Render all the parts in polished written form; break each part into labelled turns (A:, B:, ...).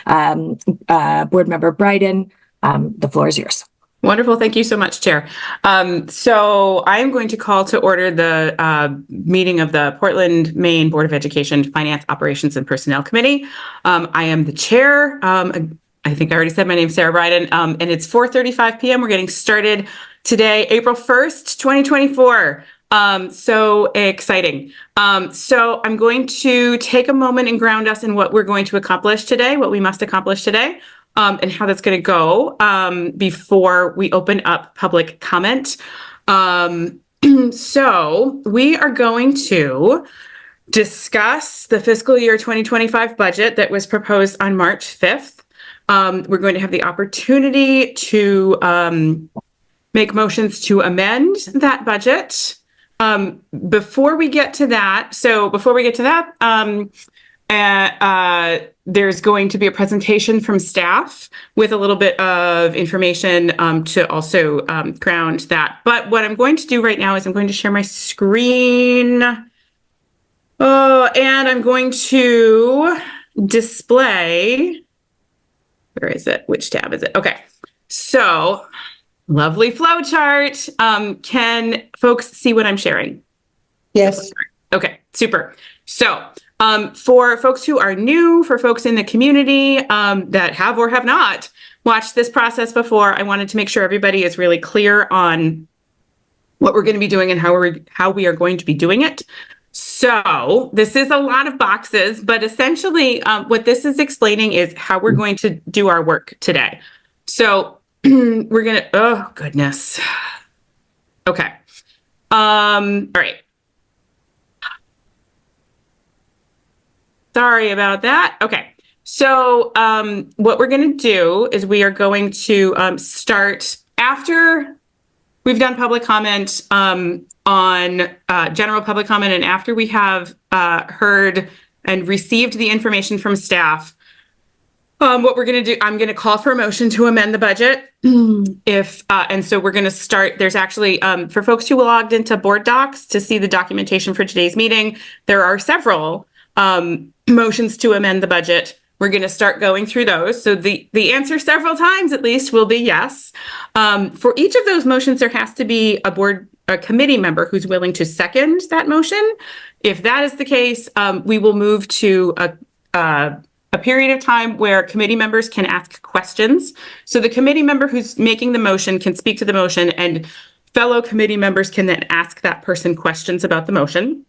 A: Board Member Brydon, the floor is yours.
B: Wonderful. Thank you so much, Chair. So I'm going to call to order the meeting of the Portland, Maine Board of Education Finance Operations and Personnel Committee. I am the chair. I think I already said my name is Sarah Brydon, and it's 4:35 p.m. We're getting started today, April 1st, 2024. So exciting. So I'm going to take a moment and ground us in what we're going to accomplish today, what we must accomplish today. And how that's going to go before we open up public comment. So we are going to discuss the fiscal year 2025 budget that was proposed on March 5th. We're going to have the opportunity to make motions to amend that budget. Before we get to that, there's going to be a presentation from staff with a little bit of information to also ground that. But what I'm going to do right now is I'm going to share my screen. Oh, and I'm going to display, where is it? Which tab is it? Okay. So lovely flow chart. Can folks see what I'm sharing?
A: Yes.
B: Okay, super. So for folks who are new, for folks in the community that have or have not watched this process before, I wanted to make sure everybody is really clear on what we're going to be doing and how we are going to be doing it. So this is a lot of boxes, but essentially what this is explaining is how we're going to do our work today. So we're going to, oh goodness. Okay. All right. Sorry about that. Okay. So what we're going to do is we are going to start after we've done public comment on general public comment, and after we have heard and received the information from staff. What we're going to do, I'm going to call for a motion to amend the budget. And so we're going to start, there's actually, for folks who logged into Board Docs to see the documentation for today's meeting, there are several motions to amend the budget. We're going to start going through those. So the answer several times at least will be yes. For each of those motions, there has to be a committee member who's willing to second that motion. If that is the case, we will move to a period of time where committee members can ask questions. So the committee member who's making the motion can speak to the motion, and fellow committee members can then ask that person questions about the motion.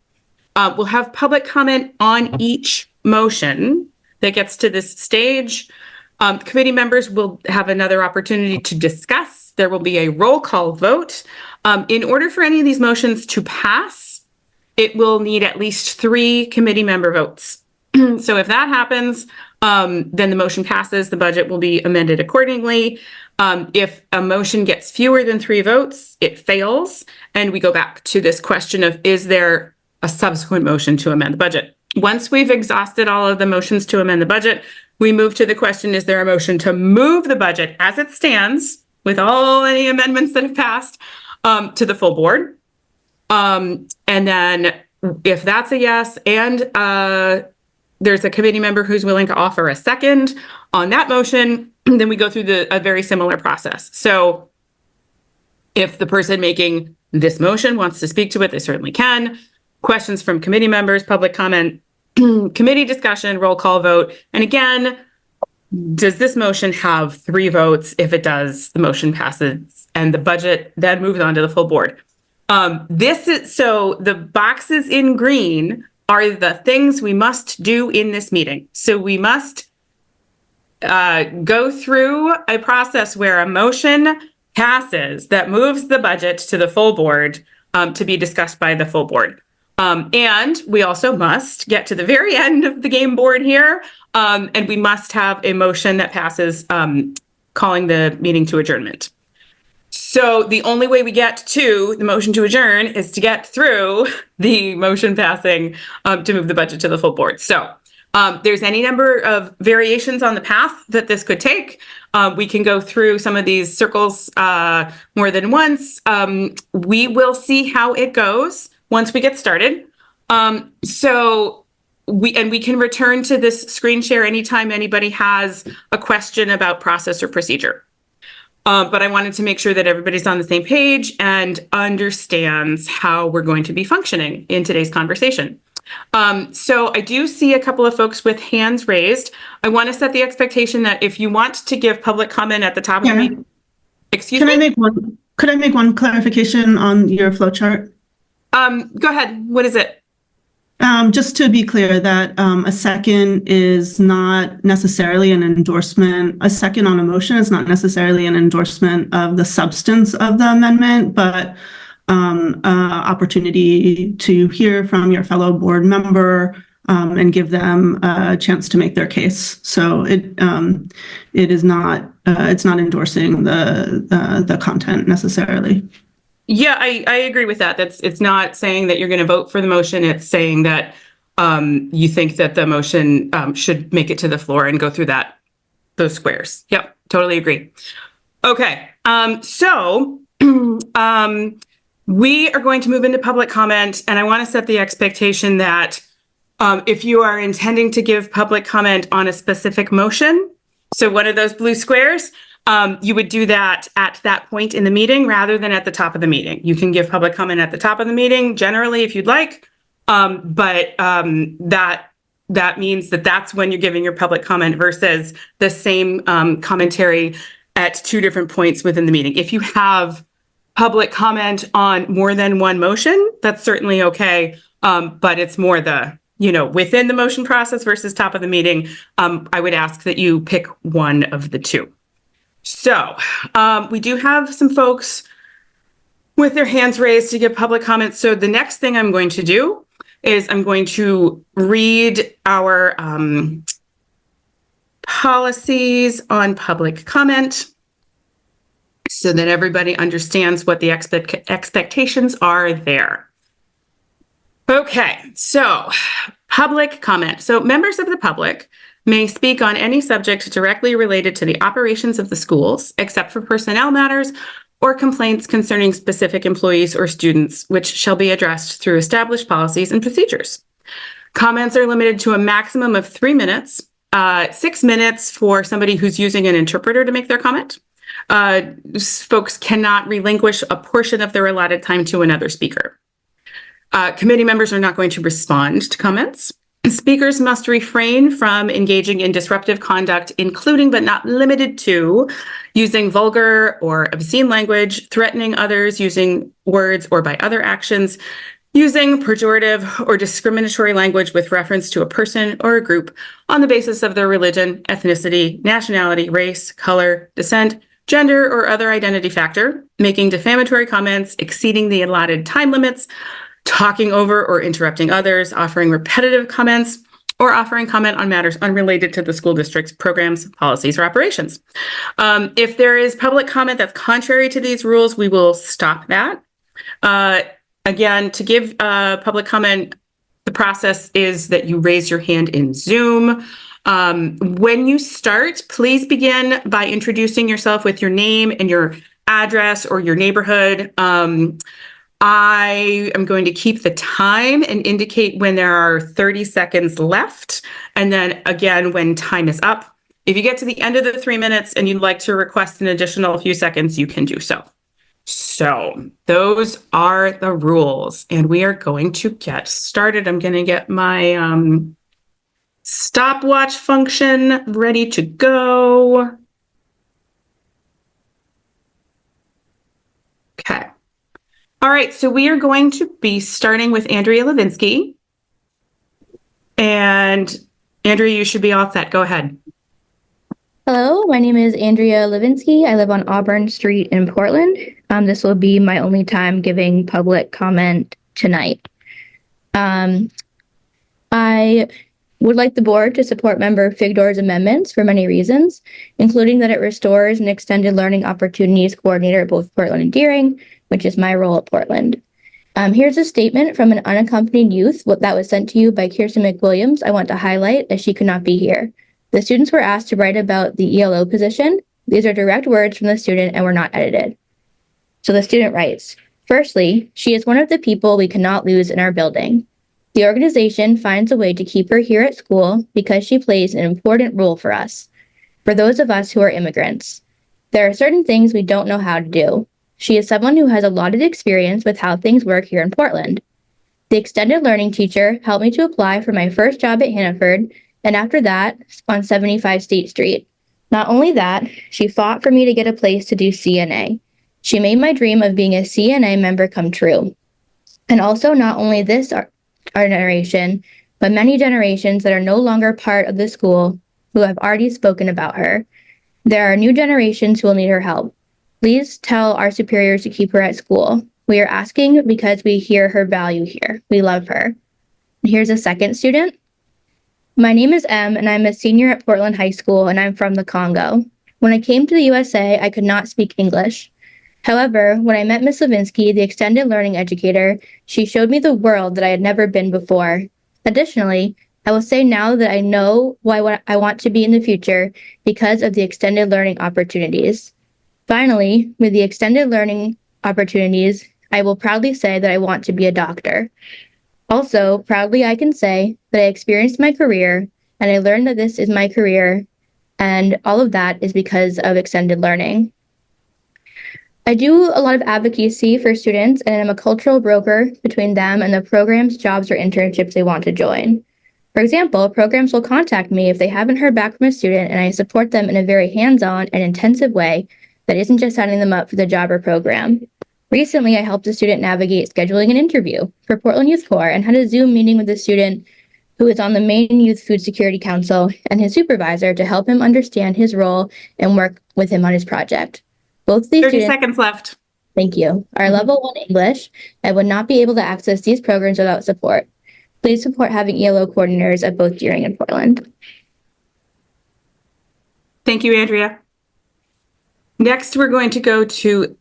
B: We'll have public comment on each motion that gets to this stage. Committee members will have another opportunity to discuss. There will be a roll call vote. In order for any of these motions to pass, it will need at least 3 committee member votes. So if that happens, then the motion passes. The budget will be amended accordingly. If a motion gets fewer than 3 votes, it fails. And we go back to this question of, is there a subsequent motion to amend the budget? Once we've exhausted all of the motions to amend the budget, we move to the question, is there a motion to move the budget as it stands with all any amendments that have passed to the full board? And then if that's a yes, and there's a committee member who's willing to offer a second on that motion, then we go through a very similar process. So if the person making this motion wants to speak to it, they certainly can. Questions from committee members, public comment, committee discussion, roll call vote. And again, does this motion have 3 votes? If it does, the motion passes and the budget then moves on to the full board. So the boxes in green are the things we must do in this meeting. So we must go through a process where a motion passes that moves the budget to the full board to be discussed by the full board. And we also must get to the very end of the game board here, and we must have a motion that passes calling the meeting to adjournment. So the only way we get to the motion to adjourn is to get through the motion passing to move the budget to the full board. So there's any number of variations on the path that this could take. We can go through some of these circles more than once. We will see how it goes once we get started. So we can return to this screen share anytime anybody has a question about process or procedure. But I wanted to make sure that everybody's on the same page and understands how we're going to be functioning in today's conversation. So I do see a couple of folks with hands raised. I want to set the expectation that if you want to give public comment at the top of the meeting,
C: Could I make one clarification on your flow chart?
B: Go ahead. What is it?
C: Just to be clear that a second is not necessarily an endorsement. A second on a motion is not necessarily an endorsement of the substance of the amendment, but opportunity to hear from your fellow board member and give them a chance to make their case. So it is not it's not endorsing the content necessarily.
B: Yeah, I agree with that. It's not saying that you're going to vote for the motion. It's saying that you think that the motion should make it to the floor and go through those squares. Yep, totally agree. Okay, so we are going to move into public comment, and I want to set the expectation that if you are intending to give public comment on a specific motion, so one of those blue squares, you would do that at that point in the meeting rather than at the top of the meeting. You can give public comment at the top of the meeting, generally, if you'd like, but that means that that's when you're giving your public comment versus the same commentary at two different points within the meeting. If you have public comment on more than one motion, that's certainly okay, but it's more within the motion process versus top of the meeting. I would ask that you pick one of the two. So we do have some folks with their hands raised to give public comments. So the next thing I'm going to do is I'm going to read our policies on public comment so that everybody understands what the expectations are there. Okay, so public comment. So members of the public may speak on any subject directly related to the operations of the schools, except for personnel matters or complaints concerning specific employees or students, which shall be addressed through established policies and procedures. Comments are limited to a maximum of 3 minutes, 6 minutes for somebody who's using an interpreter to make their comment. Folks cannot relinquish a portion of their allotted time to another speaker. Committee members are not going to respond to comments. Speakers must refrain from engaging in disruptive conduct, including but not limited to using vulgar or obscene language, threatening others using words or by other actions, using pejorative or discriminatory language with reference to a person or a group on the basis of their religion, ethnicity, nationality, race, color, descent, gender, or other identity factor, making defamatory comments exceeding the allotted time limits, talking over or interrupting others, offering repetitive comments, or offering comment on matters unrelated to the school district's programs, policies, or operations. If there is public comment that's contrary to these rules, we will stop that. Again, to give public comment, the process is that you raise your hand in Zoom. When you start, please begin by introducing yourself with your name and your address or your neighborhood. I am going to keep the time and indicate when there are 30 seconds left. And then again, when time is up. If you get to the end of the 3 minutes and you'd like to request an additional few seconds, you can do so. So those are the rules, and we are going to get started. I'm going to get my stopwatch function ready to go. Okay. All right, so we are going to be starting with Andrea Levinsky. And Andrea, you should be all set. Go ahead.
D: Hello, my name is Andrea Levinsky. I live on Auburn Street in Portland. This will be my only time giving public comment tonight. I would like the board to support member Figdor's amendments for many reasons, including that it restores an extended learning opportunities coordinator at both Portland and Deering, which is my role at Portland. Here's a statement from an unaccompanied youth that was sent to you by Kirsten McWilliams. I want to highlight as she could not be here. The students were asked to write about the ELO position. These are direct words from the student and were not edited. So the student writes, "Firstly, she is one of the people we cannot lose in our building. The organization finds a way to keep her here at school because she plays an important role for us, for those of us who are immigrants. There are certain things we don't know how to do. She is someone who has a lot of experience with how things work here in Portland. The extended learning teacher helped me to apply for my first job at Hannaford, and after that, on 75 State Street. Not only that, she fought for me to get a place to do CNA. She made my dream of being a CNA member come true. And also, not only this our generation, but many generations that are no longer part of the school who have already spoken about her. There are new generations who will need her help. Please tell our superiors to keep her at school. We are asking because we hear her value here. We love her. Here's a second student. My name is Em, and I'm a senior at Portland High School, and I'm from the Congo. When I came to the USA, I could not speak English. However, when I met Ms. Levinsky, the extended learning educator, she showed me the world that I had never been before. Additionally, I will say now that I know why I want to be in the future because of the extended learning opportunities. Finally, with the extended learning opportunities, I will proudly say that I want to be a doctor. Also, proudly I can say that I experienced my career and I learned that this is my career, and all of that is because of extended learning. I do a lot of advocacy for students, and I'm a cultural broker between them and the programs, jobs, or internships they want to join. For example, programs will contact me if they haven't heard back from a student, and I support them in a very hands-on and intensive way that isn't just signing them up for the job or program. Recently, I helped a student navigate scheduling an interview for Portland Youth Corps and had a Zoom meeting with a student who is on the Maine Youth Food Security Council and his supervisor to help him understand his role and work with him on his project. Both these
B: 30
D: students,
B: seconds left.
D: thank you, are level 1 English and would not be able to access these programs without support. Please support having ELO coordinators at both Deering and Portland.
B: Thank you, Andrea. Next, we're going to go to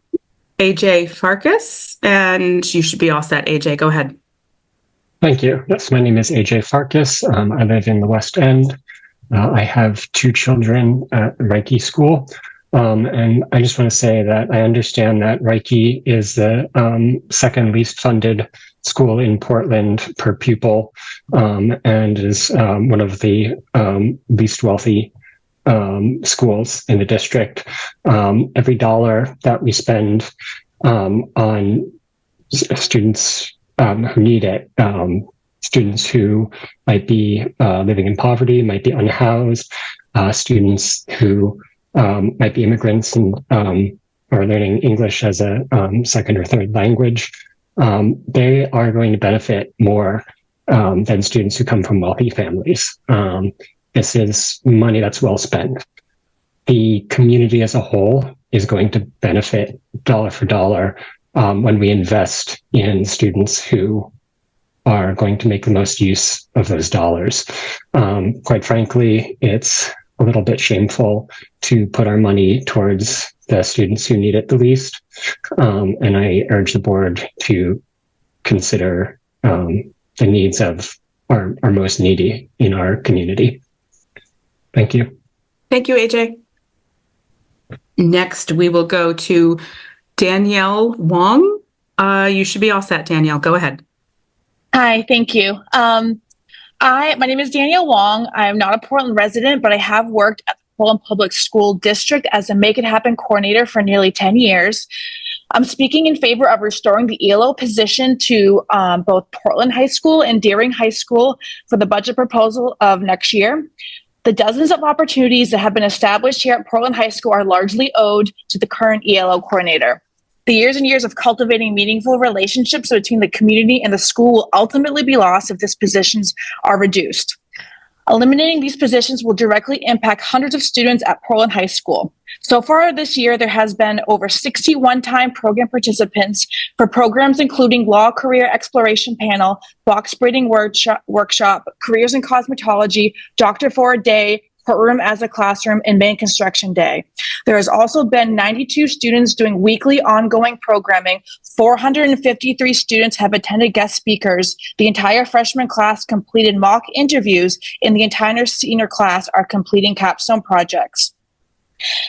B: AJ Farkas, and you should be all set, AJ. Go ahead.
E: Thank you. Yes, my name is AJ Farkas. I live in the West End. I have 2 children at Reiki School. And I just want to say that I understand that Reiki is the second least funded school in Portland per pupil, and is one of the least wealthy schools in the district. Every dollar that we spend on students who need it, students who might be living in poverty, might be unhoused, students who might be immigrants and are learning English as a second or third language, they are going to benefit more than students who come from wealthy families. This is money that's well spent. The community as a whole is going to benefit dollar for dollar when we invest in students who are going to make the most use of those dollars. Quite frankly, it's a little bit shameful to put our money towards the students who need it the least. And I urge the board to consider the needs of our most needy in our community. Thank you.
B: Thank you, AJ. Next, we will go to Danielle Wong. You should be all set, Danielle. Go ahead.
F: Hi, thank you. My name is Danielle Wong. I am not a Portland resident, but I have worked at the Portland Public School District as a Make It Happen coordinator for nearly 10 years. I'm speaking in favor of restoring the ELO position to both Portland High School and Deering High School for the budget proposal of next year. The dozens of opportunities that have been established here at Portland High School are largely owed to the current ELO coordinator. The years and years of cultivating meaningful relationships between the community and the school will ultimately be lost if these positions are reduced. Eliminating these positions will directly impact hundreds of students at Portland High School. So far this year, there has been over 60 one-time program participants for programs including Law Career Exploration Panel, Box Braiding Workshop, Careers in Cosmetology, Doctor for a Day, Courtroom as a Classroom, and Maine Construction Day. There has also been 92 students doing weekly ongoing programming. 453 students have attended guest speakers. The entire freshman class completed mock interviews, and the entire senior class are completing capstone projects.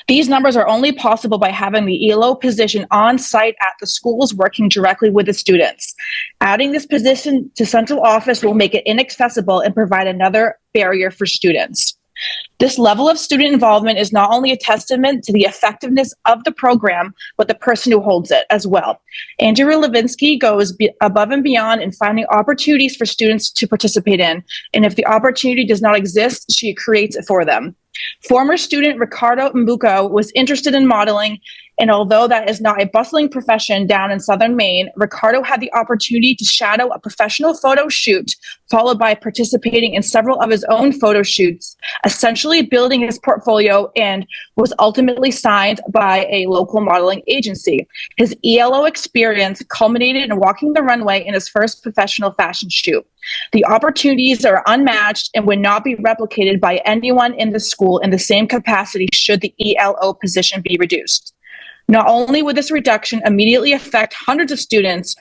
F: These numbers are only possible by having the ELO position on site at the schools working directly with the students. Adding this position to central office will make it inaccessible and provide another barrier for students. This level of student involvement is not only a testament to the effectiveness of the program, but the person who holds it as well. Andrea Levinsky goes above and beyond in finding opportunities for students to participate in, and if the opportunity does not exist, she creates it for them. Former student Ricardo Mbuko was interested in modeling, and although that is not a bustling profession down in southern Maine, Ricardo had the opportunity to shadow a professional photo shoot, followed by participating in several of his own photo shoots, essentially building his portfolio, and was ultimately signed by a local modeling agency. His ELO experience culminated in walking the runway in his first professional fashion shoot. The opportunities are unmatched and would not be replicated by anyone in the school in the same capacity should the ELO position be reduced. Not only would this reduction immediately affect hundreds of students,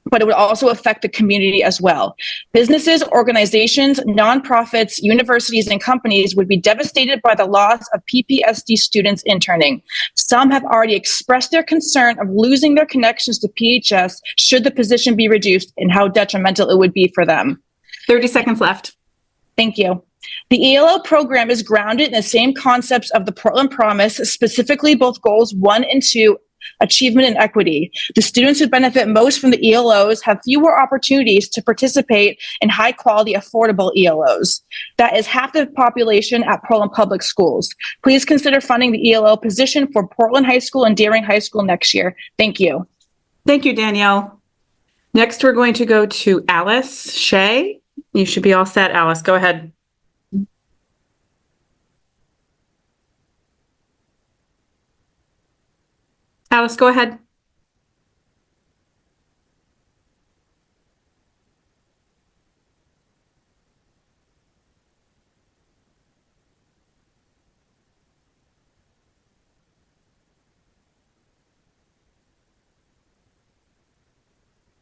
F: but it would also affect the community as well. Businesses, organizations, nonprofits, universities, and companies would be devastated by the loss of PPSD students interning. Some have already expressed their concern of losing their connections to PHS should the position be reduced and how detrimental it would be for them.
B: 30 seconds left.
F: Thank you. The ELO program is grounded in the same concepts of the Portland Promise, specifically both goals 1 and 2, achievement and equity. The students who benefit most from the ELOs have fewer opportunities to participate in high quality, affordable ELOs. That is half the population at Portland Public Schools. Please consider funding the ELO position for Portland High School and Deering High School next year. Thank you.
B: Thank you, Danielle. Next, we're going to go to Alice Shea. You should be all set, Alice. Go ahead. Alice, go ahead.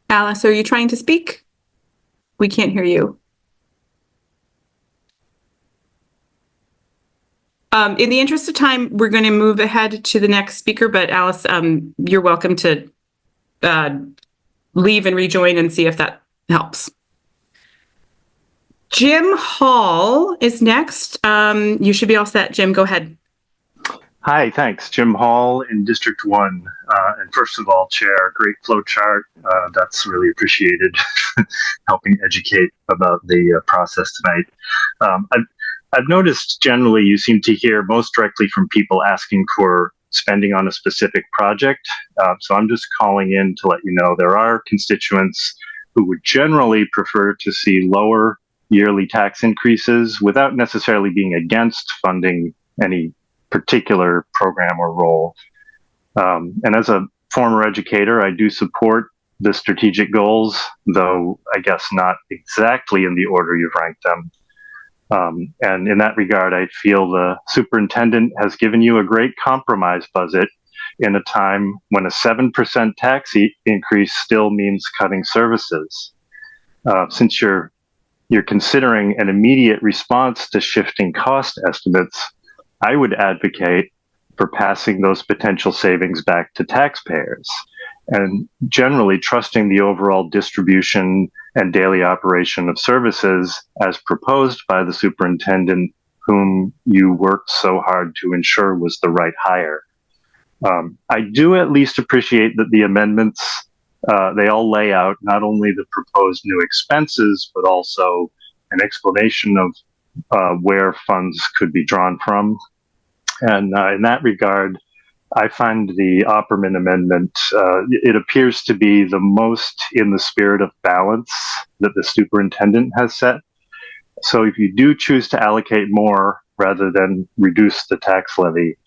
B: Alice, are you trying to speak? We can't hear you. In the interest of time, we're going to move ahead to the next speaker, but Alice, you're welcome to leave and rejoin and see if that helps. Jim Hall is next. You should be all set. Jim, go ahead.
G: Hi, thanks. Jim Hall in District 1. And first of all, Chair, great flow chart. That's really appreciated, helping educate about the process tonight. I've noticed generally you seem to hear most directly from people asking for spending on a specific project. So I'm just calling in to let you know there are constituents who would generally prefer to see lower yearly tax increases without necessarily being against funding any particular program or role. And as a former educator, I do support the strategic goals, though I guess not exactly in the order you've ranked them. And in that regard, I feel the superintendent has given you a great compromise budget in a time when a 7% tax increase still means cutting services. Since you're considering an immediate response to shifting cost estimates, I would advocate for passing those potential savings back to taxpayers and generally trusting the overall distribution and daily operation of services as proposed by the superintendent whom you worked so hard to ensure was the right hire. I do at least appreciate that the amendments, they all lay out not only the proposed new expenses, but also an explanation of where funds could be drawn from. And in that regard, I find the Opperman amendment, it appears to be the most in the spirit of balance that the superintendent has set. So if you do choose to allocate more rather than reduce the tax levy,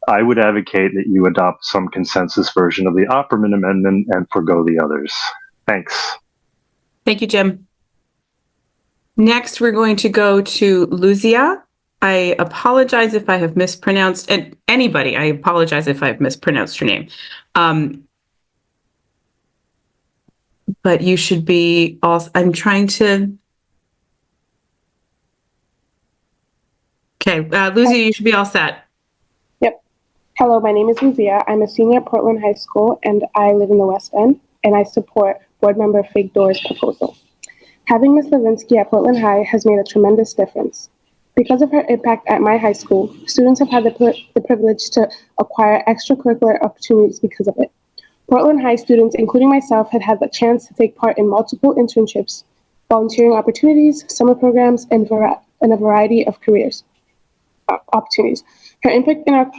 G: I would advocate that you adopt some consensus version of the Opperman amendment and forgo the others. Thanks.
B: Thank you, Jim. Next, we're going to go to Luzia. I apologize if I have mispronounced, and anybody, I apologize if I've mispronounced your name. But you should be also, I'm trying to, okay, Luzia, you should be all set.
H: Hello, my name is Luzia. I'm a senior at Portland High School and I live in the West End, and I support board member Figdor's proposal. Having Ms. Levinsky at Portland High has made a tremendous difference. Because of her impact at my high school, students have had the privilege to acquire extracurricular opportunities because of it. Portland High students, including myself, had the chance to take part in multiple internships, volunteering opportunities, summer programs, and a variety of careers opportunities. Her impact in our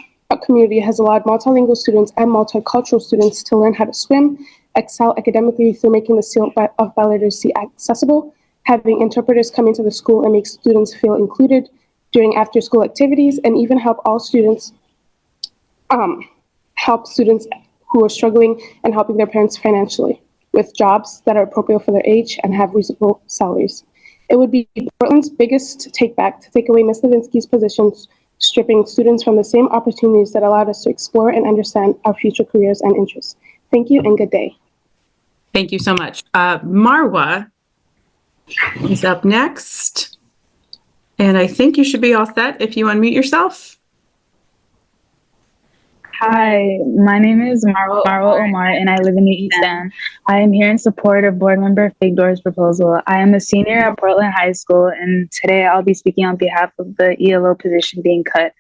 H: community has allowed multilingual students and multicultural students to learn how to swim, excel academically through making the seal of biliteracy accessible, having interpreters come into the school and make students feel included during after-school activities, and even help students who are struggling and helping their parents financially with jobs that are appropriate for their age and have reasonable salaries. It would be Portland's biggest take back to take away Ms. Levinsky's positions, stripping students from the same opportunities that allowed us to explore and understand our future careers and interests. Thank you and good day.
B: Thank you so much. Marwa is up next. And I think you should be all set if you unmute yourself.
I: Hi, my name is Marwa Omar, and I live in the East End. I am here in support of Board Member Figdor's proposal. I am a senior at Portland High School, and today I'll be speaking on behalf of the ELO position being cut.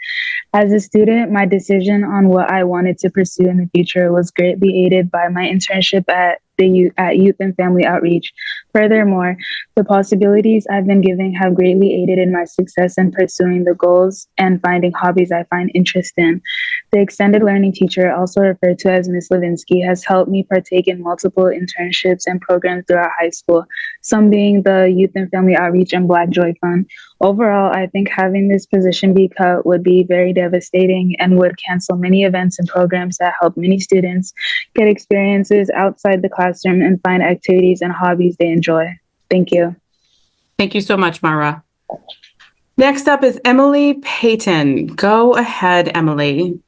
I: As a student, my decision on what I wanted to pursue in the future was greatly aided by my internship at Youth and Family Outreach. Furthermore, the possibilities I've been given have greatly aided in my success in pursuing the goals and finding hobbies I find interest in. The extended learning teacher, also referred to as Ms. Levinsky, has helped me partake in multiple internships and programs throughout high school, some being the Youth and Family Outreach and Black Joy Fund. Overall, I think having this position be cut would be very devastating and would cancel many events and programs that help many students get experiences outside the classroom and find activities and hobbies they enjoy. Thank you.
B: Thank you so much, Mara. Next up is Emily Payton. Go ahead, Emily.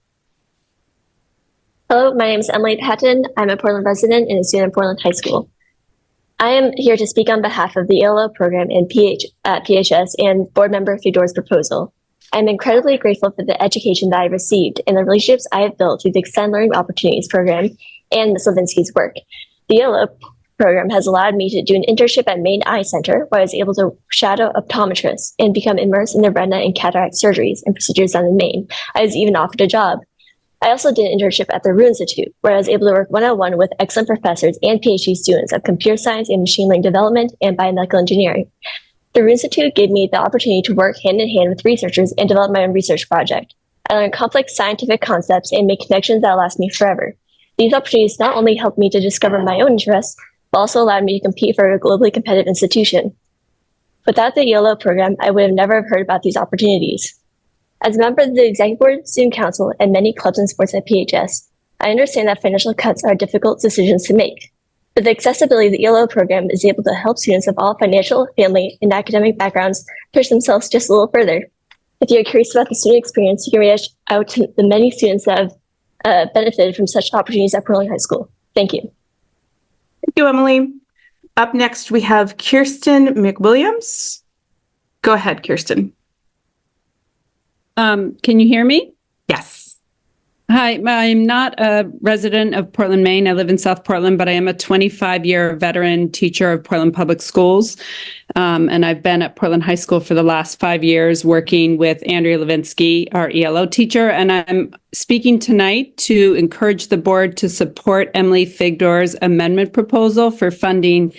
J: Hello, my name is Emily Patton. I'm a Portland resident and a student at Portland High School. I am here to speak on behalf of the ELO program at PHS and board member Figdor's proposal. I'm incredibly grateful for the education that I've received and the relationships I have built through the Extend Learning Opportunities program and Ms. Levinsky's work. The ELO program has allowed me to do an internship at Maine Eye Center, where I was able to shadow optometrists and become immersed in the retina and cataract surgeries and procedures done in Maine. I was even offered a job. I also did an internship at the Root Institute, where I was able to work one-on-one with excellent professors and PhD students of computer science and machine learning development and biomedical engineering. The Root Institute gave me the opportunity to work hand-in-hand with researchers and develop my own research project. I learned complex scientific concepts and make connections that will last me forever. These opportunities not only helped me to discover my own interests, but also allowed me to compete for a globally competitive institution. Without the ELO program, I would have never heard about these opportunities. As a member of the Executive Board, Student Council, and many clubs and sports at PHS, I understand that financial cuts are difficult decisions to make. But the accessibility of the ELO program is able to help students of all financial, family, and academic backgrounds push themselves just a little further. If you're curious about the student experience, you can reach out to the many students that have benefited from such opportunities at Portland High School. Thank you.
B: Thank you, Emily. Up next, we have Kirsten McWilliams. Go ahead, Kirsten.
K: Can you hear me?
B: Yes.
K: Hi, I'm not a resident of Portland, Maine. I live in South Portland, but I am a 25-year veteran teacher of Portland Public Schools. And I've been at Portland High School for the last 5 years working with Andrea Levinsky, our ELO teacher. And I'm speaking tonight to encourage the board to support Emily Figdor's amendment proposal for funding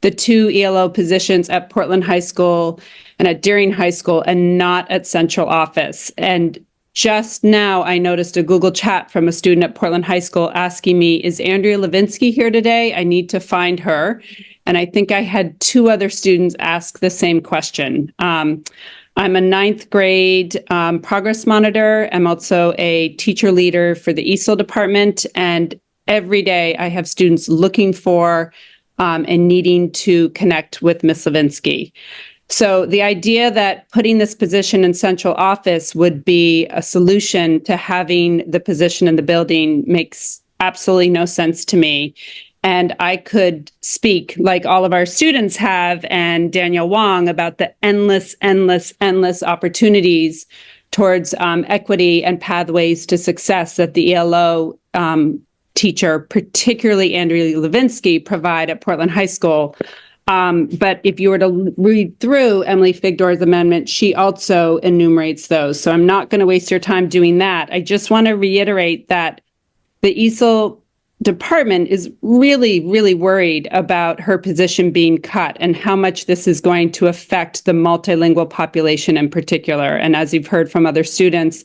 K: the 2 ELO positions at Portland High School and at Deering High School and not at central office. And just now I noticed a Google chat from a student at Portland High School asking me, is Andrea Levinsky here today? I need to find her. And I think I had 2 other students ask the same question. I'm a 9th grade progress monitor. I'm also a teacher leader for the ESOL department. And every day I have students looking for and needing to connect with Ms. Levinsky. So the idea that putting this position in central office would be a solution to having the position in the building makes absolutely no sense to me. And I could speak, like all of our students have, and Danielle Wong, about the endless opportunities towards equity and pathways to success that the ELO teacher, particularly Andrea Levinsky, provide at Portland High School. But if you were to read through Emily Figdor's amendment, she also enumerates those. So I'm not going to waste your time doing that. I just want to reiterate that the ESOL department is really, really worried about her position being cut and how much this is going to affect the multilingual population in particular. And as you've heard from other students,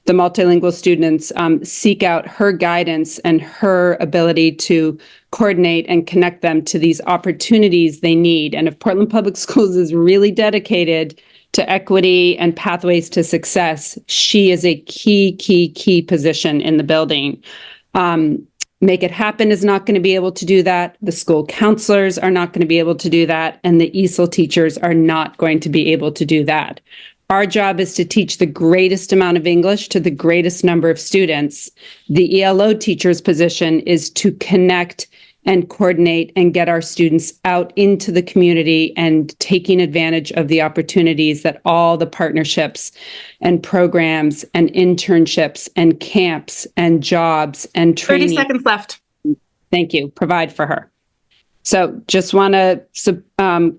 K: the multilingual students seek out her guidance and her ability to coordinate and connect them to these opportunities they need. And if Portland Public Schools is really dedicated to equity and pathways to success, she is a key position in the building. Make It Happen is not going to be able to do that. The school counselors are not going to be able to do that. And the ESOL teachers are not going to be able to do that. Our job is to teach the greatest amount of English to the greatest number of students. The ELO teacher's position is to connect and coordinate and get our students out into the community and taking advantage of the opportunities that all the partnerships and programs and internships and camps and jobs and training.
B: 30 seconds left.
K: Thank you. Provide for her. So just want to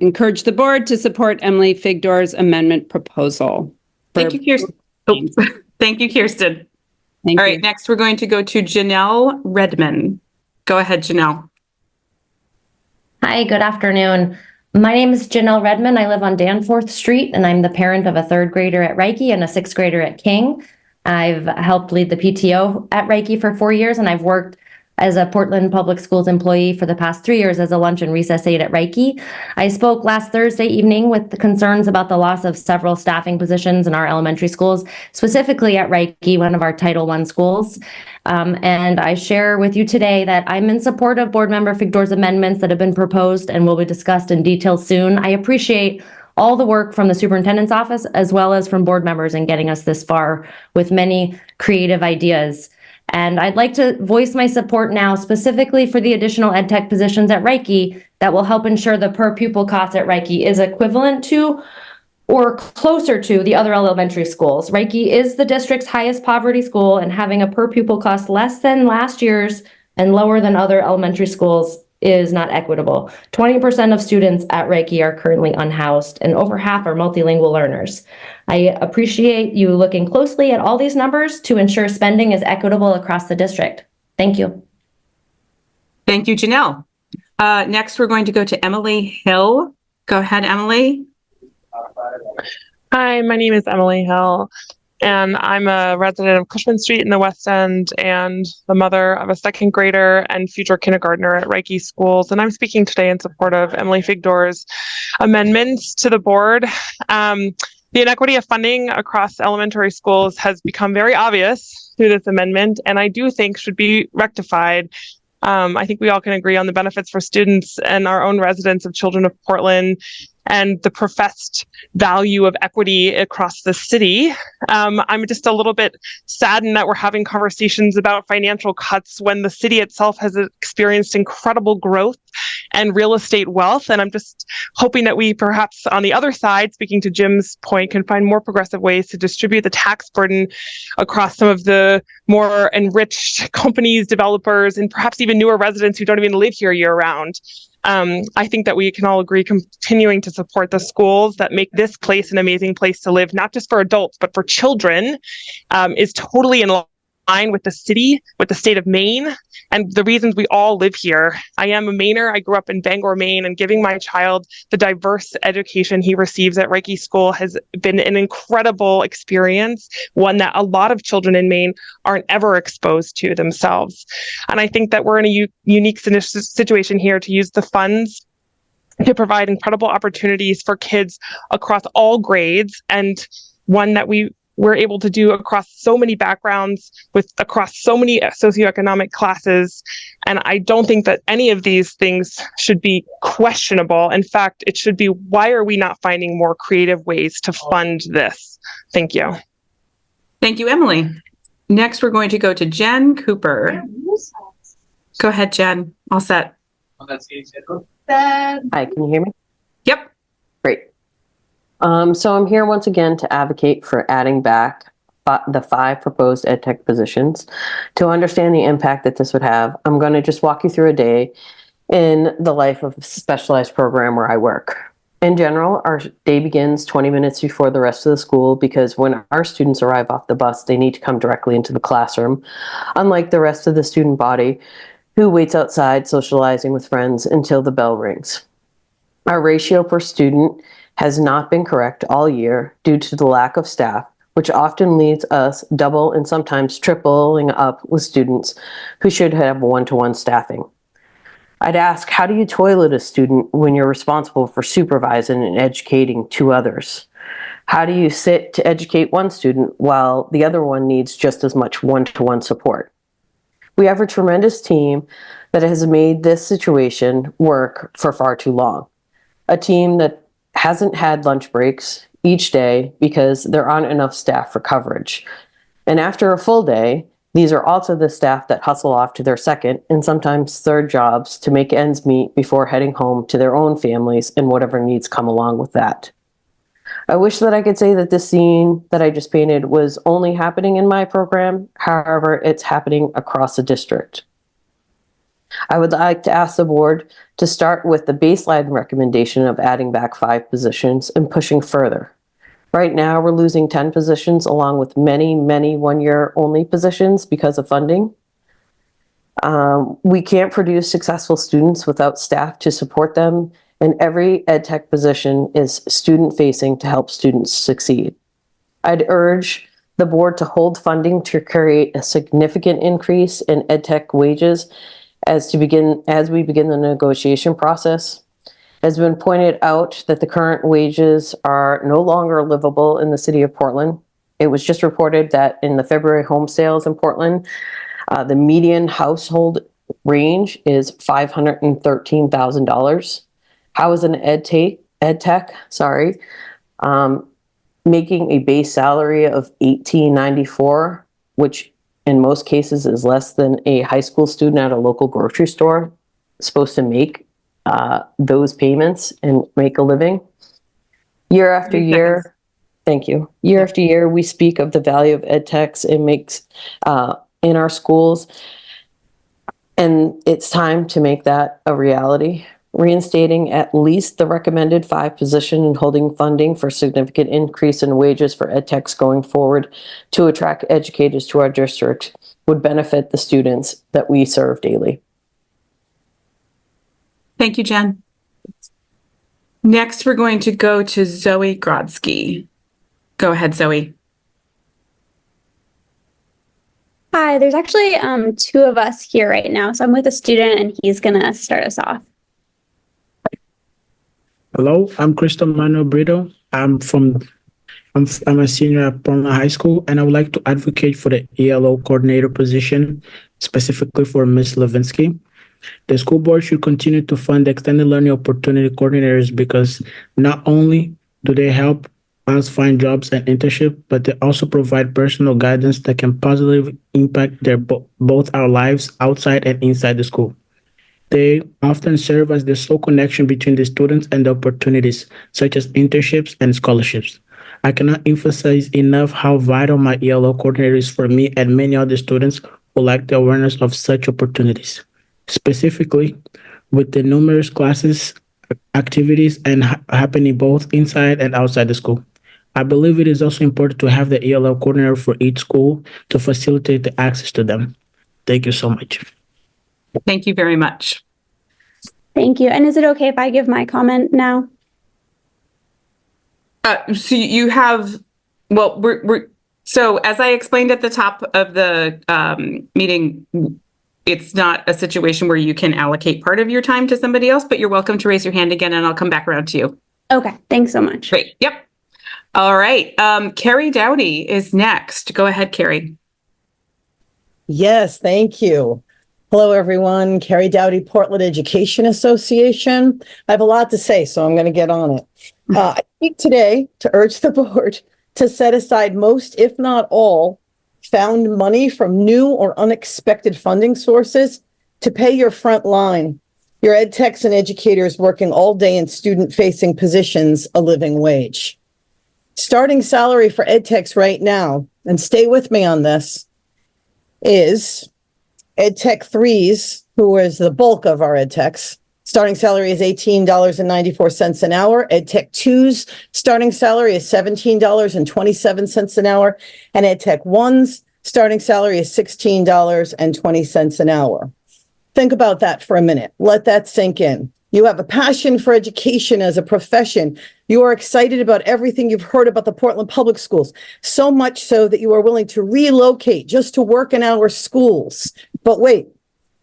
K: encourage the board to support Emily Figdor's amendment proposal.
B: Thank you, Kirsten. Oh, thank you, Kirsten.
K: Thank
B: All
K: you.
B: right, next we're going to go to Janelle Redman. Go ahead, Janelle.
L: Hi, good afternoon. My name is Janelle Redman. I live on Danforth Street, and I'm the parent of a third grader at Reiki and a sixth grader at King. I've helped lead the PTO at Reiki for 4 years, and I've worked as a Portland Public Schools employee for the past 3 years as a lunch and recess aide at Reiki. I spoke last Thursday evening with the concerns about the loss of several staffing positions in our elementary schools, specifically at Reiki, one of our Title I schools. And I share with you today that I'm in support of Board Member Figdor's amendments that have been proposed and will be discussed in detail soon. I appreciate all the work from the superintendent's office as well as from board members in getting us this far with many creative ideas. And I'd like to voice my support now specifically for the additional ed tech positions at Reiki that will help ensure the per pupil cost at Reiki is equivalent to or closer to the other elementary schools. Reiki is the district's highest poverty school, and having a per pupil cost less than last year's and lower than other elementary schools is not equitable. 20% of students at Reiki are currently unhoused, and over half are multilingual learners. I appreciate you looking closely at all these numbers to ensure spending is equitable across the district. Thank you.
B: Thank you, Janelle. Next, we're going to go to Emily Hill. Go ahead, Emily.
M: Hi, my name is Emily Hill, and I'm a resident of Cushman Street in the West End and the mother of a second grader and future kindergartner at Reiki schools. And I'm speaking today in support of Emily Figdor's amendments to the board. The inequity of funding across elementary schools has become very obvious through this amendment, and I do think should be rectified. I think we all can agree on the benefits for students and our own residents of children of Portland and the professed value of equity across the city. I'm just a little bit saddened that we're having conversations about financial cuts when the city itself has experienced incredible growth and real estate wealth. And I'm just hoping that we perhaps on the other side, speaking to Jim's point, can find more progressive ways to distribute the tax burden across some of the more enriched companies, developers, and perhaps even newer residents who don't even live here year round. I think that we can all agree continuing to support the schools that make this place an amazing place to live, not just for adults, but for children, is totally in line with the city, with the state of Maine, and the reasons we all live here. I am a Mainer. I grew up in Bangor, Maine, and giving my child the diverse education he receives at Reiki School has been an incredible experience, one that a lot of children in Maine aren't ever exposed to themselves. And I think that we're in a unique situation here to use the funds to provide incredible opportunities for kids across all grades, and one that we're able to do across so many backgrounds, across so many socioeconomic classes. And I don't think that any of these things should be questionable. In fact, it should be, why are we not finding more creative ways to fund this? Thank you.
B: Thank you, Emily. Next, we're going to go to Jen Cooper. Go ahead, Jen. All set.
N: Hi, can you hear me?
B: Yep.
N: Great. So I'm here once again to advocate for adding back the 5 proposed EdTech positions. To understand the impact that this would have, I'm going to just walk you through a day in the life of a specialized program where I work. In general, our day begins 20 minutes before the rest of the school because when our students arrive off the bus, they need to come directly into the classroom, unlike the rest of the student body who waits outside socializing with friends until the bell rings. Our ratio per student has not been correct all year due to the lack of staff, which often leaves us double and sometimes tripling up with students who should have one-to-one staffing. I'd ask, how do you toilet a student when you're responsible for supervising and educating 2 others? How do you sit to educate one student while the other one needs just as much one-to-one support? We have a tremendous team that has made this situation work for far too long. A team that hasn't had lunch breaks each day because there aren't enough staff for coverage. And after a full day, these are also the staff that hustle off to their second and sometimes third jobs to make ends meet before heading home to their own families and whatever needs come along with that. I wish that I could say that this scene that I just painted was only happening in my program. However, it's happening across the district. I would like to ask the board to start with the baseline recommendation of adding back 5 positions and pushing further. Right now, we're losing 10 positions along with many, many one-year only positions because of funding. We can't produce successful students without staff to support them, and every EdTech position is student-facing to help students succeed. I'd urge the board to hold funding to create a significant increase in EdTech wages as we begin the negotiation process. It has been pointed out that the current wages are no longer livable in the city of Portland. It was just reported that in the February home sales in Portland, the median household range is $513,000. How is an EdTech, making a base salary of $18.94, which in most cases is less than a high school student at a local grocery store supposed to make those payments and make a living? Year after year, thank you. Year after year, we speak of the value of EdTechs it makes in our schools, and it's time to make that a reality. Reinstating at least the recommended 5 position and holding funding for significant increase in wages for EdTechs going forward to attract educators to our district would benefit the students that we serve daily.
B: Thank you, Jen. Next, we're going to go to Zoe Grodsky. Go ahead, Zoe.
O: Hi, there's actually 2 of us here right now. So I'm with a student and he's gonna start us off.
P: Hello, I'm Crystal Manuel Brito. I'm a senior at Opperman High School, and I would like to advocate for the ELO coordinator position, specifically for Ms. Levinsky. The school board should continue to fund extended learning opportunity coordinators because not only do they help us find jobs and internship, but they also provide personal guidance that can positively impact both our lives outside and inside the school. They often serve as the sole connection between the students and the opportunities, such as internships and scholarships. I cannot emphasize enough how vital my ELO coordinator is for me and many other students who lack the awareness of such opportunities. Specifically, with the numerous classes, activities, and happening both inside and outside the school. I believe it is also important to have the ELO coordinator for each school to facilitate the access to them. Thank you so much.
B: Thank you very much.
O: Thank you. And is it okay if I give my comment now?
B: So you have, well, so as I explained at the top of the meeting, it's not a situation where you can allocate part of your time to somebody else, but you're welcome to raise your hand again and I'll come back around to you.
O: Okay, thanks so much.
B: Great. Yep. All right. Carrie Dowdy is next. Go ahead, Carrie.
Q: Yes, thank you. Hello, everyone. Carrie Dowdy, Portland Education Association. I have a lot to say, so I'm going to get on it. I speak today to urge the board to set aside most, if not all, found money from new or unexpected funding sources to pay your front line, your ed techs and educators working all day in student-facing positions, a living wage. Starting salary for ed techs right now, and stay with me on this, is ed tech threes, who is the bulk of our ed techs. Starting salary is $18.94 an hour. Ed Tech 2's starting salary is $17.27 an hour. And Ed Tech 1's starting salary is $16.20 an hour. Think about that for a minute. Let that sink in. You have a passion for education as a profession. You are excited about everything you've heard about the Portland Public Schools, so much so that you are willing to relocate just to work in our schools. But wait,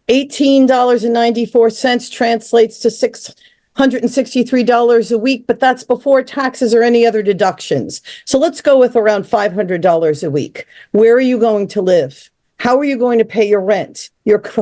Q: $18.94 translates to $663 a week, but that's before taxes or any other deductions. So let's go with around $500 a week. Where are you going to live? How are you going to pay your rent,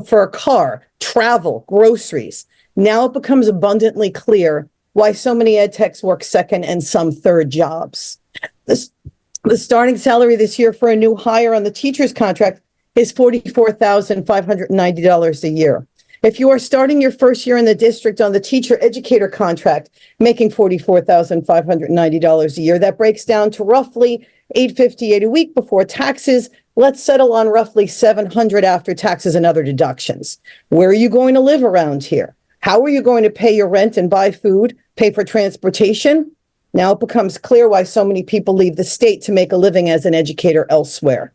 Q: for a car, travel, groceries? Now it becomes abundantly clear why so many ed techs work second and some third jobs. The starting salary this year for a new hire on the teacher's contract is $44,590 a year. If you are starting your first year in the district on the teacher educator contract, making $44,590 a year, that breaks down to roughly $858 a week before taxes. Let's settle on roughly $700 after taxes and other deductions. Where are you going to live around here? How are you going to pay your rent and buy food, pay for transportation? Now it becomes clear why so many people leave the state to make a living as an educator elsewhere.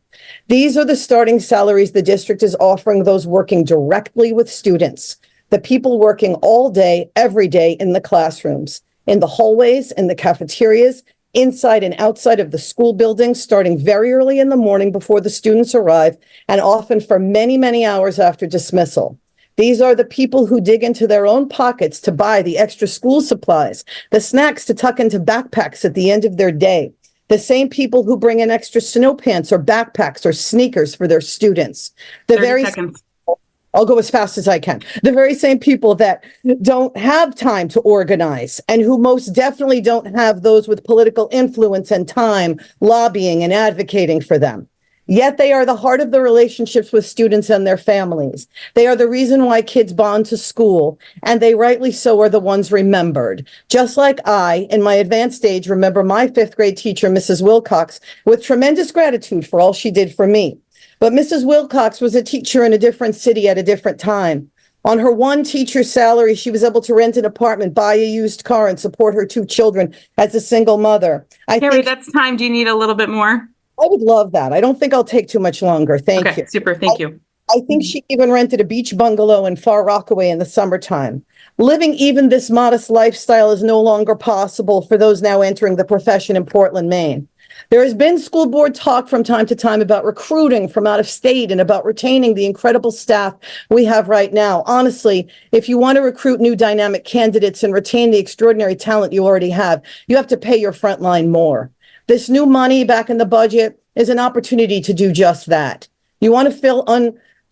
Q: These are the starting salaries the district is offering those working directly with students, the people working all day, every day in the classrooms, in the hallways, in the cafeterias, inside and outside of the school buildings, starting very early in the morning before the students arrive, and often for many, many hours after dismissal. These are the people who dig into their own pockets to buy the extra school supplies, the snacks to tuck into backpacks at the end of their day. The same people who bring in extra snow pants or backpacks or sneakers for their students. The
B: 30
Q: very
B: seconds.
Q: I'll go as fast as I can. The very same people that don't have time to organize and who most definitely don't have those with political influence and time lobbying and advocating for them. Yet they are the heart of the relationships with students and their families. They are the reason why kids bond to school, and they rightly so are the ones remembered. Just like I, in my advanced age, remember my fifth grade teacher, Mrs. Wilcox, with tremendous gratitude for all she did for me. But Mrs. Wilcox was a teacher in a different city at a different time. On her one teacher's salary, she was able to rent an apartment, buy a used car, and support her two children as a single mother.
B: Carrie, that's time. Do you need a little bit more?
Q: I would love that. I don't think I'll take too much longer. Thank you.
B: Super. Thank you.
Q: I think she even rented a beach bungalow in Far Rockaway in the summertime. Living even this modest lifestyle is no longer possible for those now entering the profession in Portland, Maine. There has been school board talk from time to time about recruiting from out of state and about retaining the incredible staff we have right now. Honestly, if you want to recruit new dynamic candidates and retain the extraordinary talent you already have, you have to pay your front line more. This new money back in the budget is an opportunity to do just that. You want to fill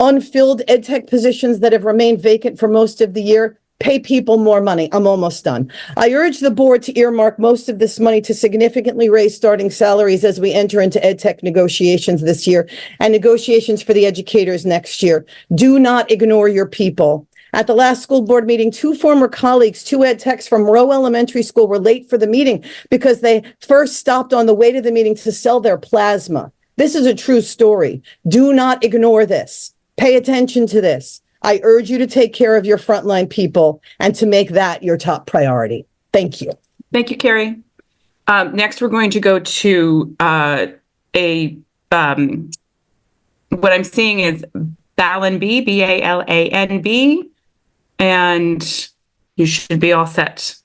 Q: unfilled ed tech positions that have remained vacant for most of the year? Pay people more money. I'm almost done. I urge the board to earmark most of this money to significantly raise starting salaries as we enter into ed tech negotiations this year and negotiations for the educators next year. Do not ignore your people. At the last school board meeting, two former colleagues, two ed techs from Rowe Elementary School, were late for the meeting because they first stopped on the way to the meeting to sell their plasma. This is a true story. Do not ignore this. Pay attention to this. I urge you to take care of your frontline people and to make that your top priority. Thank you.
B: Thank you, Carrie. Next, we're going to go to what I'm seeing is Balanby, Balanb, and you should be all set.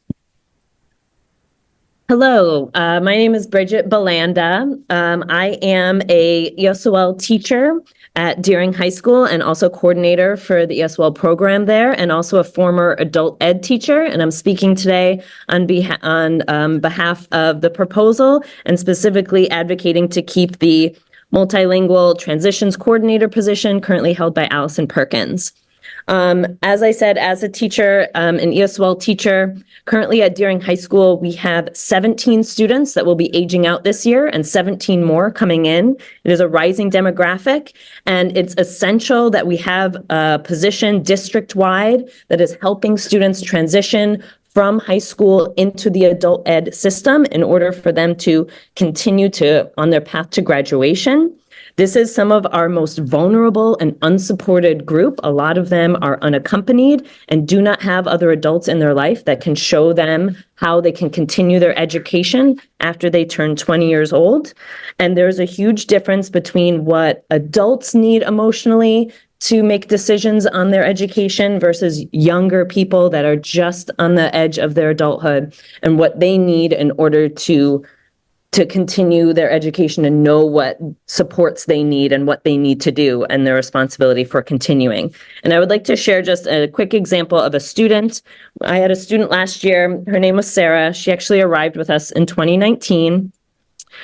R: Hello, my name is Bridget Belanda. I am a ESOL teacher at Deering High School and also coordinator for the ESOL program there, and also a former adult ed teacher. And I'm speaking today on behalf of the proposal and specifically advocating to keep the multilingual transitions coordinator position currently held by Allison Perkins. As I said, as a teacher, an ESOL teacher, currently at Deering High School, we have 17 students that will be aging out this year and 17 more coming in. It is a rising demographic, and it's essential that we have a position district-wide that is helping students transition from high school into the adult ed system in order for them to continue on their path to graduation. This is some of our most vulnerable and unsupported group. A lot of them are unaccompanied and do not have other adults in their life that can show them how they can continue their education after they turn 20 years old. And there's a huge difference between what adults need emotionally to make decisions on their education versus younger people that are just on the edge of their adulthood and what they need in order to continue their education and know what supports they need and what they need to do and their responsibility for continuing. And I would like to share just a quick example of a student. I had a student last year. Her name was Sarah. She actually arrived with us in 2019.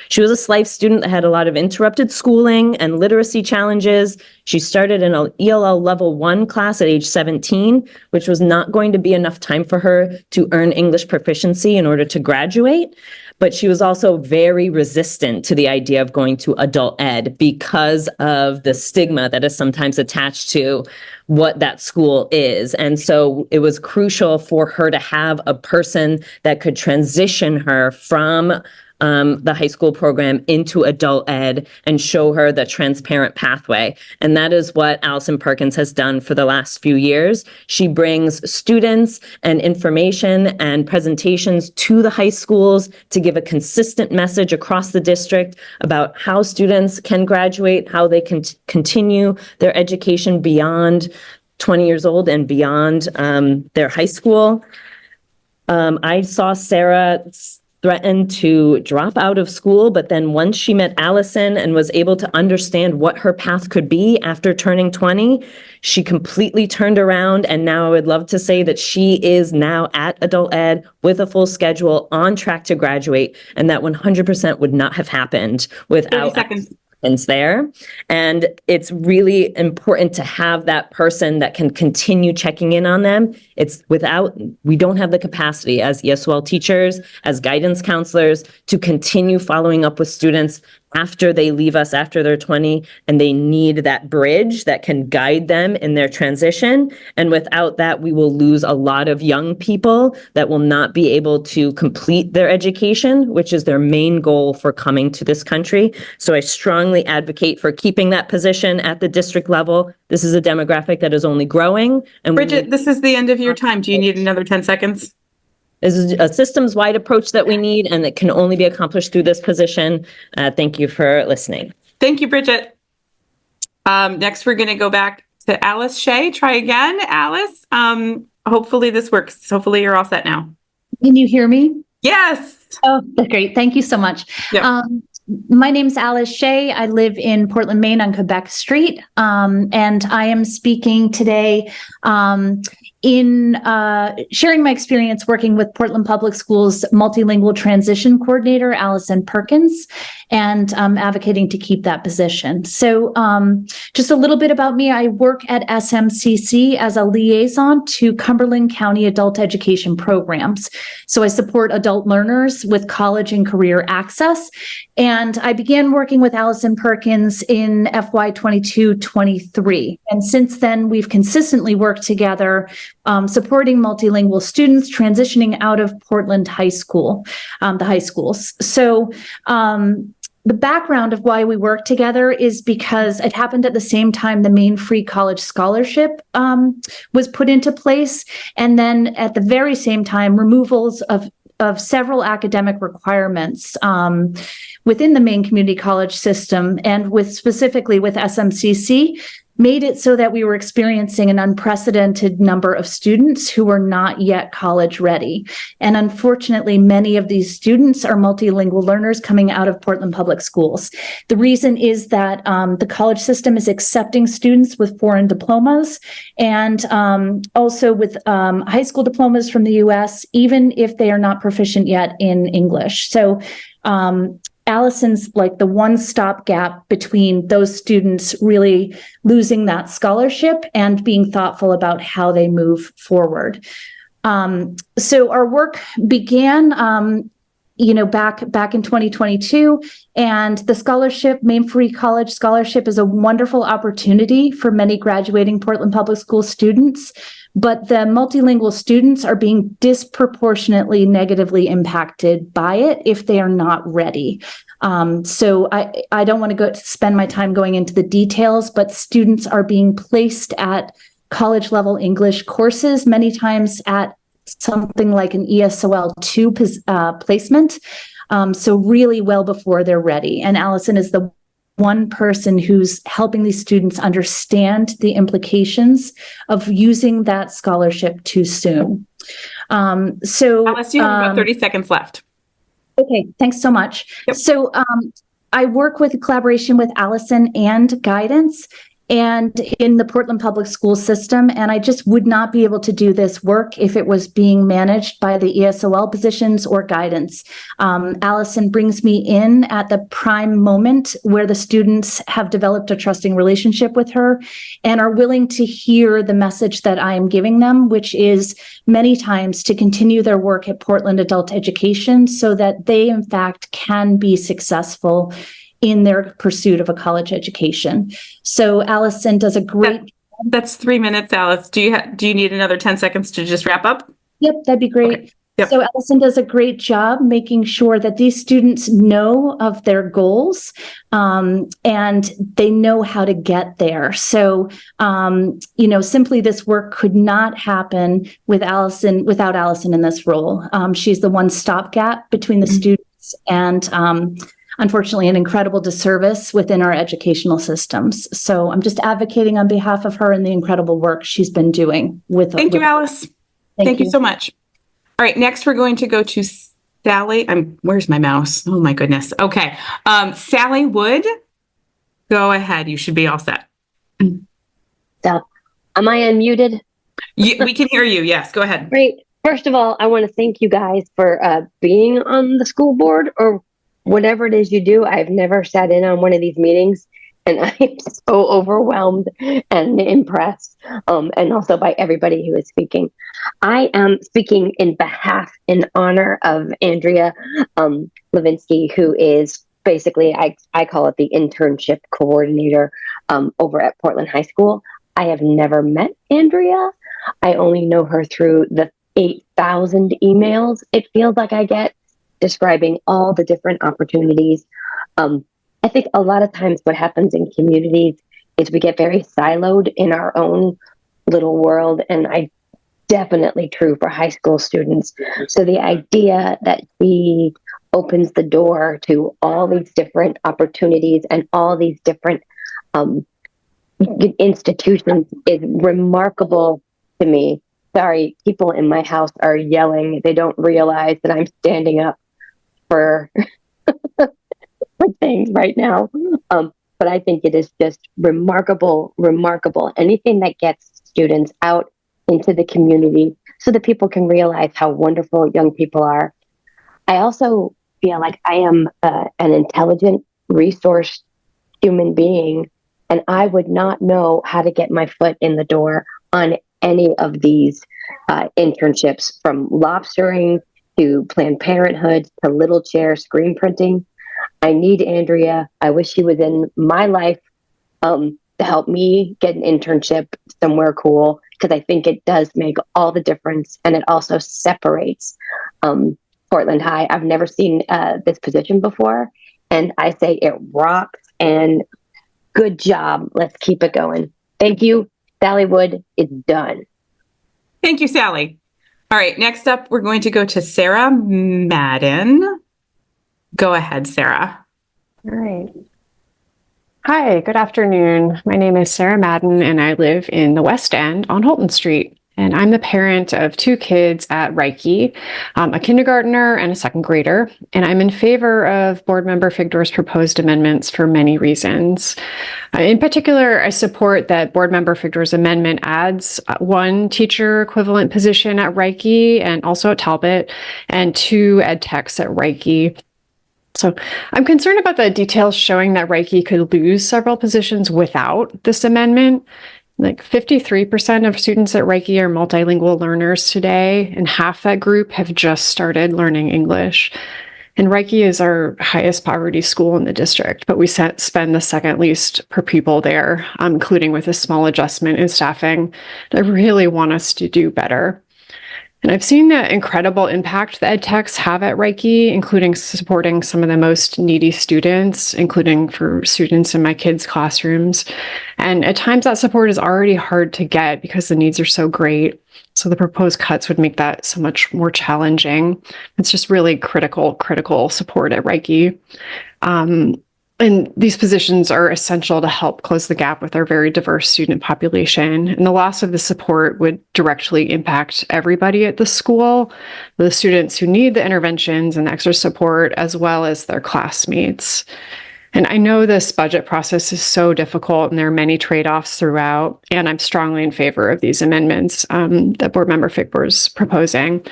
R: She was a SLIFE student that had a lot of interrupted schooling and literacy challenges. She started in an ELL level 1 class at age 17, which was not going to be enough time for her to earn English proficiency in order to graduate. But she was also very resistant to the idea of going to adult ed because of the stigma that is sometimes attached to what that school is. And so it was crucial for her to have a person that could transition her from the high school program into adult ed and show her the transparent pathway. And that is what Allison Perkins has done for the last few years. She brings students and information and presentations to the high schools to give a consistent message across the district about how students can graduate, how they can continue their education beyond 20 years old and beyond their high school. I saw Sarah threatened to drop out of school, but then once she met Allison and was able to understand what her path could be after turning 20, she completely turned around. And now I would love to say that she is now at adult ed with a full schedule on track to graduate. And that 100% would not have happened without
B: 30 seconds.
R: There. And it's really important to have that person that can continue checking in on them. We don't have the capacity as ESOL teachers, as guidance counselors to continue following up with students after they leave us after they're 20, and they need that bridge that can guide them in their transition. And without that, we will lose a lot of young people that will not be able to complete their education, which is their main goal for coming to this country. So I strongly advocate for keeping that position at the district level. This is a demographic that is only growing. And
B: Bridget, this is the end of your time. Do you need another 10 seconds?
R: This is a systems-wide approach that we need, and it can only be accomplished through this position. Thank you for listening.
B: Thank you, Bridget. Next, we're going to go back to Alice Shea. Try again, Alice. Hopefully this works. Hopefully you're all set now.
S: Can you hear me?
B: Yes.
S: Oh, that's great. Thank you so much.
B: Yep.
S: My name's Alice Shea. I live in Portland, Maine on Quebec Street. And I am speaking today in sharing my experience working with Portland Public Schools multilingual transition coordinator, Allison Perkins, and advocating to keep that position. So just a little bit about me. I work at SMCC as a liaison to Cumberland County adult education programs. So I support adult learners with college and career access. And I began working with Allison Perkins in FY 22-23. And since then, we've consistently worked together supporting multilingual students transitioning out of Portland High School, the high schools. So the background of why we work together is because it happened at the same time the Maine Free College Scholarship was put into place. And then at the very same time, removals of several academic requirements within the Maine Community College system, and specifically with SMCC, made it so that we were experiencing an unprecedented number of students who were not yet college ready. And unfortunately, many of these students are multilingual learners coming out of Portland Public Schools. The reason is that the college system is accepting students with foreign diplomas and also with high school diplomas from the US, even if they are not proficient yet in English. So Allison's like the one-stop gap between those students really losing that scholarship and being thoughtful about how they move forward. So our work began back in 2022. And the scholarship, Maine Free College Scholarship, is a wonderful opportunity for many graduating Portland Public School students. But the multilingual students are being disproportionately negatively impacted by it if they are not ready. So I don't want to spend my time going into the details, but students are being placed at college level English courses, many times at something like an ESOL 2 placement. So really well before they're ready. And Allison is the one person who's helping these students understand the implications of using that scholarship too soon. So
B: Alice, you have about 30 seconds left.
S: Okay, thanks so much. Yep. So I work with collaboration with Allison and guidance and in the Portland Public School system, and I just would not be able to do this work if it was being managed by the ESOL positions or guidance. Allison brings me in at the prime moment where the students have developed a trusting relationship with her and are willing to hear the message that I am giving them, which is many times to continue their work at Portland Adult Education so that they, in fact, can be successful in their pursuit of a college education. So Allison does a great.
B: That's 3 minutes, Alice. Do you need another 10 seconds to just wrap up?
S: Yep, that'd be great. Okay. Yep. So Allison does a great job making sure that these students know of their goals and they know how to get there. So, simply this work could not happen without Allison in this role. She's the one stopgap between the students and unfortunately, an incredible disservice within our educational systems. So I'm just advocating on behalf of her and the incredible work she's been doing with.
B: Thank you, Alice. Thank you so much. All right, next we're going to go to Sally. Where's my mouse? Oh my goodness. Okay, Sally Wood, go ahead. You should be all set.
T: So, am I unmuted?
B: We can hear you. Yes, go ahead.
T: Great. First of all, I want to thank you guys for being on the school board or whatever it is you do. I've never sat in on one of these meetings and I'm so overwhelmed and impressed, and also by everybody who is speaking. I am speaking in honor of Andrea Levinsky, who is basically, I call it the internship coordinator over at Portland High School. I have never met Andrea. I only know her through the 8,000 emails it feels like I get describing all the different opportunities. I think a lot of times what happens in communities is we get very siloed in our own little world, and I definitely true for high school students. So the idea that she opens the door to all these different opportunities and all these different institutions is remarkable to me. Sorry, people in my house are yelling. They don't realize that I'm standing up for things right now. But I think it is just remarkable. Anything that gets students out into the community so that people can realize how wonderful young people are. I also feel like I am an intelligent, resourced human being, and I would not know how to get my foot in the door on any of these internships, from lobstering to Planned Parenthood to Little Chair screen printing. I need Andrea. I wish she was in my life to help me get an internship somewhere cool, because I think it does make all the difference, and it also separates Portland High. I've never seen this position before, and I say it rocks, and good job. Let's keep it going. Thank you. Sally Wood is done.
B: Thank you, Sally. All right, next up, we're going to go to Sarah Madden. Go ahead, Sarah.
U: All right. Hi, good afternoon. My name is Sarah Madden, and I live in the West End on Holton Street. And I'm the parent of two kids at Reiki, a kindergartner and a second grader. And I'm in favor of Board Member Figdor's proposed amendments for many reasons. In particular, I support that Board Member Figdor's amendment adds one teacher equivalent position at Reiki and also at Talbot, and two ed techs at Reiki. So I'm concerned about the details showing that Reiki could lose several positions without this amendment. Like 53% of students at Reiki are multilingual learners today, and half that group have just started learning English. And Reiki is our highest poverty school in the district, but we spend the second least per pupil there, including with a small adjustment in staffing. I really want us to do better. And I've seen the incredible impact the ed techs have at Reiki, including supporting some of the most needy students, including for students in my kids' classrooms. And at times that support is already hard to get because the needs are so great. So the proposed cuts would make that so much more challenging. It's just really critical support at Reiki. And these positions are essential to help close the gap with our very diverse student population. And the loss of the support would directly impact everybody at the school, the students who need the interventions and extra support, as well as their classmates. And I know this budget process is so difficult and there are many trade-offs throughout, and I'm strongly in favor of these amendments that Board Member Figdor is proposing.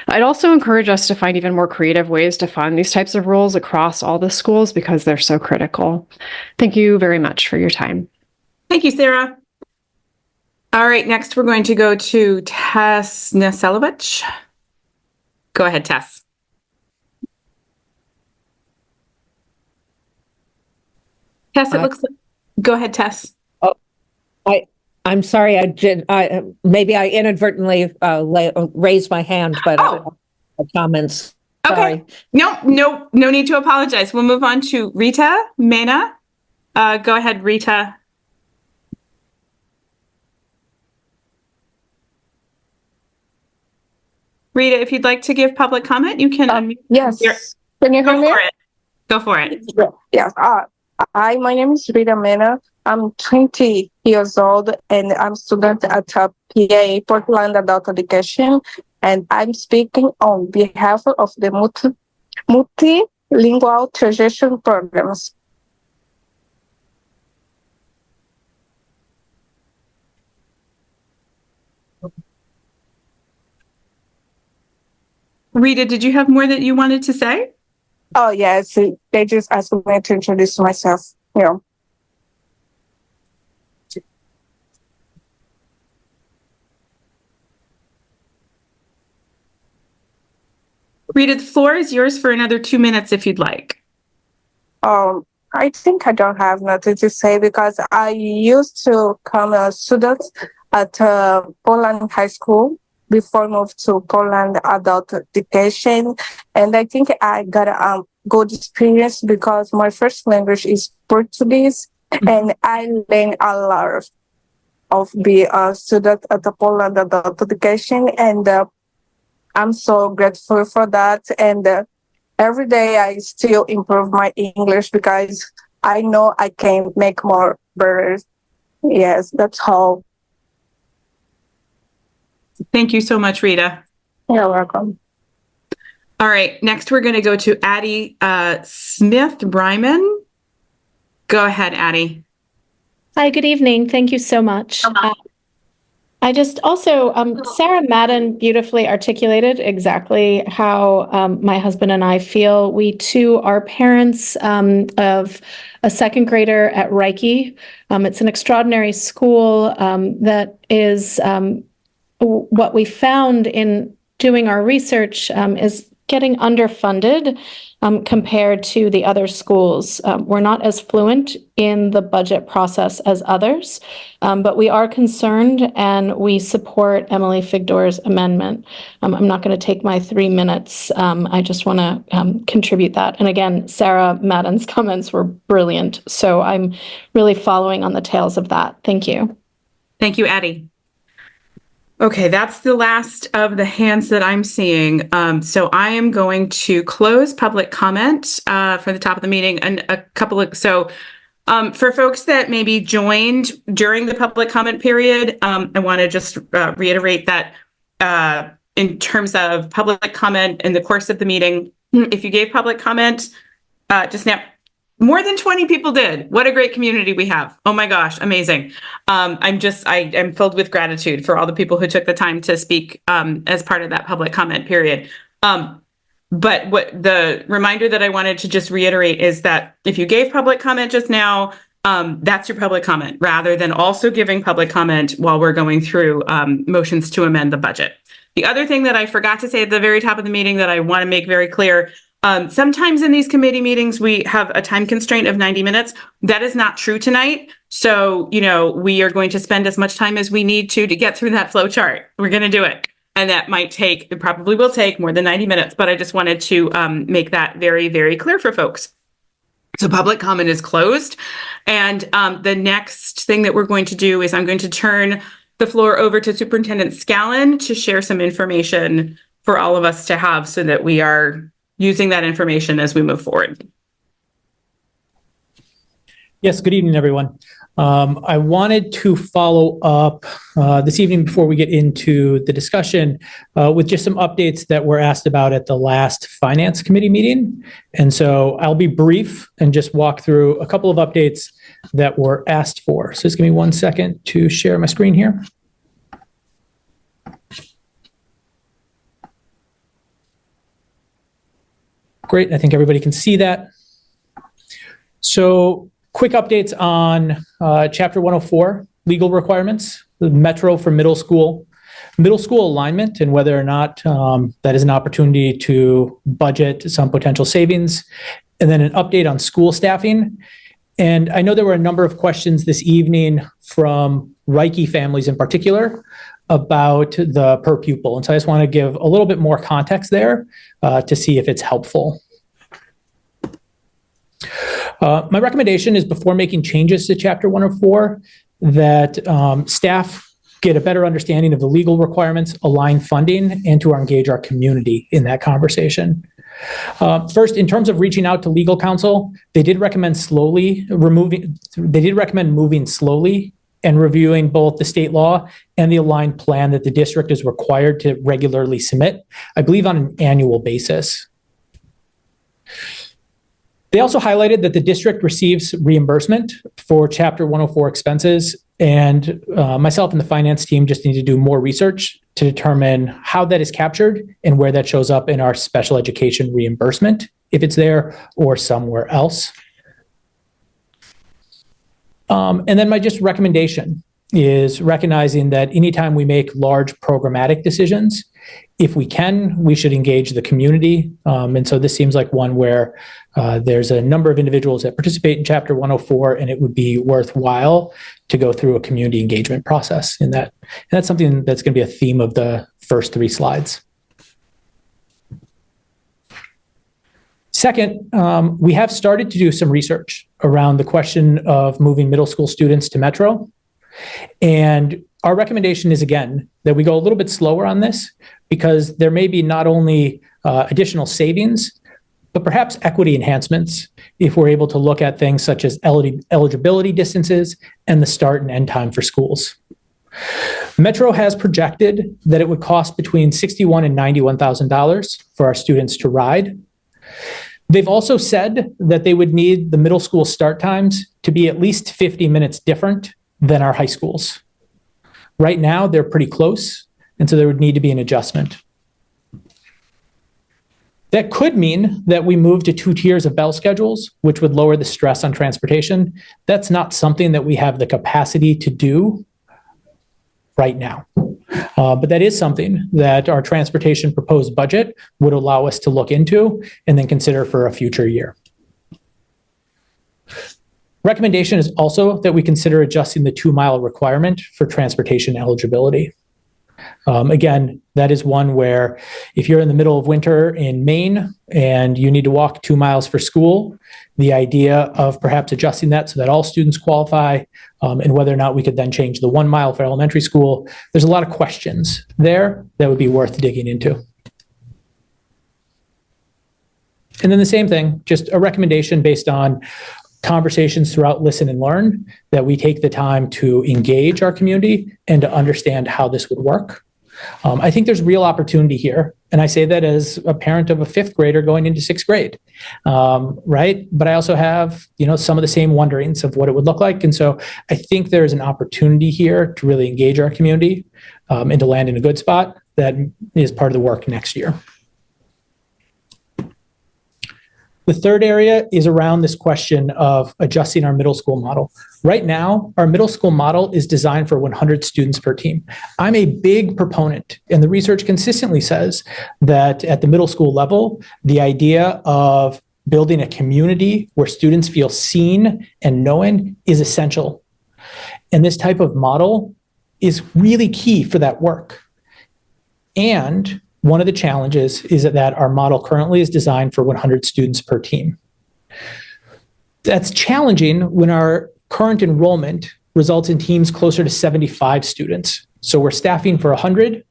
U: I'd also encourage us to find even more creative ways to fund these types of roles across all the schools because they're so critical. Thank you very much for your time.
B: Thank you, Sarah. All right, next we're going to go to Tess Naselovich. Go ahead, Tess. Tess, it looks like, go ahead, Tess.
A: Oh, I'm sorry. Maybe I inadvertently raised my hand, but comments. Sorry.
B: Okay. No need to apologize. We'll move on to Rita Mena. Go ahead, Rita. Rita, if you'd like to give public comment, you can unmute.
V: Yes. Can you hear me?
B: Go for it.
V: Yes. My name is Brydon Noor. I'm 20 years old and I'm a student at PA, Portland Adult Education, and I'm speaking on behalf of the multilingual transition programs.
B: Rita, did you have more that you wanted to say?
V: Oh, yes. They just asked me to introduce myself. Yeah.
B: Rita, the floor is yours for another 2 minutes if you'd like.
V: I think I don't have nothing to say because I used to come a student at Portland High School before I moved to Portland Adult Education. And I think I got a good experience because my first language is Portuguese, and I learned a lot of being a student at the Portland Adult Education. And I'm so grateful for that. And every day I still improve my English because I know I can make more better. Yes, that's all.
B: Thank you so much, Rita.
V: You're welcome.
B: All right, next we're going to go to Addie Smith-Ryman. Go ahead, Addie.
W: Hi, good evening. Thank you so much. I just also, Sarah Madden beautifully articulated exactly how my husband and I feel. We too are parents of a second grader at Reiki. It's an extraordinary school that is what we found in doing our research is getting underfunded compared to the other schools. We're not as fluent in the budget process as others, but we are concerned and we support Emily Figdor's amendment. I'm not going to take my 3 minutes. I just want to contribute that. And again, Sarah Madden's comments were brilliant. So I'm really following on the tails of that. Thank you.
B: Thank you, Addie. Okay, that's the last of the hands that I'm seeing. So I am going to close public comment for the top of the meeting and a couple of, for folks that maybe joined during the public comment period, I want to just reiterate that in terms of public comment in the course of the meeting, if you gave public comment just now, more than 20 people did. What a great community we have. Oh my gosh, amazing. I am filled with gratitude for all the people who took the time to speak as part of that public comment period. But what the reminder that I wanted to just reiterate is that if you gave public comment just now, that's your public comment, rather than also giving public comment while we're going through motions to amend the budget. The other thing that I forgot to say at the very top of the meeting that I want to make very clear, Sometimes in these committee meetings, we have a time constraint of 90 minutes. That is not true tonight. So, we are going to spend as much time as we need to get through that flow chart. We're going to do it. And that it probably will take more than 90 minutes, but I just wanted to make that very, very clear for folks. So public comment is closed. And the next thing that we're going to do is I'm going to turn the floor over to Superintendent Scallon to share some information for all of us to have so that we are using that information as we move forward.
C: Yes, good evening, everyone. I wanted to follow up this evening before we get into the discussion with just some updates that were asked about at the last Finance Committee meeting. And so I'll be brief and just walk through a couple of updates that were asked for. So just give me 1 second to share my screen here. Great, I think everybody can see that. So quick updates on Chapter 104, legal requirements, the Metro for middle school alignment, and whether or not that is an opportunity to budget some potential savings, and then an update on school staffing. And I know there were a number of questions this evening from Reiki families in particular about the per pupil. And so I just want to give a little bit more context there to see if it's helpful. My recommendation is before making changes to Chapter 104 that staff get a better understanding of the legal requirements, align funding, and to engage our community in that conversation. First, in terms of reaching out to legal counsel, they did recommend moving slowly and reviewing both the state law and the aligned plan that the district is required to regularly submit, I believe on an annual basis. They also highlighted that the district receives reimbursement for Chapter 104 expenses, and myself and the finance team just need to do more research to determine how that is captured and where that shows up in our special education reimbursement, if it's there or somewhere else. And then my just recommendation is recognizing that anytime we make large programmatic decisions, if we can, we should engage the community. And so this seems like one where there's a number of individuals that participate in Chapter 104, and it would be worthwhile to go through a community engagement process in that. And that's something that's going to be a theme of the first 3 slides. Second, we have started to do some research around the question of moving middle school students to Metro. And our recommendation is, again, that we go a little bit slower on this because there may be not only additional savings, but perhaps equity enhancements if we're able to look at things such as eligibility distances and the start and end time for schools. Metro has projected that it would cost between $61,000 and $91,000 for our students to ride. They've also said that they would need the middle school start times to be at least 50 minutes different than our high schools. Right now, they're pretty close, and so there would need to be an adjustment. That could mean that we move to 2 tiers of bell schedules, which would lower the stress on transportation. That's not something that we have the capacity to do right now. But that is something that our transportation proposed budget would allow us to look into and then consider for a future year. Recommendation is also that we consider adjusting the 2-mile requirement for transportation eligibility. Again, that is one where if you're in the middle of winter in Maine and you need to walk 2 miles for school, the idea of perhaps adjusting that so that all students qualify and whether or not we could then change the 1 mile for elementary school, there's a lot of questions there that would be worth digging into. And then the same thing, just a recommendation based on conversations throughout Listen and Learn, that we take the time to engage our community and to understand how this would work. I think there's real opportunity here. And I say that as a parent of a 5th grader going into 6th grade, right? But I also have, some of the same wonderings of what it would look like. And so I think there's an opportunity here to really engage our community and to land in a good spot that is part of the work next year. The third area is around this question of adjusting our middle school model. Right now, our middle school model is designed for 100 students per team. I'm a big proponent, and the research consistently says that at the middle school level, the idea of building a community where students feel seen and known is essential. And this type of model is really key for that work. And one of the challenges is that our model currently is designed for 100 students per team. That's challenging when our current enrollment results in teams closer to 75 students. So we're staffing for 100,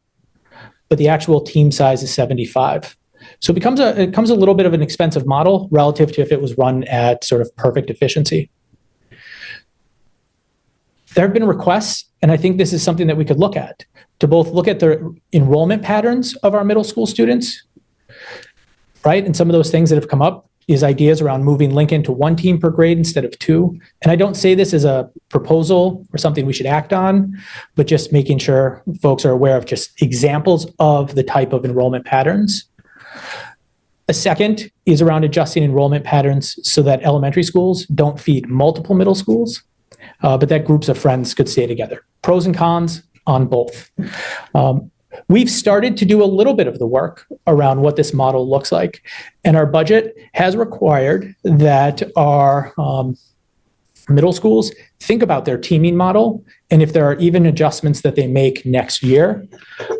C: but the actual team size is 75. So it becomes a little bit of an expensive model relative to if it was run at sort of perfect efficiency. There have been requests, and I think this is something that we could look at, to both look at the enrollment patterns of our middle school students, right? And some of those things that have come up is ideas around moving Lincoln to one team per grade instead of two. And I don't say this as a proposal or something we should act on, but just making sure folks are aware of just examples of the type of enrollment patterns. A second is around adjusting enrollment patterns so that elementary schools don't feed multiple middle schools, but that groups of friends could stay together. Pros and cons on both. We've started to do a little bit of the work around what this model looks like, and our budget has required that our middle schools think about their teaming model, and if there are even adjustments that they make next year,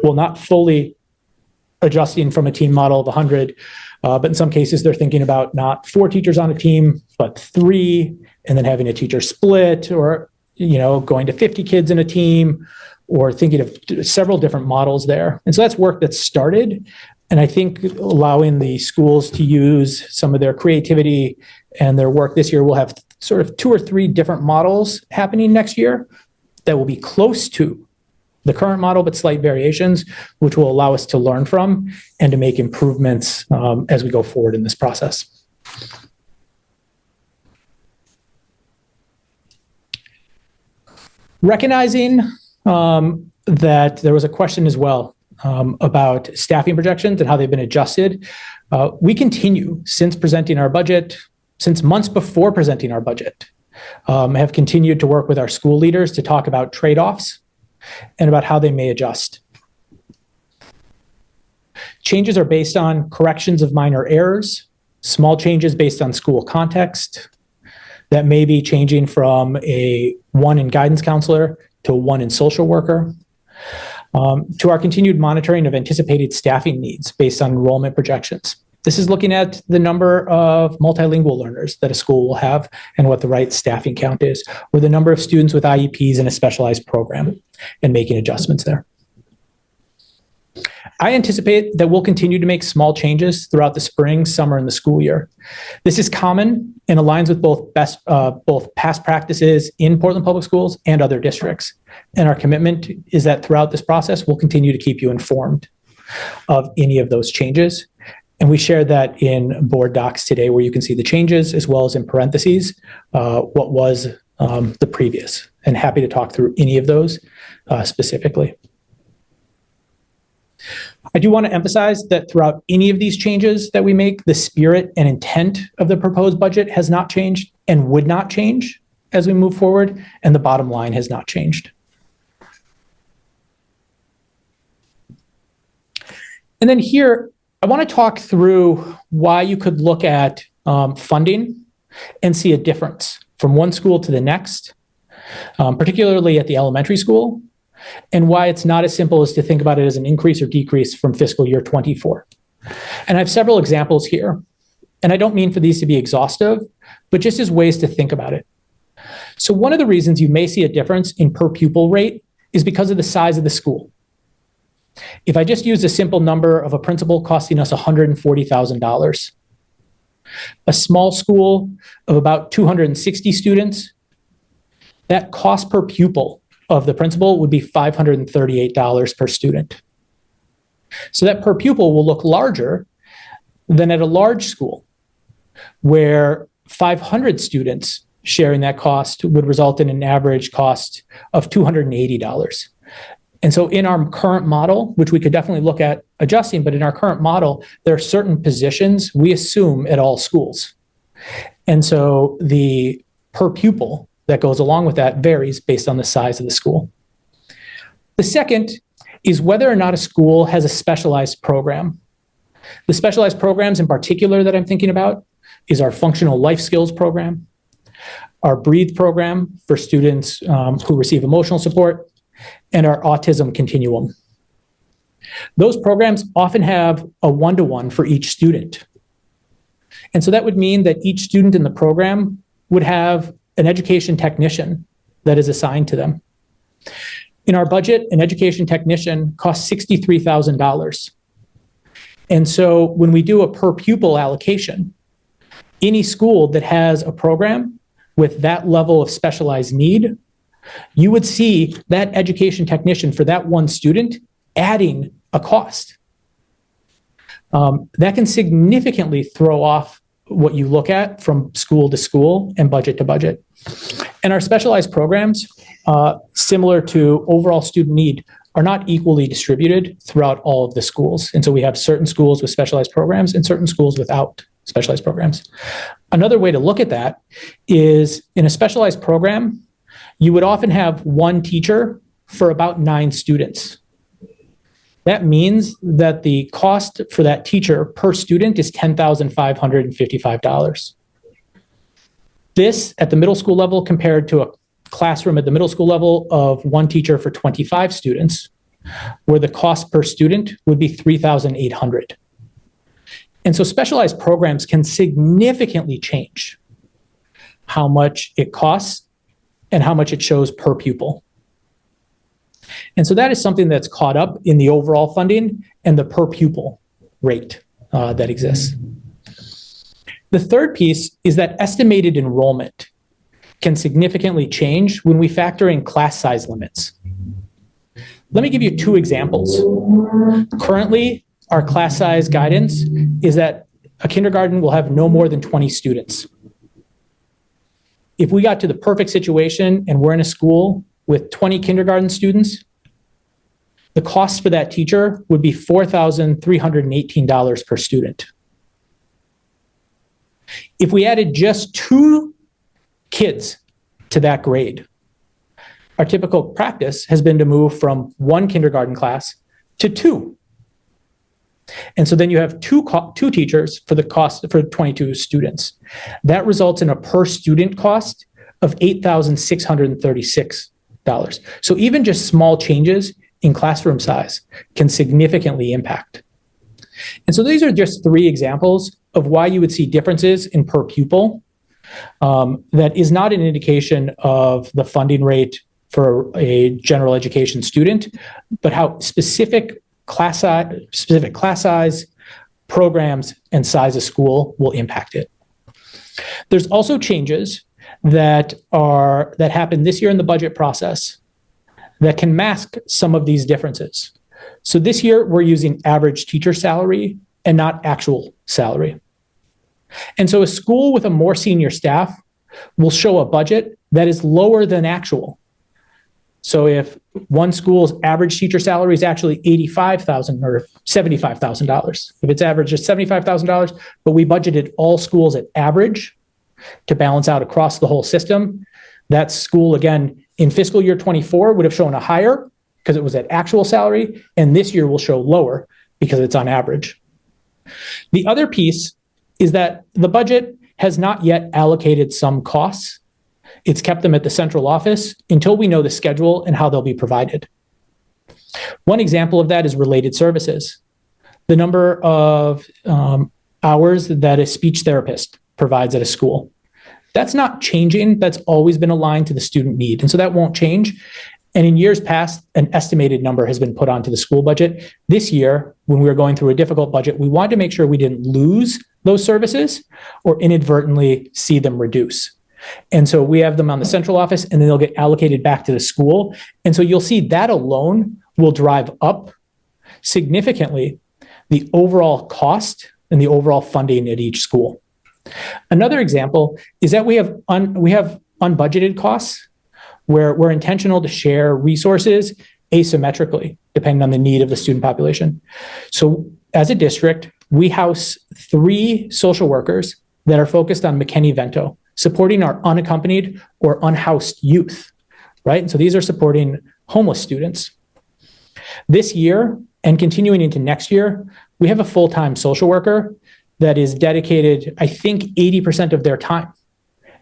C: well, not fully adjusting from a team model of 100, but in some cases they're thinking about not 4 teachers on a team, but 3, and then having a teacher split, or going to 50 kids in a team, or thinking of several different models there. And so that's work that's started. And I think allowing the schools to use some of their creativity and their work this year, we'll have sort of 2 or 3 different models happening next year that will be close to the current model, but slight variations, which will allow us to learn from and to make improvements as we go forward in this process. Recognizing that there was a question as well about staffing projections and how they've been adjusted. We continue, since presenting our budget, since months before presenting our budget, have continued to work with our school leaders to talk about trade-offs and about how they may adjust. Changes are based on corrections of minor errors, small changes based on school context, that may be changing from a 1 in guidance counselor to a 1 in social worker, to our continued monitoring of anticipated staffing needs based on enrollment projections. This is looking at the number of multilingual learners that a school will have and what the right staffing count is, or the number of students with IEPs in a specialized program, and making adjustments there. I anticipate that we'll continue to make small changes throughout the spring, summer, and the school year. This is common and aligns with both past practices in Portland Public Schools and other districts. And our commitment is that throughout this process, we'll continue to keep you informed of any of those changes. And we shared that in board docs today, where you can see the changes as well as in parentheses what was the previous. And happy to talk through any of those specifically. I do want to emphasize that throughout any of these changes that we make, the spirit and intent of the proposed budget has not changed and would not change as we move forward, and the bottom line has not changed. And then here, I want to talk through why you could look at funding and see a difference from one school to the next, particularly at the elementary school, and why it's not as simple as to think about it as an increase or decrease from fiscal year 24. And I have several examples here, and I don't mean for these to be exhaustive, but just as ways to think about it. So one of the reasons you may see a difference in per pupil rate is because of the size of the school. If I just use a simple number of a principal costing us $140,000, a small school of about 260 students, that cost per pupil of the principal would be $538 per student. So that per pupil will look larger than at a large school, where 500 students sharing that cost would result in an average cost of $280. And so in our current model, which we could definitely look at adjusting, but in our current model, there are certain positions we assume at all schools. And so the per pupil that goes along with that varies based on the size of the school. The second is whether or not a school has a specialized program. The specialized programs in particular that I'm thinking about is our functional life skills program, our Breathe program for students who receive emotional support, and our autism continuum. Those programs often have a one-to-one for each student. And so that would mean that each student in the program would have an education technician that is assigned to them. In our budget, an education technician costs $63,000. And so when we do a per pupil allocation, any school that has a program with that level of specialized need, you would see that education technician for that one student adding a cost. That can significantly throw off what you look at from school to school and budget to budget. And our specialized programs, similar to overall student need, are not equally distributed throughout all of the schools. And so we have certain schools with specialized programs and certain schools without specialized programs. Another way to look at that is in a specialized program, you would often have one teacher for about 9 students. That means that the cost for that teacher per student is $10,555. This at the middle school level compared to a classroom at the middle school level of one teacher for 25 students, where the cost per student would be $3,800. And so specialized programs can significantly change how much it costs and how much it shows per pupil. And so that is something that's caught up in the overall funding and the per pupil rate that exists. The third piece is that estimated enrollment can significantly change when we factor in class size limits. Let me give you 2 examples. Currently, our class size guidance is that a kindergarten will have no more than 20 students. If we got to the perfect situation and we're in a school with 20 kindergarten students, the cost for that teacher would be $4,318 per student. If we added just 2 kids to that grade, our typical practice has been to move from 1 kindergarten class to 2. And so then you have two teachers for the cost for 22 students. That results in a per student cost of $8,636. So even just small changes in classroom size can significantly impact. And so these are just 3 examples of why you would see differences in per pupil. That is not an indication of the funding rate for a general education student, but how specific class size, programs, and size of school will impact it. There's also changes that happen this year in the budget process that can mask some of these differences. So this year we're using average teacher salary and not actual salary. And so a school with a more senior staff will show a budget that is lower than actual. So if one school's average teacher salary is actually $85,000 or $75,000, if it's average is $75,000, but we budgeted all schools at average to balance out across the whole system, that school, again, in fiscal year 24 would have shown a higher because it was at actual salary, and this year will show lower because it's on average. The other piece is that the budget has not yet allocated some costs. It's kept them at the central office until we know the schedule and how they'll be provided. One example of that is related services. The number of hours that a speech therapist provides at a school. That's not changing. That's always been aligned to the student need. And so that won't change. And in years past, an estimated number has been put onto the school budget. This year, when we were going through a difficult budget, we wanted to make sure we didn't lose those services or inadvertently see them reduce. And so we have them on the central office, and then they'll get allocated back to the school. And so you'll see that alone will drive up significantly the overall cost and the overall funding at each school. Another example is that we have unbudgeted costs where we're intentional to share resources asymmetrically, depending on the need of the student population. So as a district, we house 3 social workers that are focused on McKinney-Vento, supporting our unaccompanied or unhoused youth, right? And so these are supporting homeless students. This year and continuing into next year, we have a full-time social worker that is dedicated, I think, 80% of their time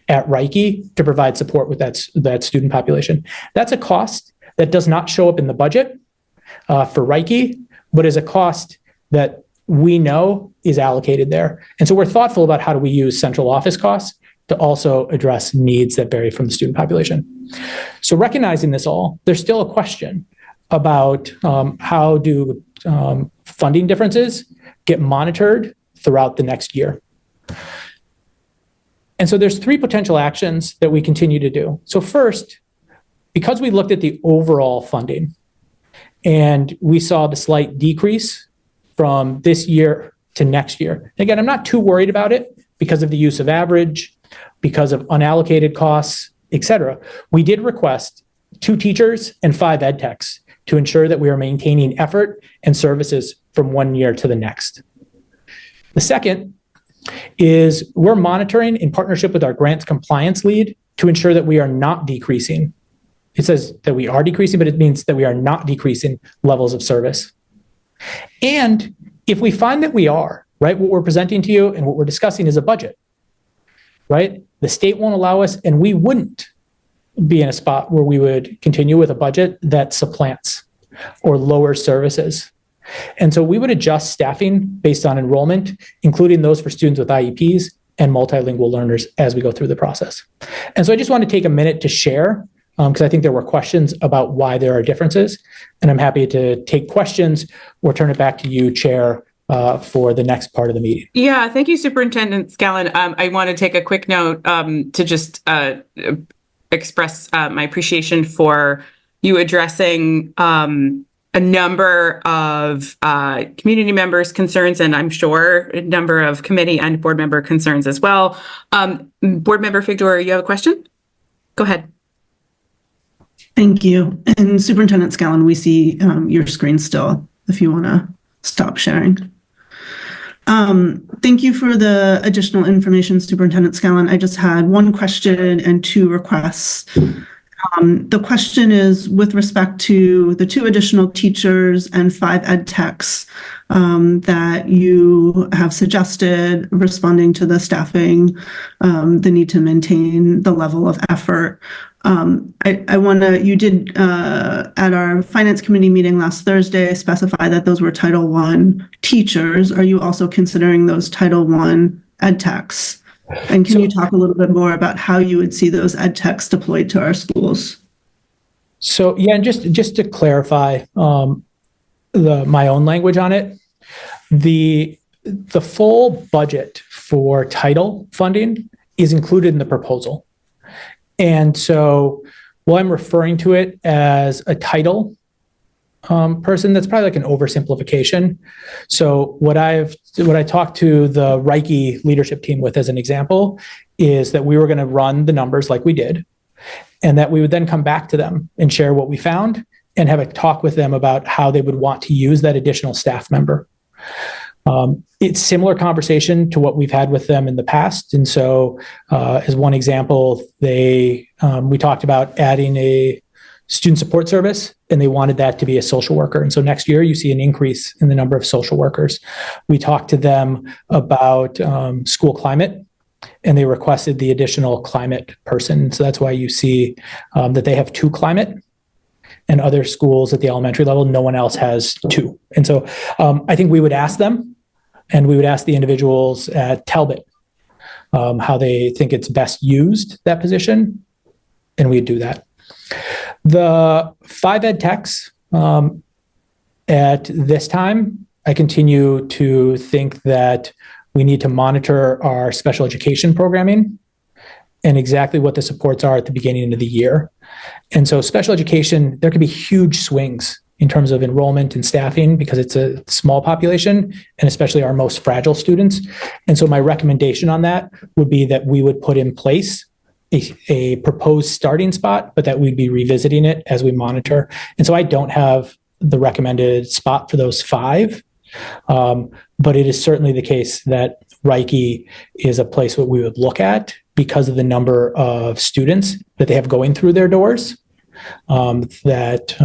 C: at Reiki to provide support with that student population. That's a cost that does not show up in the budget for Reiki, but is a cost that we know is allocated there. And so we're thoughtful about how do we use central office costs to also address needs that vary from the student population. So recognizing this all, there's still a question about how do funding differences get monitored throughout the next year. And so there's 3 potential actions that we continue to do. So first, because we looked at the overall funding and we saw the slight decrease from this year to next year. Again, I'm not too worried about it because of the use of average, because of unallocated costs, et cetera. We did request 2 teachers and 5 ed techs to ensure that we are maintaining effort and services from one year to the next. The second is we're monitoring in partnership with our grants compliance lead to ensure that we are not decreasing. It says that we are decreasing, but it means that we are not decreasing levels of service. And if we find that we are, right, what we're presenting to you and what we're discussing is a budget, right? The state won't allow us, and we wouldn't be in a spot where we would continue with a budget that supplants or lowers services. And so we would adjust staffing based on enrollment, including those for students with IEPs and multilingual learners as we go through the process. And so I just want to take a minute to share, because I think there were questions about why there are differences. And I'm happy to take questions or turn it back to you, Chair, for the next part of the meeting.
B: Yeah, thank you, Superintendent Scallon. I want to take a quick note to just express my appreciation for you addressing a number of community members' concerns, and I'm sure a number of committee and board member concerns as well. Board Member Figdor, you have a question? Go ahead.
D: Thank you. And Superintendent Scallon, we see your screen still, if you want to stop sharing. Thank you for the additional information, Superintendent Scallon. I just had 1 question and 2 requests. The question is with respect to the 2 additional teachers and 5 ed techs that you have suggested, responding to the staffing, the need to maintain the level of effort. I want to, you did at our Finance Committee meeting last Thursday specify that those were Title I teachers. Are you also considering those Title I ed techs? And can you talk a little bit more about how you would see those ed techs deployed to our schools?
C: So yeah, just to clarify my own language on it, the full budget for title funding is included in the proposal. And so while I'm referring to it as a title person, that's probably like an oversimplification. So what I talked to the Reiki leadership team with as an example is that we were going to run the numbers like we did, and that we would then come back to them and share what we found and have a talk with them about how they would want to use that additional staff member. It's similar conversation to what we've had with them in the past. And so as one example, we talked about adding a student support service, and they wanted that to be a social worker. And so next year you see an increase in the number of social workers. We talked to them about school climate, and they requested the additional climate person. So that's why you see that they have 2 climate, and other schools at the elementary level, no one else has 2. And so I think we would ask them, and we would ask the individuals at Talbot how they think it's best used, that position, and we'd do that. The 5 ed techs, at this time, I continue to think that we need to monitor our special education programming and exactly what the supports are at the beginning of the year. And so special education, there can be huge swings in terms of enrollment and staffing because it's a small population, and especially our most fragile students. And so my recommendation on that would be that we would put in place a proposed starting spot, but that we'd be revisiting it as we monitor. And so I don't have the recommended spot for those 5, but it is certainly the case that Reiki is a place that we would look at because of the number of students that they have going through their doors that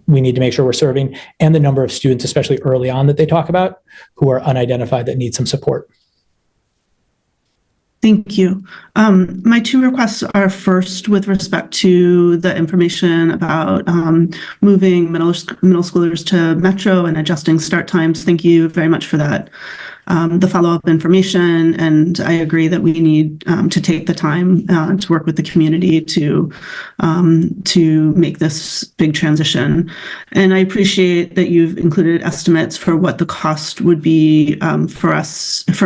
C: we need to make sure we're serving, and the number of students, especially early on, that they talk about who are unidentified that need some support.
D: Thank you. My 2 requests are first with respect to the information about moving middle schoolers to Metro and adjusting start times. Thank you very much for that. The follow-up information, and I agree that we need to take the time to work with the community to make this big transition. And I appreciate that you've included estimates for what the cost would be for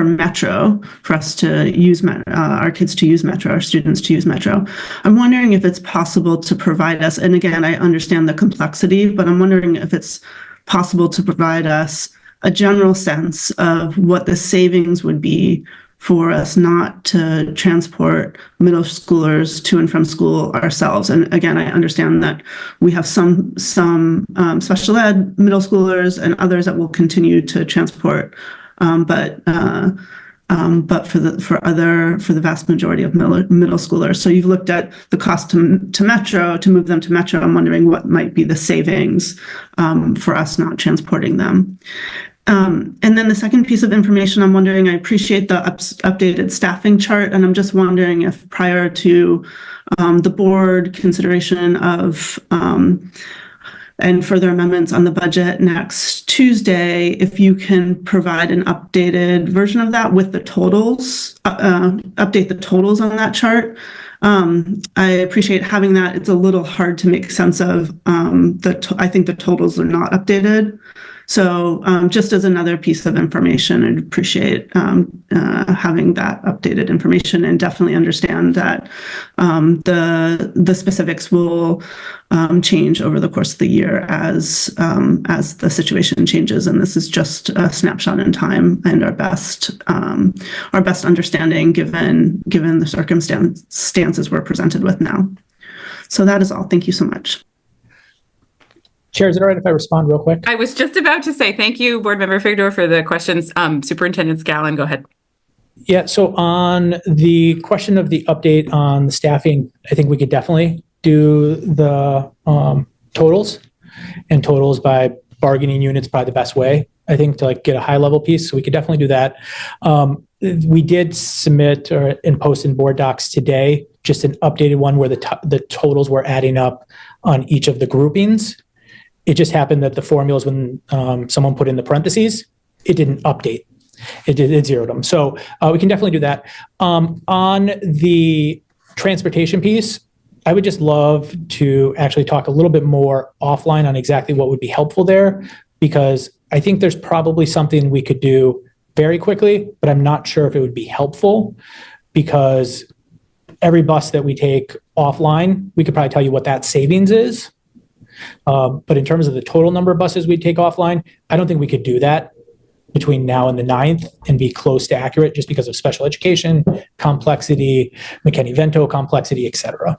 D: Metro, for us to use our kids to use Metro, our students to use Metro. I'm wondering if it's possible to provide us, and again, I understand the complexity, but I'm wondering if it's possible to provide us a general sense of what the savings would be for us not to transport middle schoolers to and from school ourselves. And again, I understand that we have some special ed middle schoolers and others that will continue to transport, but for the vast majority of middle schoolers. So you've looked at the cost to Metro, to move them to Metro. I'm wondering what might be the savings for us not transporting them. And then the second piece of information, I'm wondering, I appreciate the updated staffing chart, and I'm just wondering if prior to the board consideration of and further amendments on the budget next Tuesday, if you can provide an updated version of that with the totals, update the totals on that chart. I appreciate having that. It's a little hard to make sense of. I think the totals are not updated. So just as another piece of information, I'd appreciate having that updated information, and definitely understand that the specifics will change over the course of the year as the situation changes. And this is just a snapshot in time and our best understanding given the circumstances we're presented with now. So that is all. Thank you so much.
C: Chair, is it all right if I respond real quick?
B: I was just about to say thank you, Board Member Figdor, for the questions. Superintendent Scallon, go ahead.
C: Yeah, so on the question of the update on the staffing, I think we could definitely do the totals, and totals by bargaining units, probably the best way, I think, to get a high level piece. So we could definitely do that. We did submit and post in board docs today just an updated one where the totals were adding up on each of the groupings. It just happened that the formulas, when someone put in the parentheses, it didn't update. It zeroed them. So we can definitely do that. On the transportation piece, I would just love to actually talk a little bit more offline on exactly what would be helpful there, because I think there's probably something we could do very quickly, but I'm not sure if it would be helpful, because every bus that we take offline, we could probably tell you what that savings is. But in terms of the total number of buses we take offline, I don't think we could do that between now and the 9th and be close to accurate, just because of special education, complexity, McKinney-Vento complexity, et cetera.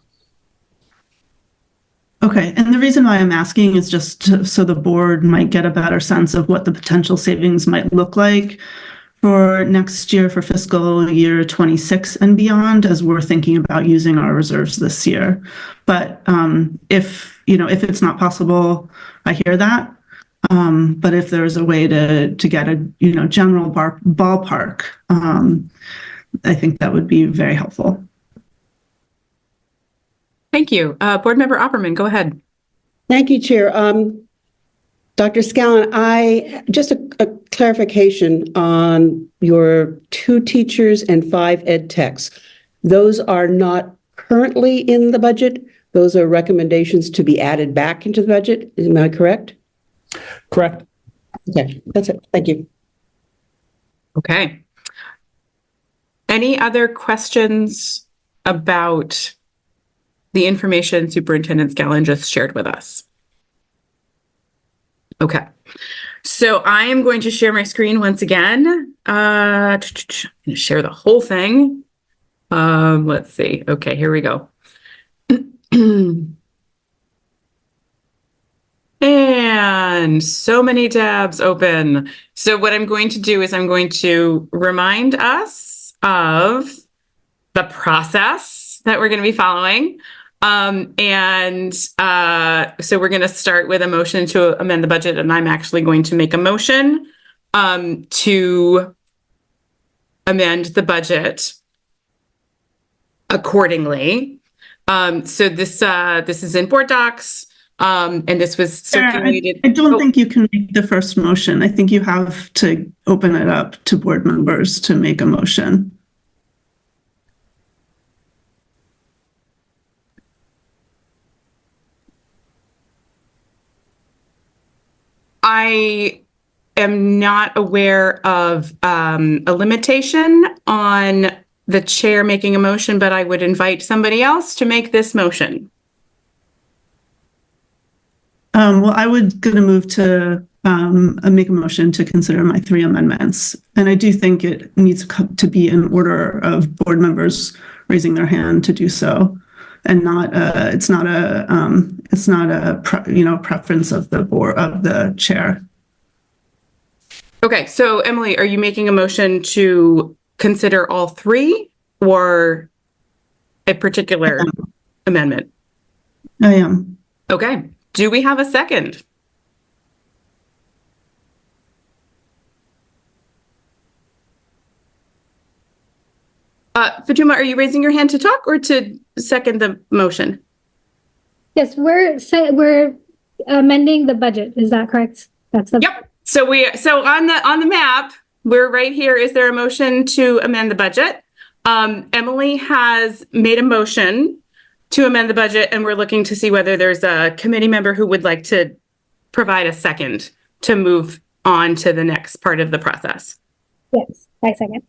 D: Okay, and the reason why I'm asking is just so the board might get a better sense of what the potential savings might look like for next year, for fiscal year 26 and beyond, as we're thinking about using our reserves this year. But if it's not possible, I hear that. But if there's a way to get a general ballpark, I think that would be very helpful.
B: Thank you. Board Member Opperman, go ahead.
E: Thank you, Chair. Dr. Scallon, just a clarification on your 2 teachers and 5 ed techs. Those are not currently in the budget. Those are recommendations to be added back into the budget. Am I correct?
C: Correct.
E: Okay, that's it. Thank you.
B: Okay. Any other questions about the information Superintendent Scallon just shared with us? Okay. So I am going to share my screen once again. I'm going to share the whole thing. Let's see. Okay, here we go. And so many tabs open. So what I'm going to do is I'm going to remind us of the process that we're going to be following. So we're going to start with a motion to amend the budget, and I'm actually going to make a motion to amend the budget accordingly. So this is in board docs. And this was circulated.
D: I don't think you can make the first motion. I think you have to open it up to board members to make a motion.
B: I am not aware of a limitation on the chair making a motion, but I would invite somebody else to make this motion.
D: Well, I would going to move to make a motion to consider my 3 amendments. And I do think it needs to be in order of board members raising their hand to do so, and not it's not a preference of the board of the chair.
B: Okay, so Emily, are you making a motion to consider all 3 or a particular amendment?
D: I am.
B: Okay. Do we have a second? Fatuma, are you raising your hand to talk or to second the motion?
F: Yes, we're amending the budget. Is that correct? That's the
B: Yep. So on the map, we're right here. Is there a motion to amend the budget? Emily has made a motion to amend the budget, and we're looking to see whether there's a committee member who would like to provide a second to move on to the next part of the process.
F: Yes, I second.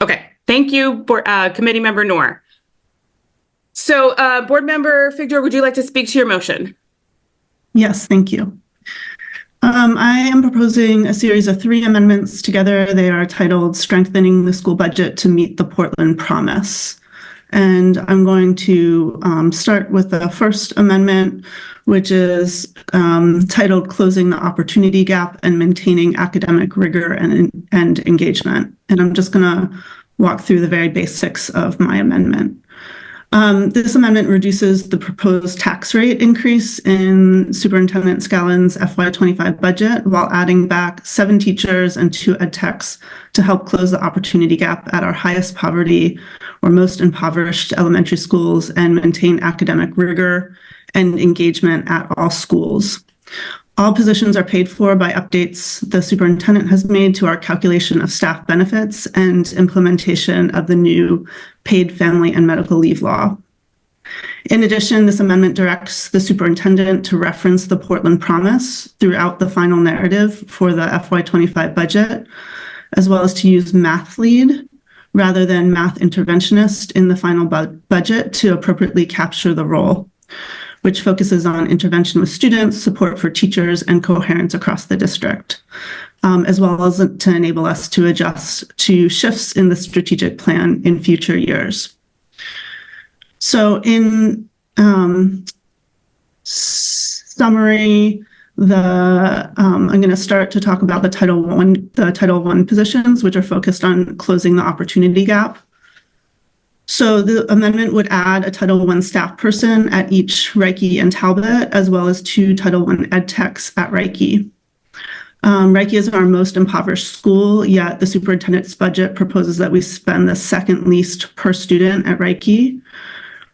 B: Okay, thank you, Committee Member Noor. So Board Member Figdor, would you like to speak to your motion?
D: Yes, thank you. I am proposing a series of 3 amendments together. They are titled Strengthening the School Budget to Meet the Portland Promise. And I'm going to start with the first amendment, which is titled Closing the Opportunity Gap and Maintaining Academic Rigor and Engagement. And I'm just going to walk through the very basics of my amendment. This amendment reduces the proposed tax rate increase in Superintendent Scallon's FY25 budget while adding back 7 teachers and 2 ed techs to help close the opportunity gap at our highest poverty or most impoverished elementary schools and maintain academic rigor and engagement at all schools. All positions are paid for by updates the superintendent has made to our calculation of staff benefits and implementation of the new paid family and medical leave law. In addition, this amendment directs the superintendent to reference the Portland Promise throughout the final narrative for the FY25 budget, as well as to use math lead rather than math interventionist in the final budget to appropriately capture the role, which focuses on intervention with students, support for teachers, and coherence across the district, as well as to enable us to adjust to shifts in the strategic plan in future years. So in summary, I'm going to start to talk about the Title I positions, which are focused on closing the opportunity gap. So the amendment would add a Title I staff person at each Reiki and Talbot, as well as 2 Title I ed techs at Reiki. Reiki is our most impoverished school, yet the superintendent's budget proposes that we spend the second least per student at Reiki,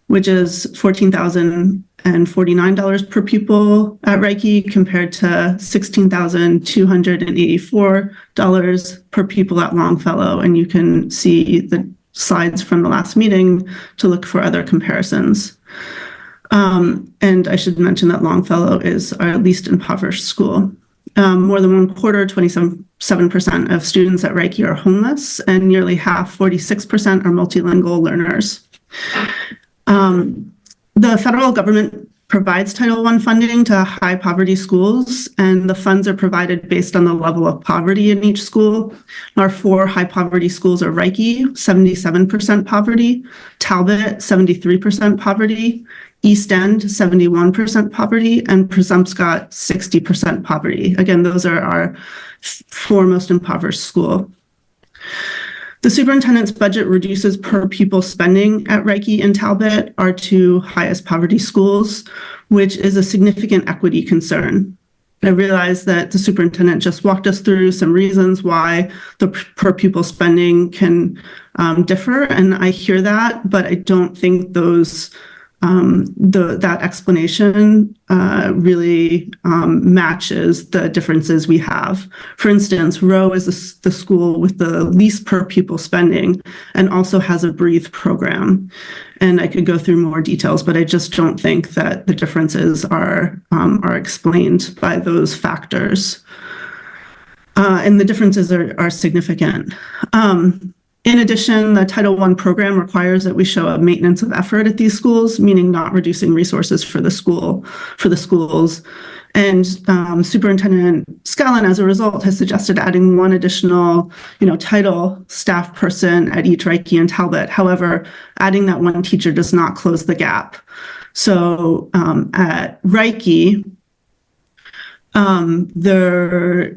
D: which is $14,049 per pupil at Reiki compared to $16,284 per pupil at Longfellow. And you can see the slides from the last meeting to look for other comparisons. And I should mention that Longfellow is our least impoverished school. More than 1/4, 27% of students at Reiki are homeless, and nearly half, 46%, are multilingual learners. The federal government provides Title I funding to high poverty schools, and the funds are provided based on the level of poverty in each school. Our 4 high poverty schools are Reiki, 77% poverty, Talbot, 73% poverty, East End, 71% poverty, and Presumpscot, 60% poverty. Again, those are our 4 most impoverished schools. The superintendent's budget reduces per pupil spending at Reiki and Talbot, our 2 highest poverty schools, which is a significant equity concern. I realize that the superintendent just walked us through some reasons why the per pupil spending can differ, and I hear that, but I don't think those that explanation really matches the differences we have. For instance, Rowe is the school with the least per pupil spending and also has a Breathe program. And I could go through more details, but I just don't think that the differences are explained by those factors. And the differences are significant. In addition, the Title I program requires that we show a maintenance of effort at these schools, meaning not reducing resources for the schools. And Superintendent Scallon, as a result, has suggested adding 1 additional, title staff person at each Reiki and Talbot. However, adding that 1 teacher does not close the gap. So at Reiki,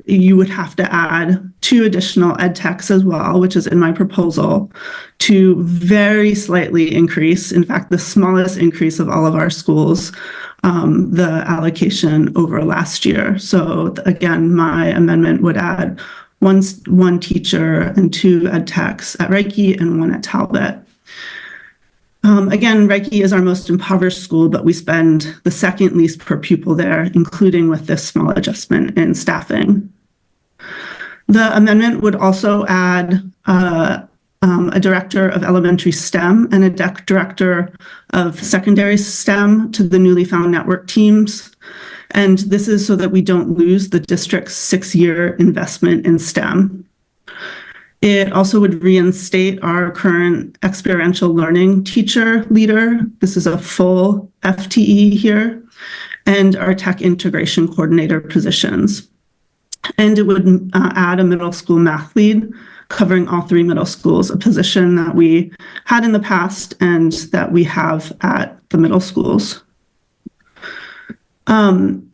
D: you would have to add 2 additional ed techs as well, which is in my proposal, to very slightly increase, in fact, the smallest increase of all of our schools, the allocation over last year. So again, my amendment would add one teacher and 2 ed techs at Reiki and 1 at Talbot. Again, Reiki is our most impoverished school, but we spend the second least per pupil there, including with this small adjustment in staffing. The amendment would also add a director of elementary STEM and a director of secondary STEM to the newly found network teams. And this is so that we don't lose the district's 6-year investment in STEM. It also would reinstate our current experiential learning teacher leader. This is a full FTE here, and our tech integration coordinator positions. And it would add a middle school math lead covering all 3 middle schools, a position that we had in the past and that we have at the middle schools.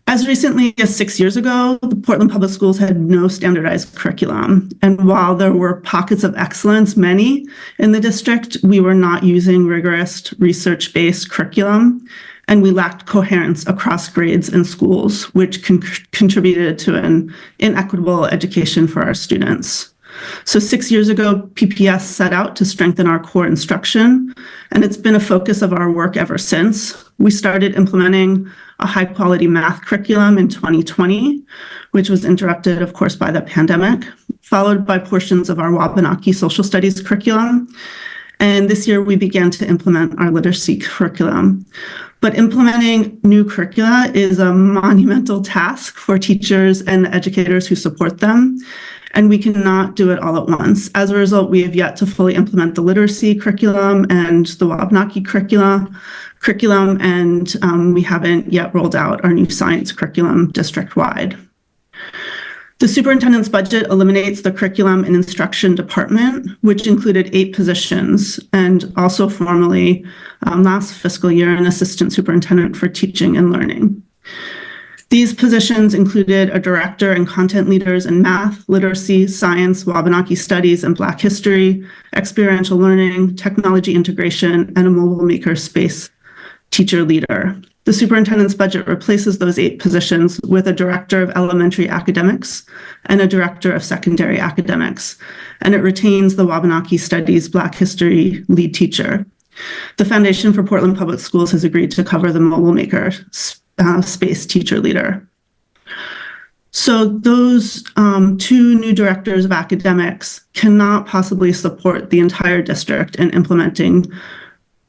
D: As recently as 6 years ago, the Portland Public Schools had no standardized curriculum. And while there were pockets of excellence, many in the district, we were not using rigorous research-based curriculum, and we lacked coherence across grades and schools, which contributed to an inequitable education for our students. So 6 years ago, PPS set out to strengthen our core instruction, and it's been a focus of our work ever since. We started implementing a high-quality math curriculum in 2020, which was interrupted, of course, by the pandemic, followed by portions of our Wabanaki social studies curriculum. And this year, we began to implement our literacy curriculum. But implementing new curricula is a monumental task for teachers and the educators who support them, and we cannot do it all at once. As a result, we have yet to fully implement the literacy curriculum and the Wabanaki curriculum, and we haven't yet rolled out our new science curriculum district-wide. The superintendent's budget eliminates the curriculum and instruction department, which included 8 positions, and also formally last fiscal year, an assistant superintendent for teaching and learning. These positions included a director and content leaders in math, literacy, science, Wabanaki studies, and Black history, experiential learning, technology integration, and a mobile maker space teacher leader. The superintendent's budget replaces those 8 positions with a director of elementary academics and a director of secondary academics, and it retains the Wabanaki Studies Black History lead teacher. The Foundation for Portland Public Schools has agreed to cover the mobile maker space teacher leader. So those 2 new directors of academics cannot possibly support the entire district in implementing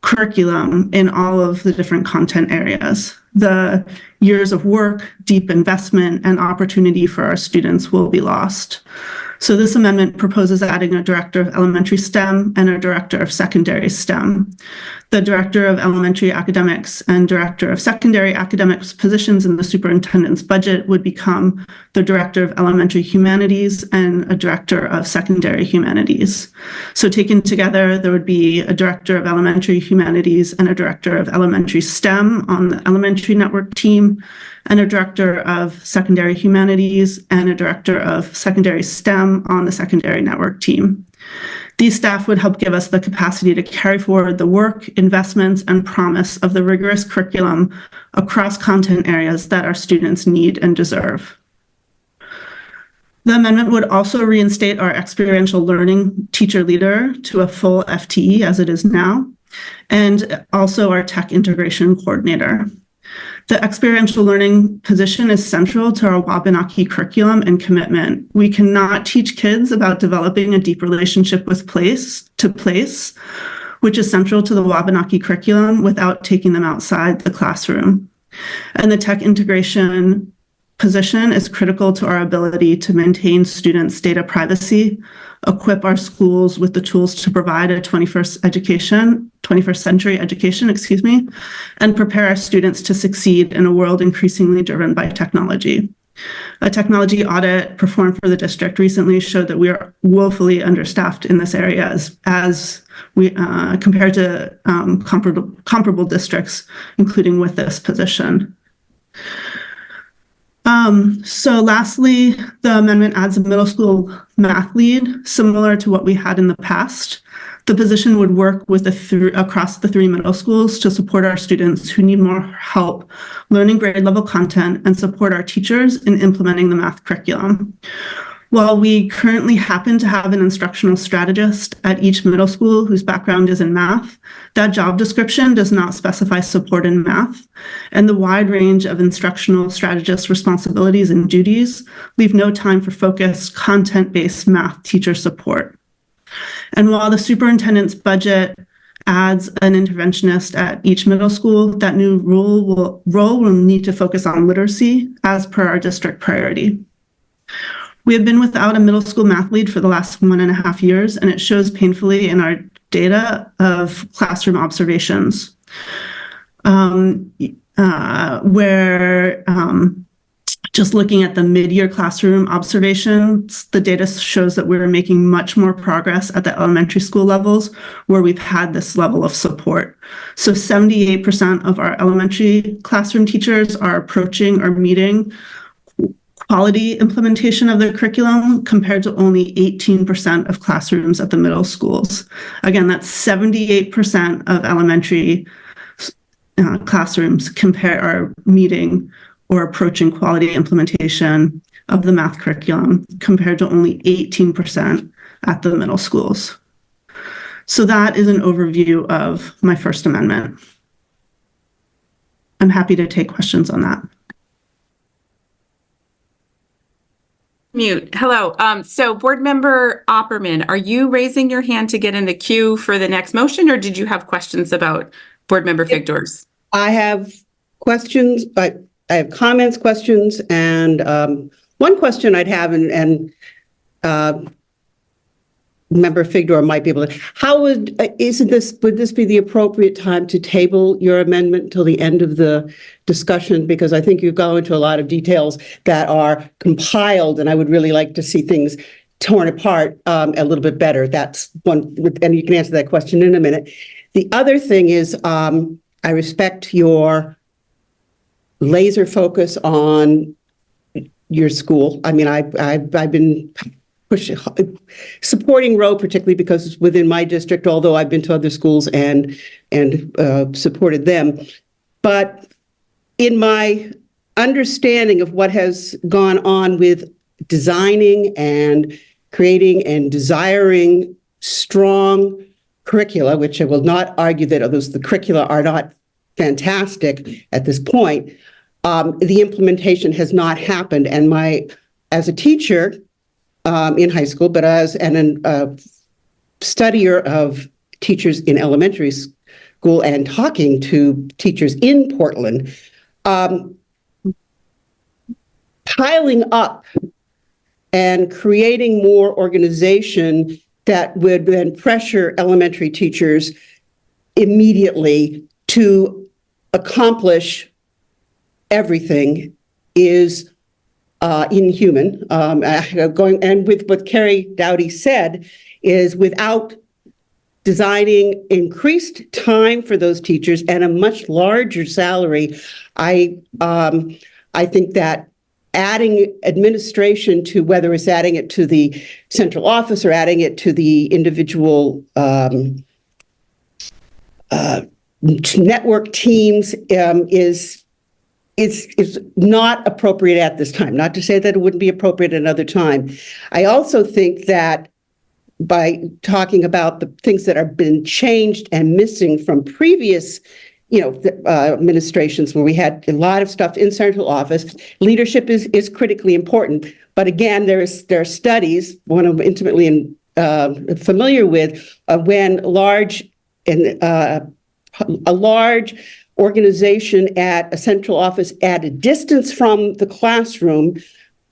D: curriculum in all of the different content areas. The years of work, deep investment, and opportunity for our students will be lost. So this amendment proposes adding a director of elementary STEM and a director of secondary STEM. The director of elementary academics and director of secondary academics positions in the superintendent's budget would become the director of elementary humanities and a director of secondary humanities. So taken together, there would be a director of elementary humanities and a director of elementary STEM on the elementary network team, and a director of secondary humanities and a director of secondary STEM on the secondary network team. These staff would help give us the capacity to carry forward the work, investments, and promise of the rigorous curriculum across content areas that our students need and deserve. The amendment would also reinstate our experiential learning teacher leader to a full FTE as it is now, and also our tech integration coordinator. The experiential learning position is central to our Wabanaki curriculum and commitment. We cannot teach kids about developing a deep relationship with place, which is central to the Wabanaki curriculum, without taking them outside the classroom. And the tech integration position is critical to our ability to maintain students' data privacy, equip our schools with the tools to provide a 21st century education, and prepare our students to succeed in a world increasingly driven by technology. A technology audit performed for the district recently showed that we are woefully understaffed in this area as we compared to comparable districts, including with this position. So lastly, the amendment adds a middle school math lead, similar to what we had in the past. The position would work with across the 3 middle schools to support our students who need more help learning grade level content and support our teachers in implementing the math curriculum. While we currently happen to have an instructional strategist at each middle school whose background is in math, that job description does not specify support in math, and the wide range of instructional strategist responsibilities and duties leave no time for focused, content-based math teacher support. And while the superintendent's budget adds an interventionist at each middle school, that new role will need to focus on literacy as per our district priority. We have been without a middle school math lead for the last 1.5 years, and it shows painfully in our data of classroom observations, where just looking at the mid-year classroom observations, the data shows that we're making much more progress at the elementary school levels where we've had this level of support. So 78% of our elementary classroom teachers are approaching or meeting quality implementation of the curriculum compared to only 18% of classrooms at the middle schools. Again, that's 78% of elementary classrooms are meeting or approaching quality implementation of the math curriculum compared to only 18% at the middle schools. So that is an overview of my first amendment. I'm happy to take questions on that.
B: Mute. Hello. So Board Member Opperman, are you raising your hand to get in the queue for the next motion, or did you have questions about Board Member Figdor's?
E: I have questions, but I have comments, questions, and one question I'd have, and Member Figdor might be able to. Would this be the appropriate time to table your amendment until the end of the discussion? Because I think you've gone into a lot of details that are compiled, and I would really like to see things torn apart a little bit better. That's one, and you can answer that question in a minute. The other thing is, I respect your laser focus on your school. I mean, I've been supporting Roe, particularly because it's within my district, although I've been to other schools and supported them. But in my understanding of what has gone on with designing and creating and desiring strong curricula, which I will not argue that the curricula are not fantastic at this point, the implementation has not happened. And as a teacher, in high school, but as a studier of teachers in elementary school and talking to teachers in Portland, piling up and creating more organization that would then pressure elementary teachers immediately to accomplish everything is inhuman. Going and with what Carrie Dowdy said is without designing increased time for those teachers and a much larger salary, I think that adding administration to whether it's adding it to the central office or adding it to the individual network teams is not appropriate at this time. Not to say that it wouldn't be appropriate at another time. I also think that by talking about the things that have been changed and missing from previous administrations where we had a lot of stuff in central office, leadership is critically important. But again, there are studies, one I'm intimately familiar with, when a large organization at a central office at a distance from the classroom,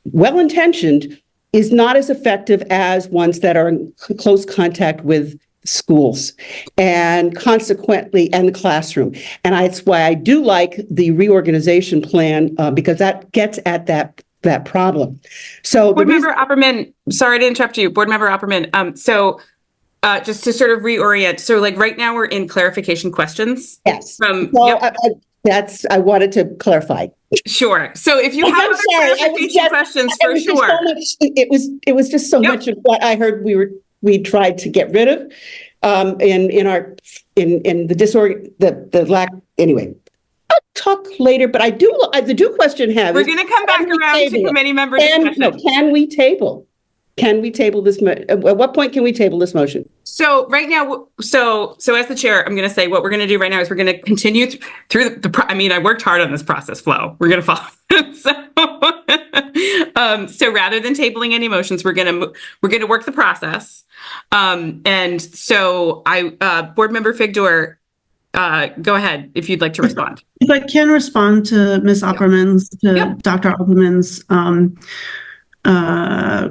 E: well-intentioned, is not as effective as ones that are in close contact with schools and consequently and the classroom. And that's why I do like the reorganization plan because that gets at that problem. So
B: Board Member Opperman, sorry to interrupt you, Board Member Opperman. So just to sort of reorient, so like right now we're in clarification questions.
E: Yes. I wanted to clarify.
B: Sure. So if you have other clarification questions, for sure.
E: It was just so much of what I heard we tried to get rid of in the lack. Anyway, I'll talk later. But the question have.
B: We're going to come back around to committee member discussion.
E: No, can we table? Can we table this? At what point can we table this motion?
B: So right now, so as the chair, I'm going to say what we're going to do right now is we're going to continue through I worked hard on this process flow. We're going to follow. So rather than tabling any motions, we're going to work the process. And so Board Member Figdor, go ahead if you'd like to respond.
D: If I can respond to Ms. Opperman's, Dr. Opperman's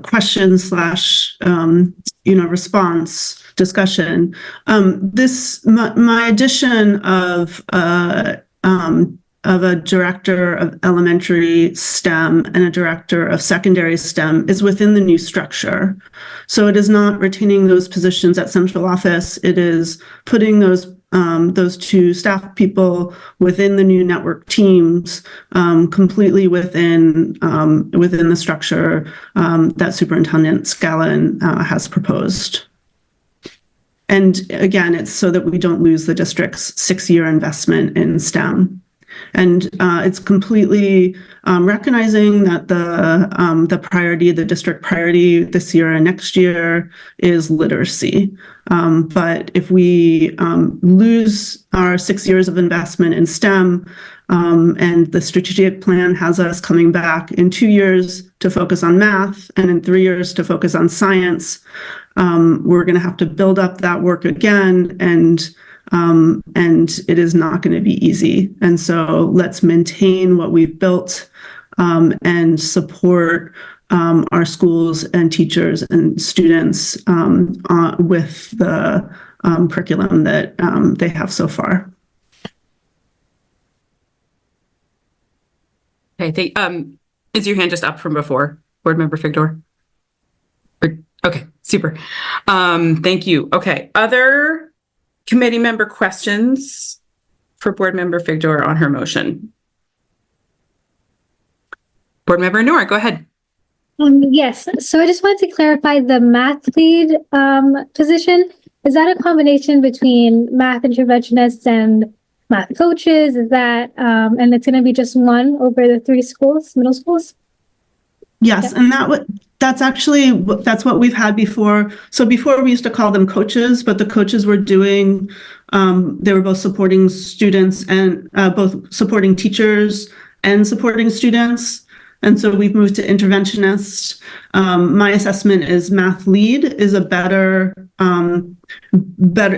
D: question / response discussion. My addition of a director of elementary STEM and a director of secondary STEM is within the new structure. So it is not retaining those positions at central office. It is putting those two staff people within the new network teams, completely within the structure that Superintendent Scallon has proposed. And again, it's so that we don't lose the district's 6-year investment in STEM. And it's completely recognizing that the district priority this year and next year is literacy. But if we lose our 6 years of investment in STEM, and the strategic plan has us coming back in 2 years to focus on math and in 3 years to focus on science, we're going to have to build up that work again, and it is not going to be easy. And so let's maintain what we've built and support our schools and teachers and students with the curriculum that they have so far.
B: Okay, is your hand just up from before, Board Member Figdor? Okay, super. Thank you. Okay, other committee member questions for Board Member Figdor on her motion? Board Member Noor, go ahead.
F: Yes, so I just wanted to clarify the math lead position. Is that a combination between math interventionists and math coaches? Is that, and it's going to be just one over the 3 schools, middle schools?
D: Yes, and that's what we've had before. So before we used to call them coaches, but the coaches were doing, they were both supporting students and both supporting teachers and supporting students. And so we've moved to interventionists. My assessment is math lead is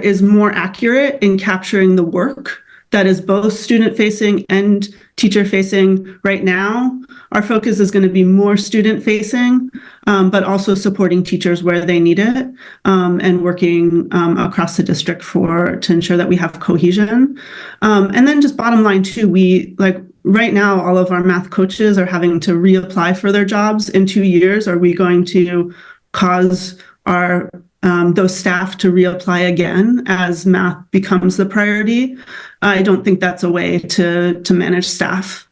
D: is more accurate in capturing the work that is both student facing and teacher facing. Right now, our focus is going to be more student facing, but also supporting teachers where they need it, and working across the district to ensure that we have cohesion. And then just bottom line too, right now, all of our math coaches are having to reapply for their jobs in 2 years. Are we going to cause those staff to reapply again as math becomes the priority? I don't think that's a way to manage staff.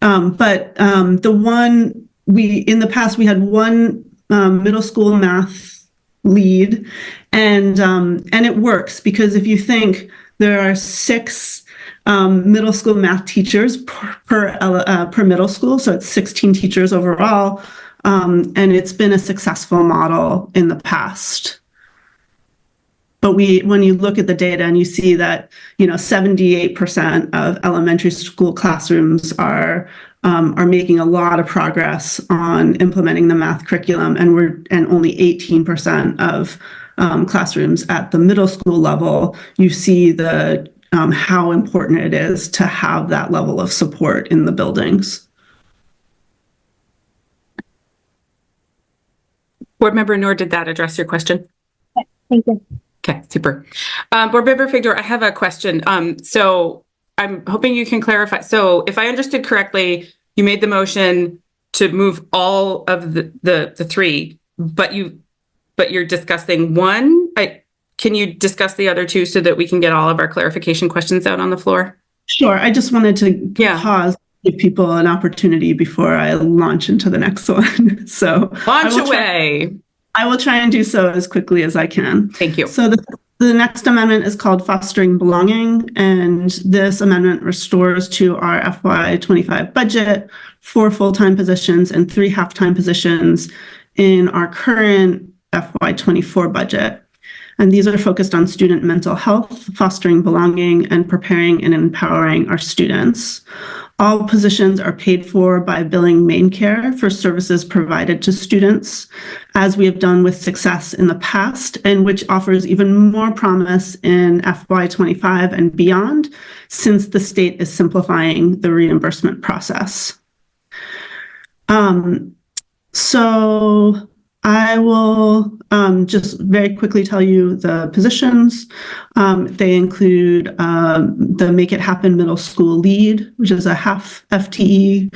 D: But in the past, we had one middle school math lead, and it works because if you think there are 6 middle school math teachers per middle school, so it's 16 teachers overall, and it's been a successful model in the past. But when you look at the data and you see that 78% of elementary school classrooms are making a lot of progress on implementing the math curriculum, and only 18% of classrooms at the middle school level, you see how important it is to have that level of support in the buildings.
B: Board Member Noor, did that address your question?
F: Thank you.
B: Okay, super. Board Member Figdor, I have a question. So I'm hoping you can clarify. So if I understood correctly, you made the motion to move all of the 3, but you're discussing one. Can you discuss the other 2 so that we can get all of our clarification questions out on the floor?
D: Sure. I just wanted to pause, give people an opportunity before I launch into the next one. So
B: launch away.
D: I will try and do so as quickly as I can.
B: Thank you.
D: So the next amendment is called Fostering Belonging, and this amendment restores to our FY25 budget 4 full-time positions and 3 half-time positions in our current FY24 budget. And these are focused on student mental health, fostering belonging, and preparing and empowering our students. All positions are paid for by billing Maine Care for services provided to students, as we have done with success in the past, and which offers even more promise in FY25 and beyond, since the state is simplifying the reimbursement process. So I will just very quickly tell you the positions. They include the Make It Happen Middle School Lead, which is a half FTE,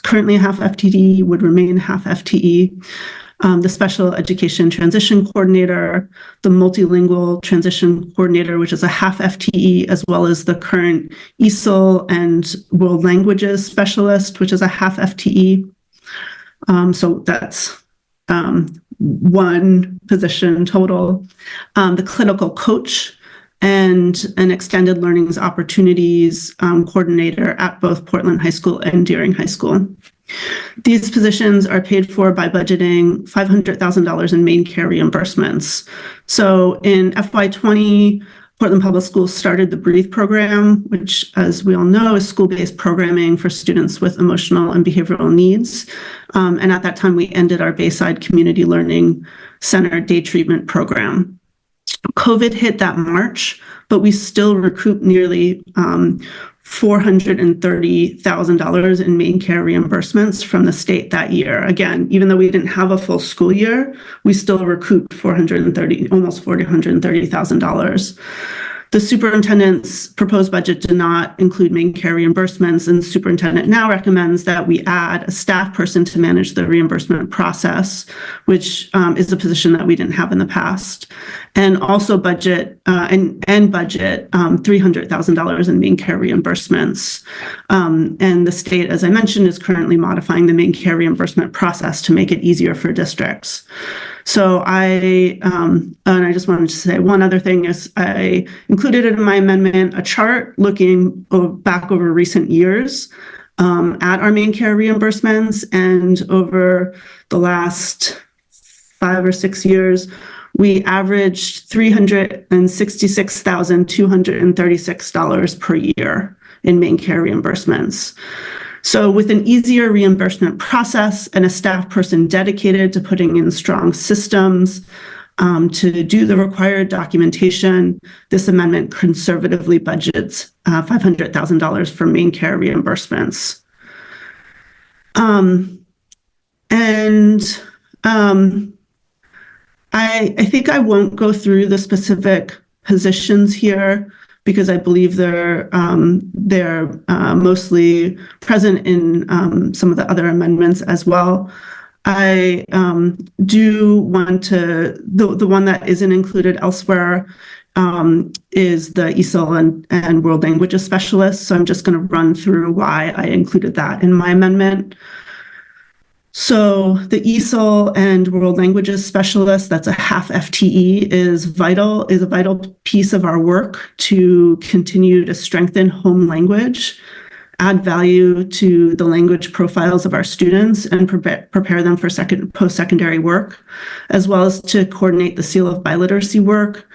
D: currently a half FTE, would remain half FTE. The Special Education Transition Coordinator, the Multilingual Transition Coordinator, which is a half FTE, as well as the current ESOL and World Languages Specialist, which is a half FTE. So that's one position total. The clinical coach and an extended learning opportunities coordinator at both Portland High School and Deering High School. These positions are paid for by budgeting $500,000 in Maine Care reimbursements. So in FY20, Portland Public Schools started the BREATHE program, which, as we all know, is school-based programming for students with emotional and behavioral needs. And at that time, we ended our Bayside Community Learning Center day treatment program. COVID hit that March, but we still recoup nearly $430,000 in Maine Care reimbursements from the state that year. Again, even though we didn't have a full school year, we still recouped almost $430,000. The superintendent's proposed budget did not include Maine Care reimbursements, and the superintendent now recommends that we add a staff person to manage the reimbursement process, which is a position that we didn't have in the past, and also budget $300,000 in Maine Care reimbursements. And the state, as I mentioned, is currently modifying the Maine Care reimbursement process to make it easier for districts. So I just wanted to say one other thing is I included in my amendment a chart looking back over recent years at our Maine Care reimbursements, and over the last 5 or 6 years, we averaged $366,236 per year in Maine Care reimbursements. So with an easier reimbursement process and a staff person dedicated to putting in strong systems, To do the required documentation, this amendment conservatively budgets $500,000 for Maine care reimbursements. I think I won't go through the specific positions here because I believe they're mostly present in some of the other amendments as well. I do want to, the one that isn't included elsewhere is the ESOL and World Languages Specialist. So I'm just going to run through why I included that in my amendment. So the ESOL and World Languages Specialist, that's a half FTE, is a vital piece of our work to continue to strengthen home language, add value to the language profiles of our students, and prepare them for post-secondary work, as well as to coordinate the Seal of Biliteracy work,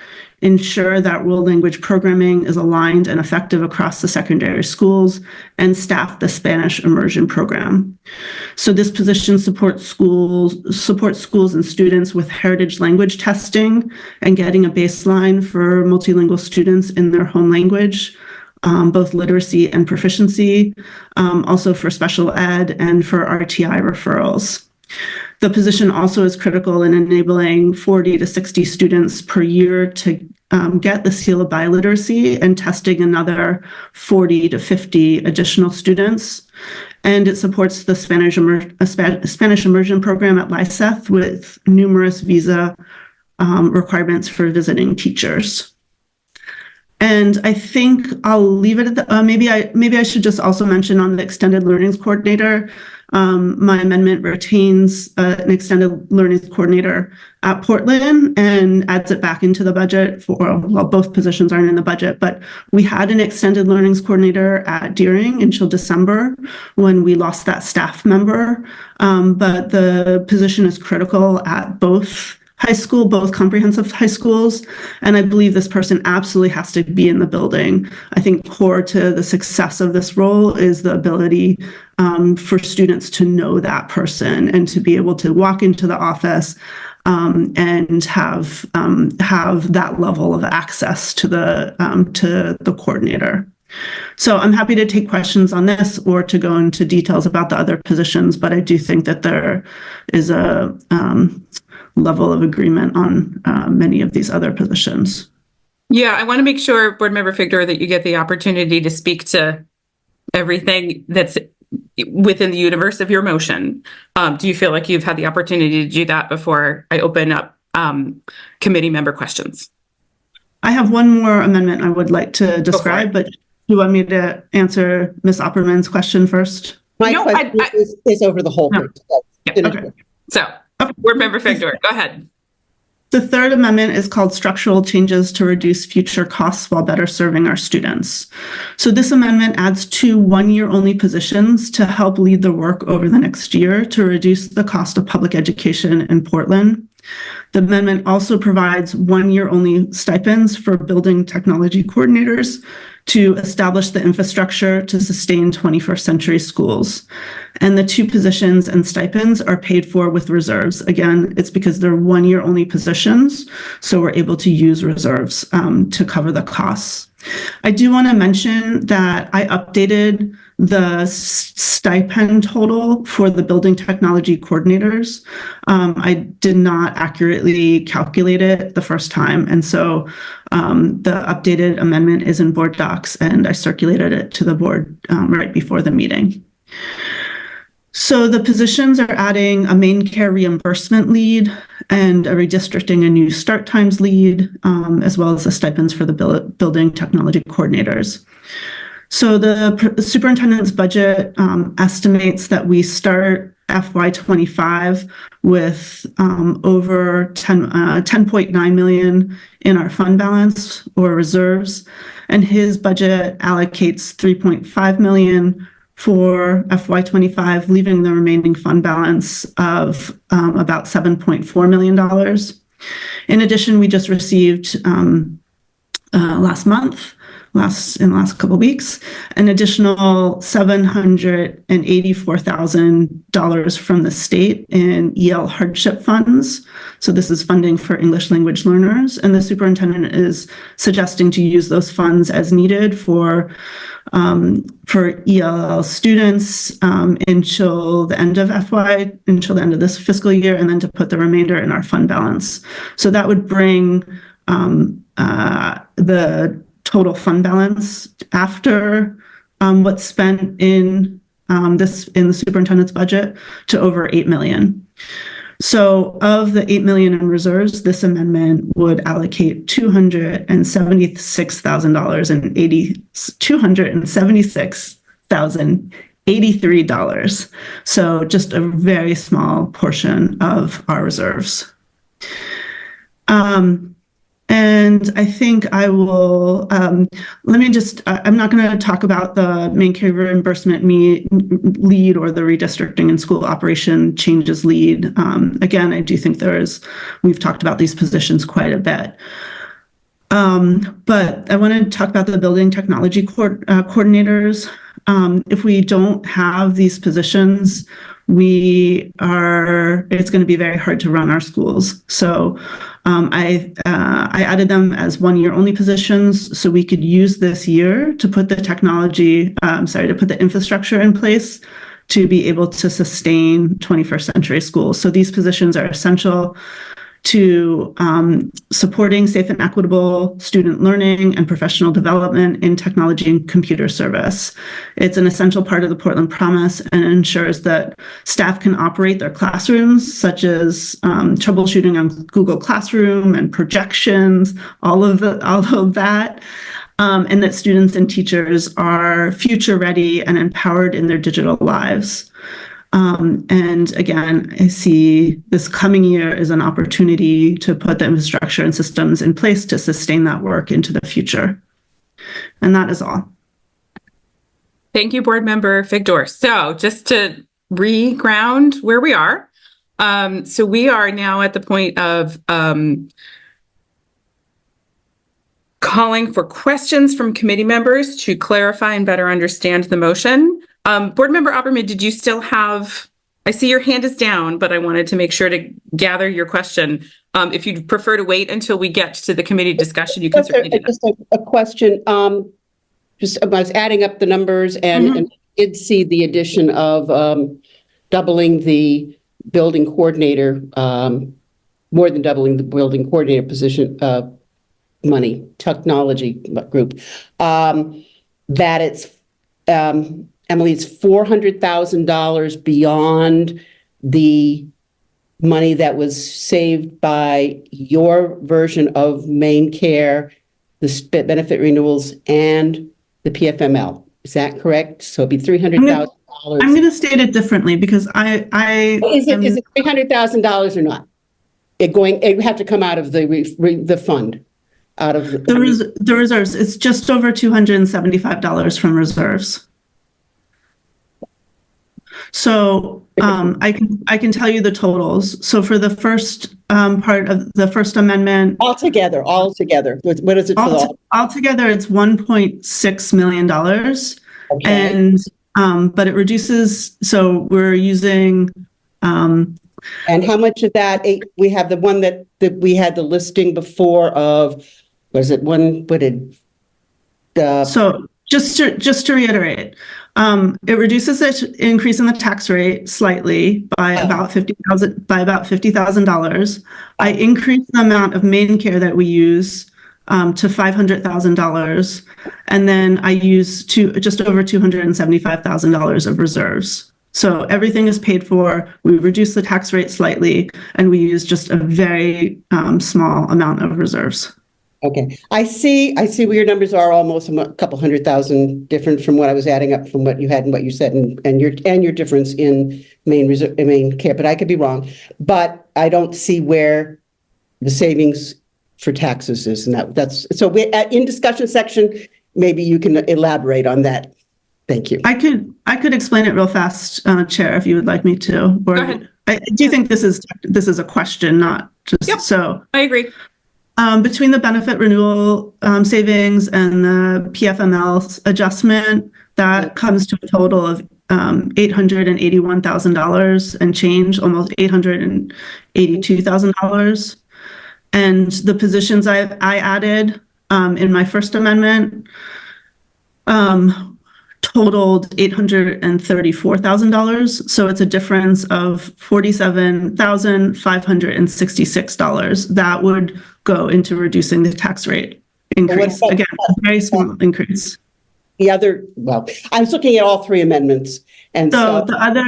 D: ensure that world language programming is aligned and effective across the secondary schools, and staff the Spanish immersion program. So this position supports schools and students with heritage language testing and getting a baseline for multilingual students in their home language, both literacy and proficiency, also for special ed and for RTI referrals. The position also is critical in enabling 40 to 60 students per year to get the Seal of Biliteracy and testing another 40 to 50 additional students. And it supports the Spanish immersion program at LICEF with numerous visa requirements for visiting teachers. And I think I'll leave it at the, maybe I should just also mention on the extended learnings coordinator. My amendment retains an extended learnings coordinator at Portland and adds it back into the budget well, both positions aren't in the budget, but we had an extended learnings coordinator at Deering until December when we lost that staff member. But the position is critical at both comprehensive high schools. And I believe this person absolutely has to be in the building. I think core to the success of this role is the ability for students to know that person and to be able to walk into the office and have that level of access to the coordinator. So I'm happy to take questions on this or to go into details about the other positions, but I do think that there is a level of agreement on many of these other positions.
B: Yeah, I want to make sure, Board Member Figdor, that you get the opportunity to speak to everything that's within the universe of your motion. Do you feel like you've had the opportunity to do that before I open up committee member questions?
D: I have one more amendment I would like to describe, but do you want me to answer Ms. Opperman's question first?
E: My question is over the whole thing.
B: Yeah, okay. So, Board Member Figdor, go ahead.
D: The third amendment is called Structural Changes to Reduce Future Costs While Better Serving Our Students. So this amendment adds 2 one-year-only positions to help lead the work over the next year to reduce the cost of public education in Portland. The amendment also provides 1-year-only stipends for building technology coordinators to establish the infrastructure to sustain 21st century schools. And the 2 positions and stipends are paid for with reserves. Again, it's because they're 1-year-only positions, so we're able to use reserves to cover the costs. I do want to mention that I updated the stipend total for the building technology coordinators. I did not accurately calculate it the first time. And so the updated amendment is in board docs and I circulated it to the board right before the meeting. So the positions are adding a Maine care reimbursement lead and a redistricting and new start times lead, as well as the stipends for the building technology coordinators. So the superintendent's budget estimates that we start FY25 with over 10.9 million in our fund balance or reserves, and his budget allocates 3.5 million for FY25, leaving the remaining fund balance of about $7.4 million. In addition, we just received last month in the last couple of weeks, an additional $784,000 from the state in EL hardship funds. So this is funding for English language learners, and the superintendent is suggesting to use those funds as needed for ELL students until the end of until the end of this fiscal year, and then to put the remainder in our fund balance. So that would bring the total fund balance after what's spent in the superintendent's budget to over $8 million. So of the $8 million in reserves, this amendment would allocate $276,083. So just a very small portion of our reserves. And I think I will, I'm not going to talk about the Maine Care reimbursement lead or the redistricting and school operation changes lead. Again, I do think we've talked about these positions quite a bit. But I want to talk about the building technology coordinators. If we don't have these positions, it's going to be very hard to run our schools. So I added them as 1 year only positions, so we could use this year to put the to put the infrastructure in place to be able to sustain 21st century schools. So these positions are essential to supporting safe and equitable student learning and professional development in technology and computer service. It's an essential part of the Portland Promise and ensures that staff can operate their classrooms, such as troubleshooting on Google Classroom and projections, all of that, and that students and teachers are future ready and empowered in their digital lives. And again, I see this coming year as an opportunity to put the infrastructure and systems in place to sustain that work into the future. And that is all.
B: Thank you, Board Member Figdor. So just to re-ground where we are. So we are now at the point of calling for questions from committee members to clarify and better understand the motion. Board Member Opperman, did you still have, I see your hand is down, but I wanted to make sure to gather your question. If you'd prefer to wait until we get to the committee discussion, you can certainly do that.
E: Just a question. I was adding up the numbers and did see the addition of doubling the building coordinator, more than doubling the building coordinator position money, technology group, that it's Emily, it's $400,000 beyond the money that was saved by your version of Maine Care, the benefit renewals, and the PFML. Is that correct? So it'd be $300,000.
D: I'm going to state it differently because is
E: it $300,000 or not? It would have to come out of the fund, out of
D: the reserves. It's just over $275 from reserves. So I can tell you the totals. So for the first part of the first amendment,
E: altogether, what is it for
D: altogether? It's $1.6 million,
E: okay.
D: And but it reduces. So we're using.
E: And how much of that? We have the one that we had the listing before of. Was it one? What did?
D: So just to reiterate. It reduces the increase in the tax rate slightly by about $50,000. I increase the amount of Maine Care that we use to $500,000, and then I use just over $275,000 of reserves. So everything is paid for. We reduce the tax rate slightly, and we use just a very small amount of reserves.
E: Okay, I see where your numbers are almost a couple 100,000 different from what I was adding up from what you had and what you said, and your difference in Maine Care, but I could be wrong. But I don't see where the savings for taxes is, and that's so. We in discussion section, maybe you can elaborate on that. Thank you.
D: I could explain it real fast, Chair, if you would like me to. Or, go ahead. I do think this is a question, not just so.
B: I agree.
D: Between the benefit renewal savings and the PFML adjustment, that comes to a total of $881,000 and change, almost $882,000. And the positions I added in my first amendment totaled $834,000. So it's a difference of $47,566. That would go into reducing the tax rate increase. Again, a very small increase.
E: The other, well, I was looking at all three amendments, and
D: so the other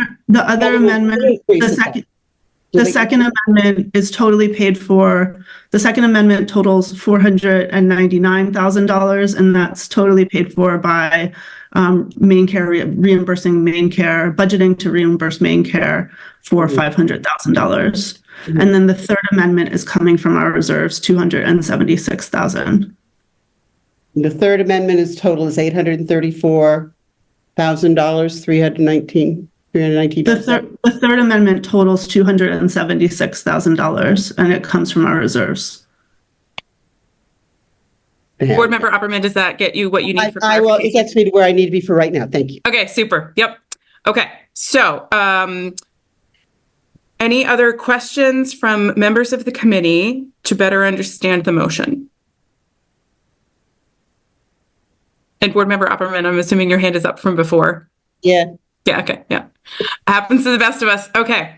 D: amendment, the second amendment is totally paid for. The second amendment totals $499,000, and that's totally paid for by Maine Care reimbursing Maine Care, budgeting to reimburse Maine Care for $500,000. And then the third amendment is coming from our reserves, $276,000.
E: The third amendment is total is $834,000, 319.
D: The third amendment totals $276,000, and it comes from our reserves.
B: Board Member Opperman, does that get you what you need for clarification?
E: It gets me to where I need to be for right now. Thank you.
B: Okay, super. Yep. Okay. So, any other questions from members of the committee to better understand the motion? And Board Member Opperman, I'm assuming your hand is up from before.
E: Yeah.
B: Yeah. Okay. Yeah. Happens to the best of us. Okay.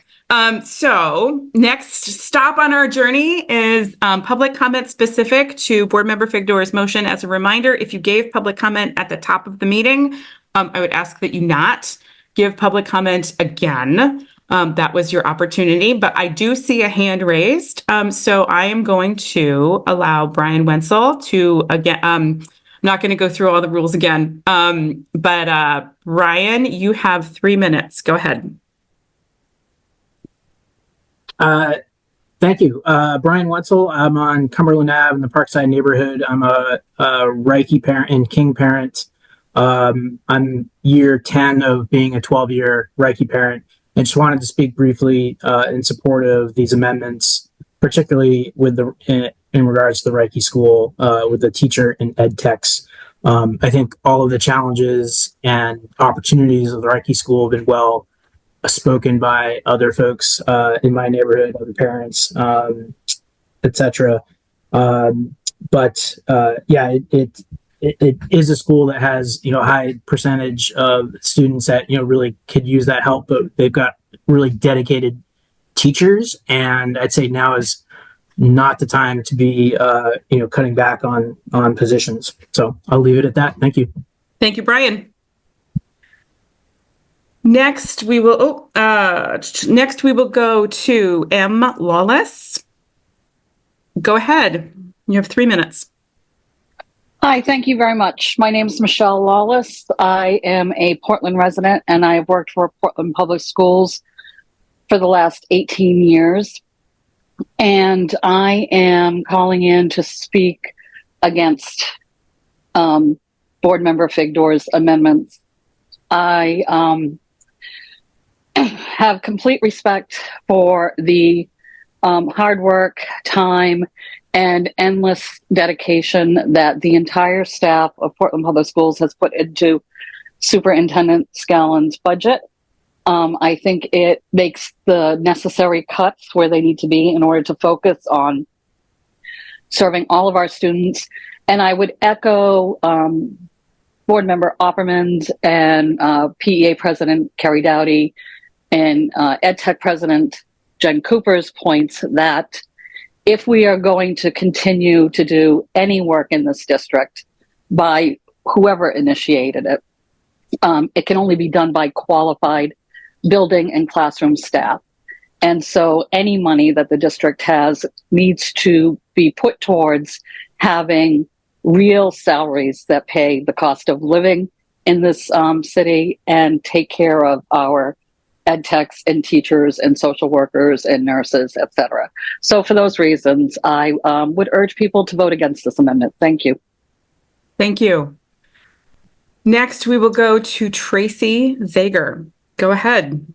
B: So next stop on our journey is public comment specific to Board Member Figdor's motion. As a reminder, if you gave public comment at the top of the meeting, I would ask that you not give public comment again. That was your opportunity, but I do see a hand raised. So I am going to allow Brian Wenzel to again, I'm not going to go through all the rules again, but Ryan, you have 3 minutes. Go ahead.
G: Thank you. Brian Wenzel. I'm on Cumberland Ave in the Parkside neighborhood. I'm a Reiki parent and King parent. I'm year 10 of being a 12-year Reiki parent. I just wanted to speak briefly in support of these amendments, particularly with in regards to the Reiki school with the teacher and ed techs. I think all of the challenges and opportunities of the Reiki school have been well spoken by other folks in my neighborhood, other parents, etc. But yeah, it is a school that has, a high percentage of students that, really could use that help, but they've got really dedicated teachers. And I'd say now is not the time to be, cutting back on positions. So I'll leave it at that. Thank you.
B: Thank you, Brian. Next, we will go to M. Lawless. Go ahead. You have 3 minutes.
H: Hi, thank you very much. My name is Michelle Lawless. I am a Portland resident, and I have worked for Portland Public Schools for the last 18 years. And I am calling in to speak against Board Member Figdor's amendments. I have complete respect for the hard work, time, and endless dedication that the entire staff of Portland Public Schools has put into Superintendent Scallon's budget. I think it makes the necessary cuts where they need to be in order to focus on serving all of our students. And I would echo Board Member Opperman's and PEA President Carrie Dowdy and EdTech President Jen Cooper's points that if we are going to continue to do any work in this district by whoever initiated it, it can only be done by qualified building and classroom staff. And so any money that the district has needs to be put towards having real salaries that pay the cost of living in this city and take care of our ed techs and teachers and social workers and nurses, et cetera. So for those reasons, I would urge people to vote against this amendment. Thank you.
B: Thank you. Next, we will go to Tracy Zager. Go ahead.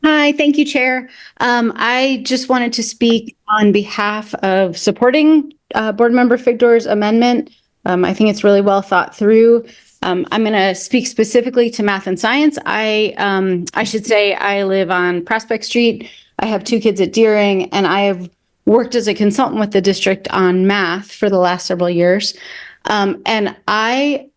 I: Hi, thank you, Chair. I just wanted to speak on behalf of supporting Board Member Figdor's amendment. I think it's really well thought through. I'm going to speak specifically to math and science. I should say I live on Prospect Street. I have 2 kids at Deering, and I have worked as a consultant with the district on math for the last several years. And I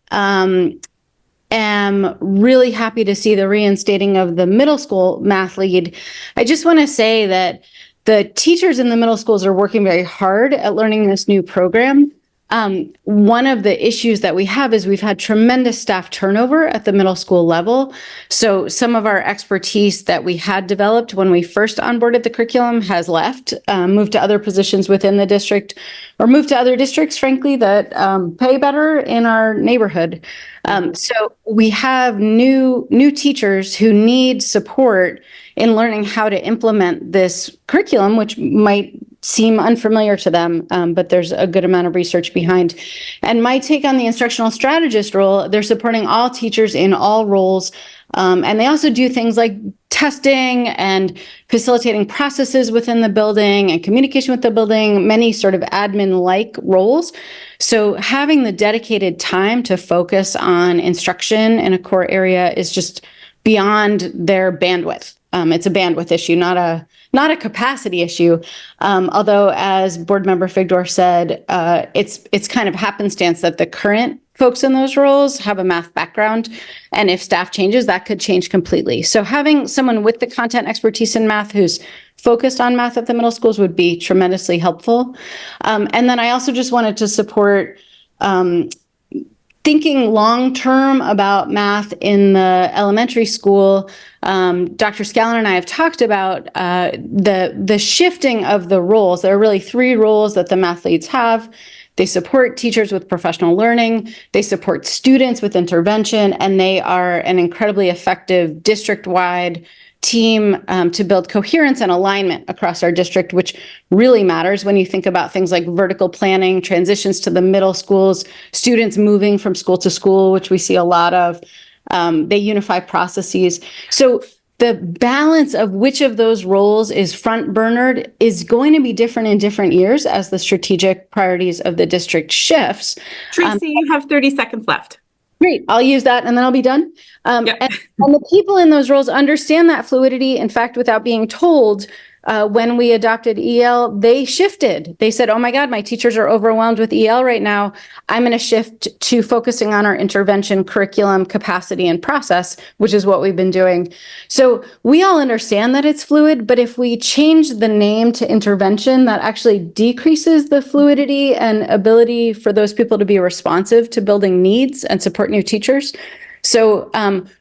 I: am really happy to see the reinstating of the middle school math lead. I just want to say that the teachers in the middle schools are working very hard at learning this new program. One of the issues that we have is we've had tremendous staff turnover at the middle school level. So some of our expertise that we had developed when we first onboarded the curriculum has left, moved to other positions within the district, or moved to other districts, frankly, that pay better in our neighborhood. So we have new teachers who need support in learning how to implement this curriculum, which might seem unfamiliar to them, but there's a good amount of research behind. And my take on the instructional strategist role, they're supporting all teachers in all roles. And they also do things like testing and facilitating processes within the building and communication with the building, many sort of admin-like roles. So having the dedicated time to focus on instruction in a core area is just beyond their bandwidth. It's a bandwidth issue, not a capacity issue. Although, as Board Member Figdor said, it's kind of happenstance that the current folks in those roles have a math background, and if staff changes, that could change completely. So having someone with the content expertise in math who's focused on math at the middle schools would be tremendously helpful. And then I also just wanted to support thinking long-term about math in the elementary school. Dr. Scallon and I have talked about the shifting of the roles. There are really 3 roles that the math leads have. They support teachers with professional learning, they support students with intervention, and they are an incredibly effective district-wide team to build coherence and alignment across our district, which really matters when you think about things like vertical planning, transitions to the middle schools, students moving from school to school, which we see a lot of. They unify processes. So the balance of which of those roles is front burnered is going to be different in different years as the strategic priorities of the district shifts.
B: Tracy, you have 30 seconds left.
I: Great. I'll use that and then I'll be done. And the people in those roles understand that fluidity. In fact, without being told, when we adopted EL, they shifted. They said, oh my God, my teachers are overwhelmed with EL right now. I'm going to shift to focusing on our intervention curriculum, capacity, and process, which is what we've been doing. So we all understand that it's fluid, but if we change the name to intervention, that actually decreases the fluidity and ability for those people to be responsive to building needs and support new teachers. So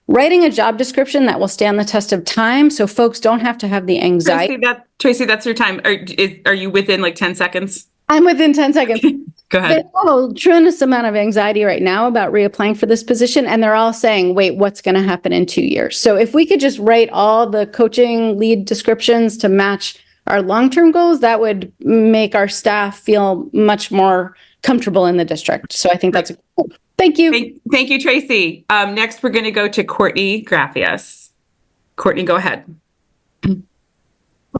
I: writing a job description that will stand the test of time so folks don't have to have the anxiety.
B: Tracy, that's your time. Are you within like 10 seconds?
I: I'm within 10 seconds.
B: Go ahead.
I: They have a tremendous amount of anxiety right now about reapplying for this position. And they're all saying, wait, what's going to happen in 2 years? So if we could just write all the coaching lead descriptions to match our long-term goals, that would make our staff feel much more comfortable in the district. So I think that's a cool. Thank you.
B: Thank you, Tracy. Next, we're going to go to Courtney Graffias. Courtney, go ahead.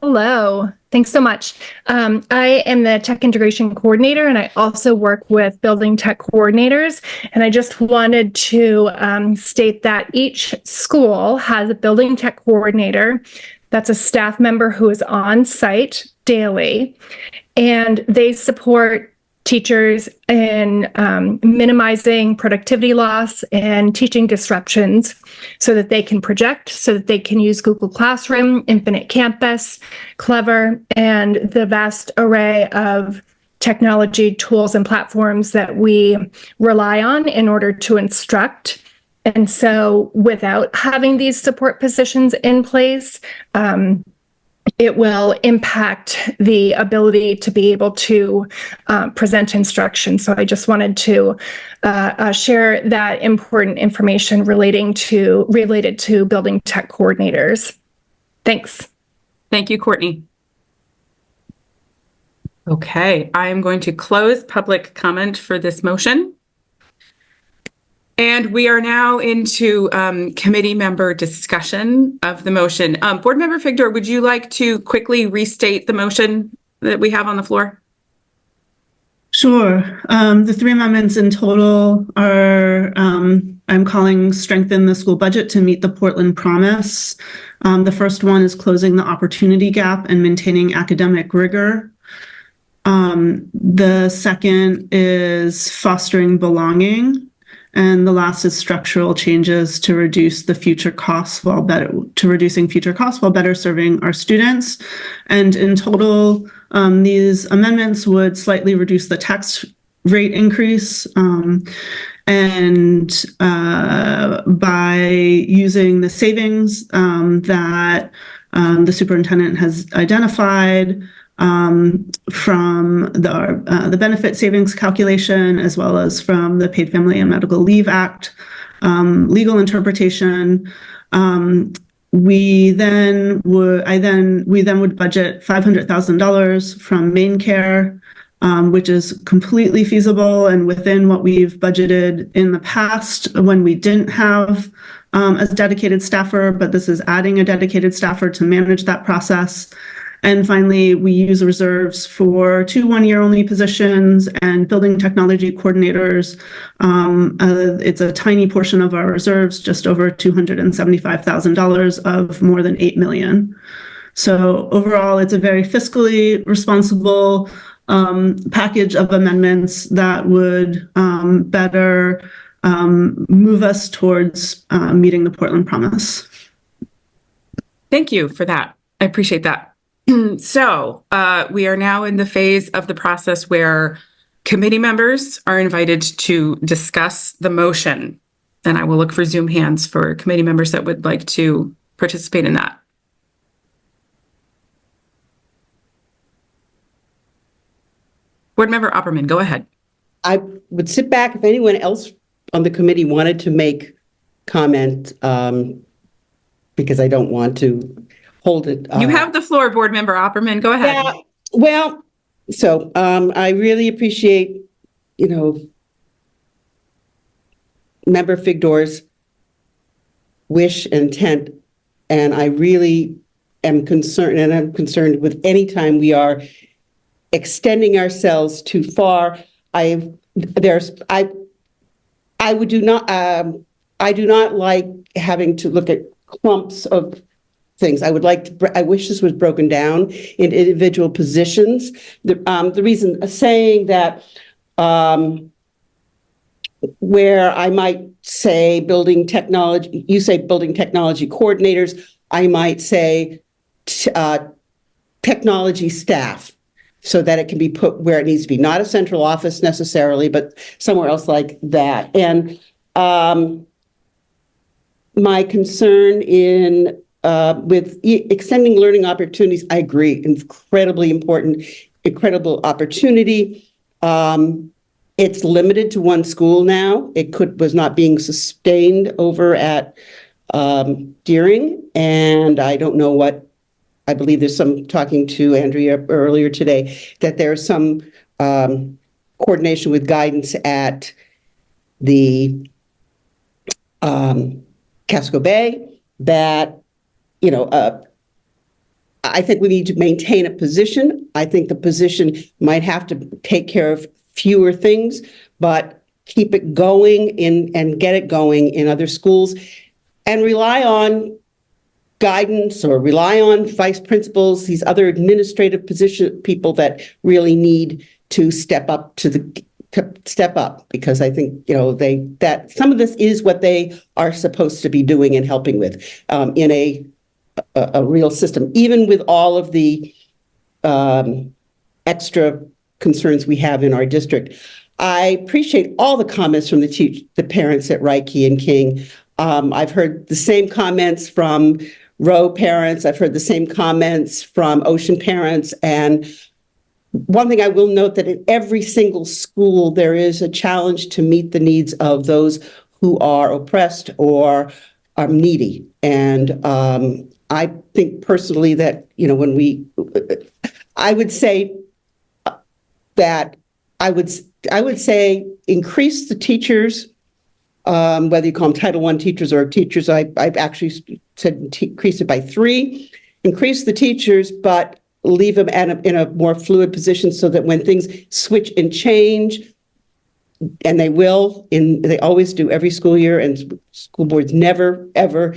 W: Hello. Thanks so much. I am the tech integration coordinator, and I also work with building tech coordinators. And I just wanted to state that each school has a building tech coordinator. That's a staff member who is on site daily, and they support teachers in minimizing productivity loss and teaching disruptions so that they can project, so that they can use Google Classroom, Infinite Campus, Clever, and the vast array of technology tools and platforms that we rely on in order to instruct. And so without having these support positions in place, it will impact the ability to be able to present instruction. So I just wanted to share that important information related to building tech coordinators. Thanks.
B: Thank you, Courtney. Okay, I am going to close public comment for this motion. And we are now into committee member discussion of the motion. Board Member Figdor, would you like to quickly restate the motion that we have on the floor?
D: Sure. The three amendments in total are, I'm calling strengthen the school budget to meet the Portland promise. The first one is closing the opportunity gap and maintaining academic rigor. The second is fostering belonging. And the last is structural changes to reduce the future costs while reducing future costs while better serving our students. And in total, these amendments would slightly reduce the tax rate increase. And by using the savings that the superintendent has identified, from the benefit savings calculation, as well as from the Paid Family and Medical Leave Act legal interpretation. We then would budget $500,000 from Maine Care, which is completely feasible and within what we've budgeted in the past when we didn't have a dedicated staffer, but this is adding a dedicated staffer to manage that process. And finally, we use reserves for 2 one-year only positions and building technology coordinators. It's a tiny portion of our reserves, just over $275,000 of more than $8 million. So overall, it's a very fiscally responsible package of amendments that would better move us towards meeting the Portland promise.
B: Thank you for that. I appreciate that. So we are now in the phase of the process where committee members are invited to discuss the motion. And I will look for Zoom hands for committee members that would like to participate in that. Board Member Opperman, go ahead.
E: I would sit back if anyone else on the committee wanted to make comment, because I don't want to hold it.
B: You have the floor, Board Member Opperman. Go ahead.
E: Yeah, well, so I really appreciate, Member Figdor's wish and intent, and I really am concerned, and I'm concerned with any time we are extending ourselves too far. I do not like having to look at clumps of things. I wish this was broken down in individual positions. The reason saying that, where I might say building technology, you say building technology coordinators, I might say technology staff, so that it can be put where it needs to be, not a central office necessarily, but somewhere else like that. And my concern with extending learning opportunities, I agree, incredibly important, incredible opportunity. It's limited to one school now. It was not being sustained over at Deering, and I don't know what. I believe there's some, talking to Andrea earlier today, that there's some coordination with guidance at the Casco Bay that, I think we need to maintain a position. I think the position might have to take care of fewer things, but keep it going and get it going in other schools and rely on guidance or rely on vice principals, these other administrative position people that really need to step up because I think, that some of this is what they are supposed to be doing and helping with in a real system, even with all of the extra concerns we have in our district. I appreciate all the comments from the parents at Reiki and King. I've heard the same comments from Rowe parents. I've heard the same comments from Ocean parents. And one thing I will note that in every single school, there is a challenge to meet the needs of those who are oppressed or are needy. And I think personally that, I would say that I would say increase the teachers whether you call them Title I teachers or teachers. I've actually said increase it by 3, increase the teachers, but leave them in a more fluid position so that when things switch and change, and they will, they always do every school year, and school boards never, ever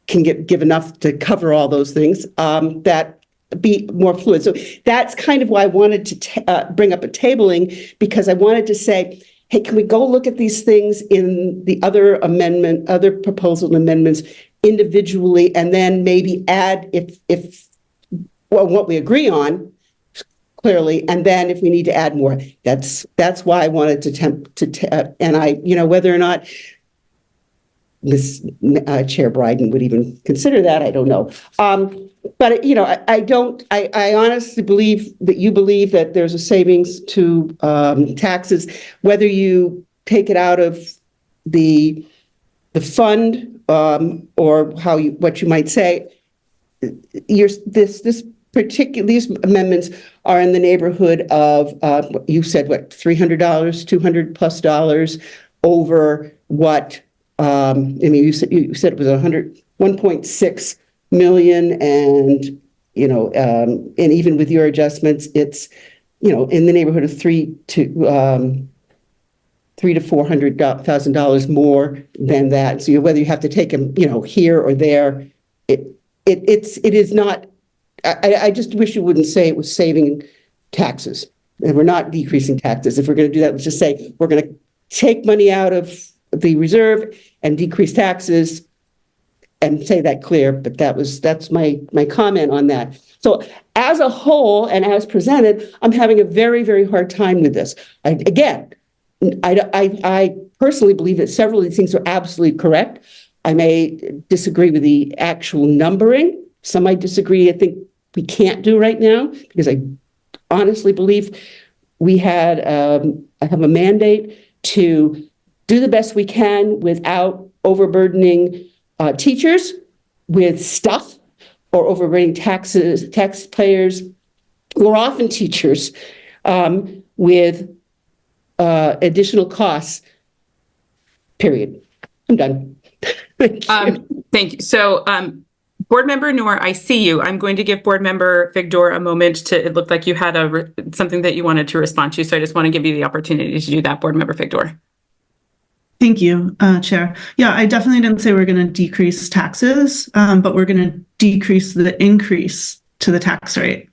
E: can give enough to cover all those things, that be more fluid. So that's kind of why I wanted to bring up a tabling, because I wanted to say, hey, can we go look at these things in the other proposal amendments individually, and then maybe add what we agree on clearly, and then if we need to add more. That's why I wanted and whether or not Ms. Chair Brydon would even consider that, I don't know. But I honestly believe that you believe that there's a savings to taxes, whether you take it out of the fund or what you might say. These amendments are in the neighborhood of you said what, $300, $200+ over what. You said it was 1.6 million, and and even with your adjustments, it's in the neighborhood of $300,000 to $400,000 more than that. So whether you have to take them here or there, it is not. I just wish you wouldn't say it was saving taxes, and we're not decreasing taxes. If we're going to do that, let's just say we're going to take money out of the reserve and decrease taxes, and say that clear. But that's my comment on that. So as a whole and as presented, I'm having a very, very hard time with this. I personally believe that several of these things are absolutely correct. I may disagree with the actual numbering. Some I disagree. I think we can't do right now, because I honestly believe I have a mandate to do the best we can without overburdening teachers with stuff or overburdening taxpayers, who are often teachers, with additional costs, period. I'm done.
B: Thank you. So, Board Member Noor, I see you. I'm going to give Board Member Figdor a moment it looked like you had something that you wanted to respond to. So I just want to give you the opportunity to do that, Board Member Figdor.
D: Thank you, Chair. Yeah, I definitely didn't say we're going to decrease taxes, but we're going to decrease the increase to the tax rate.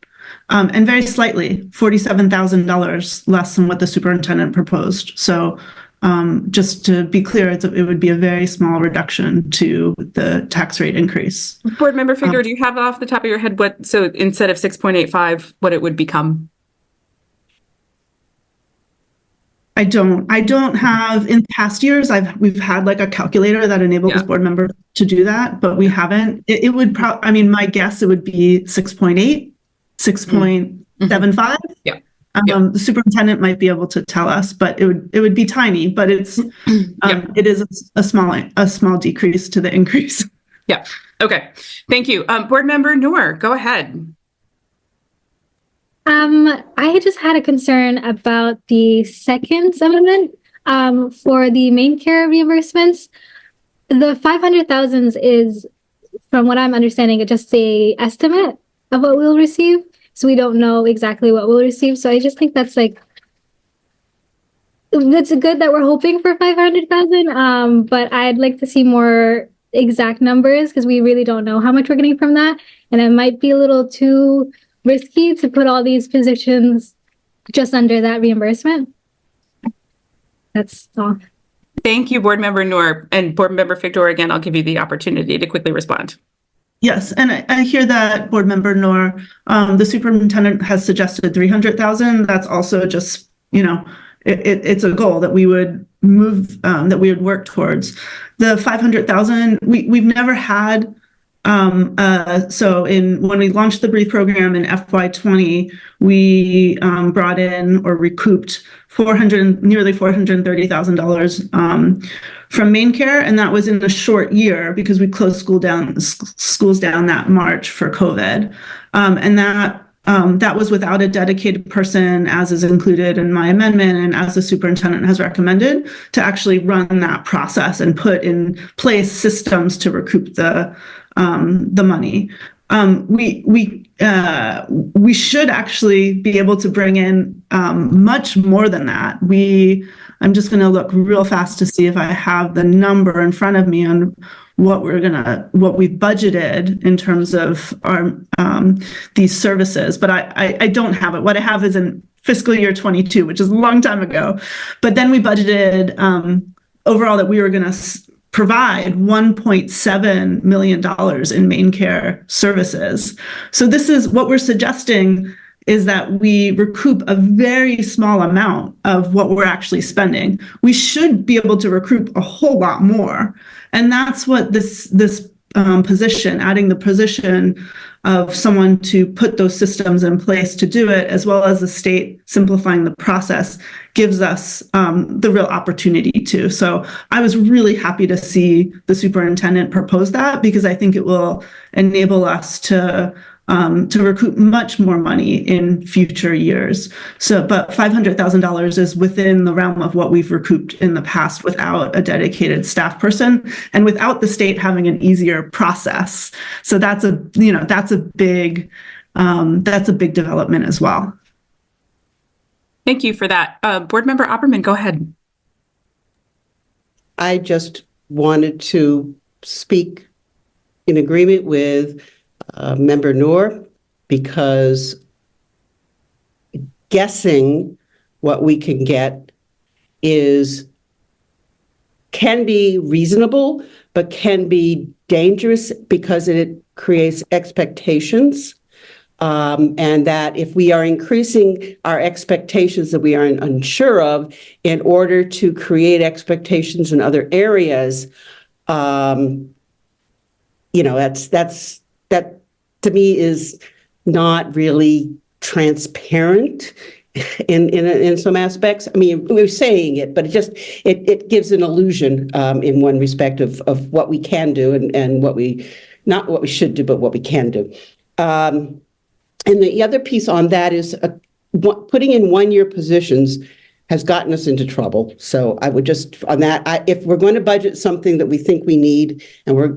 D: And very slightly, $47,000 less than what the superintendent proposed. So just to be clear, it would be a very small reduction to the tax rate increase.
B: Board Member Figdor, do you have off the top of your head so instead of 6.85, what it would become?
D: I don't have, in past years, we've had like a calculator that enables board members to do that, but we haven't. It would probably, my guess, it would be 6.8, 6.75.
B: Yeah.
D: The superintendent might be able to tell us, but it would be tiny, but it is a small decrease to the increase.
B: Yeah. Okay. Thank you. Board Member Noor, go ahead.
F: I just had a concern about the second amendment for the Maine care reimbursements. The 500,000 is, from what I'm understanding, just a estimate of what we'll receive. So we don't know exactly what we'll receive. So I just think that's good that we're hoping for 500,000. But I'd like to see more exact numbers, because we really don't know how much we're getting from that. And it might be a little too risky to put all these positions just under that reimbursement. That's all.
B: Thank you, Board Member Noor. And Board Member Figdor, again, I'll give you the opportunity to quickly respond.
D: Yes, and I hear that, Board Member Noor. The superintendent has suggested 300,000. That's also just, it's a goal that we would move, that we would work towards. The 500,000, we've never had. So when we launched the Breathe program in FY20, we brought in or recouped nearly $430,000 from Maine Care, and that was in a short year because we closed schools down that March for COVID, and that that was without a dedicated person, as is included in my amendment and as the superintendent has recommended, to actually run that process and put in place systems to recoup the money. We should actually be able to bring in much more than that. I'm just going to look real fast to see if I have the number in front of me on what we've budgeted in terms of our these services, but I don't have it. What I have is in fiscal year 22, which is a long time ago. But then we budgeted overall that we were going to provide $1.7 million in Maine Care services. So this is what we're suggesting, is that we recoup a very small amount of what we're actually spending. We should be able to recoup a whole lot more. And that's what this position, adding the position of someone to put those systems in place to do it, as well as the state simplifying the process, gives us the real opportunity to. So I was really happy to see the superintendent propose that, because I think it will enable us to recoup much more money in future years. So, but $500,000 is within the realm of what we've recouped in the past without a dedicated staff person and without the state having an easier process. So that's a big development as well.
B: Thank you for that. Board Member Opperman, go ahead.
E: I just wanted to speak in agreement with Member Noor, because guessing what we can get can be reasonable, but can be dangerous because it creates expectations. And that if we are increasing our expectations that we are unsure of in order to create expectations in other areas, that to me is not really transparent in some aspects. I mean, we're saying it, but it gives an illusion in one respect of what we can do and not what we should do, but what we can do. And the other piece on that is putting in one-year positions has gotten us into trouble. So I would just, on that, if we're going to budget something that we think we need, and we're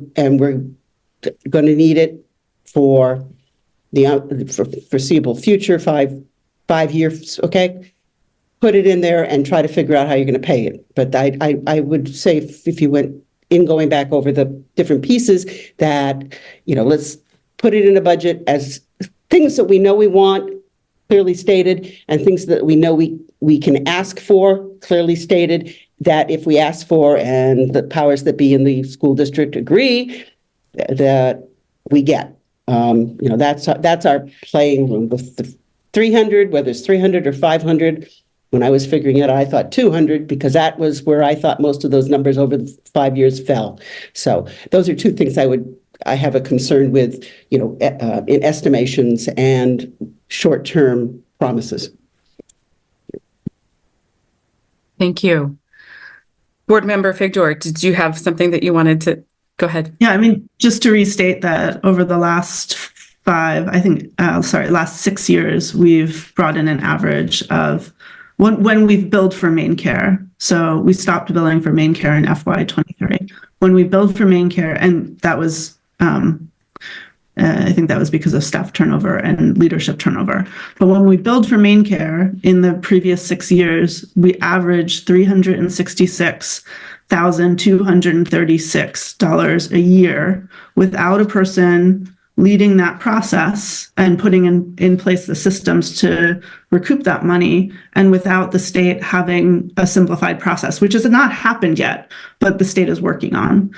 E: going to need it for the foreseeable future, five years, okay? Put it in there and try to figure out how you're going to pay it. But I would say if you went in going back over the different pieces, that, let's put it in a budget as things that we know we want, clearly stated, and things that we know we can ask for, clearly stated, that if we ask for and the powers that be in the school district agree, that we get. That's our playing room. With the 300, whether it's 300 or 500, when I was figuring it out, I thought 200, because that was where I thought most of those numbers over the 5 years fell. So those are two things I have a concern with, in estimations and short-term promises.
B: Thank you. Board Member Figdor, did you have something that you wanted to go ahead?
D: Yeah, I mean, just to restate that over the last last 6 years, we've brought in an average of when we've billed for Maine Care. So we stopped billing for Maine Care in FY23. When we billed for Maine Care, and that was, I think that was because of staff turnover and leadership turnover. But when we billed for Maine Care in the previous 6 years, we averaged $366,236 a year without a person leading that process and putting in place the systems to recoup that money, and without the state having a simplified process, which has not happened yet, but the state is working on.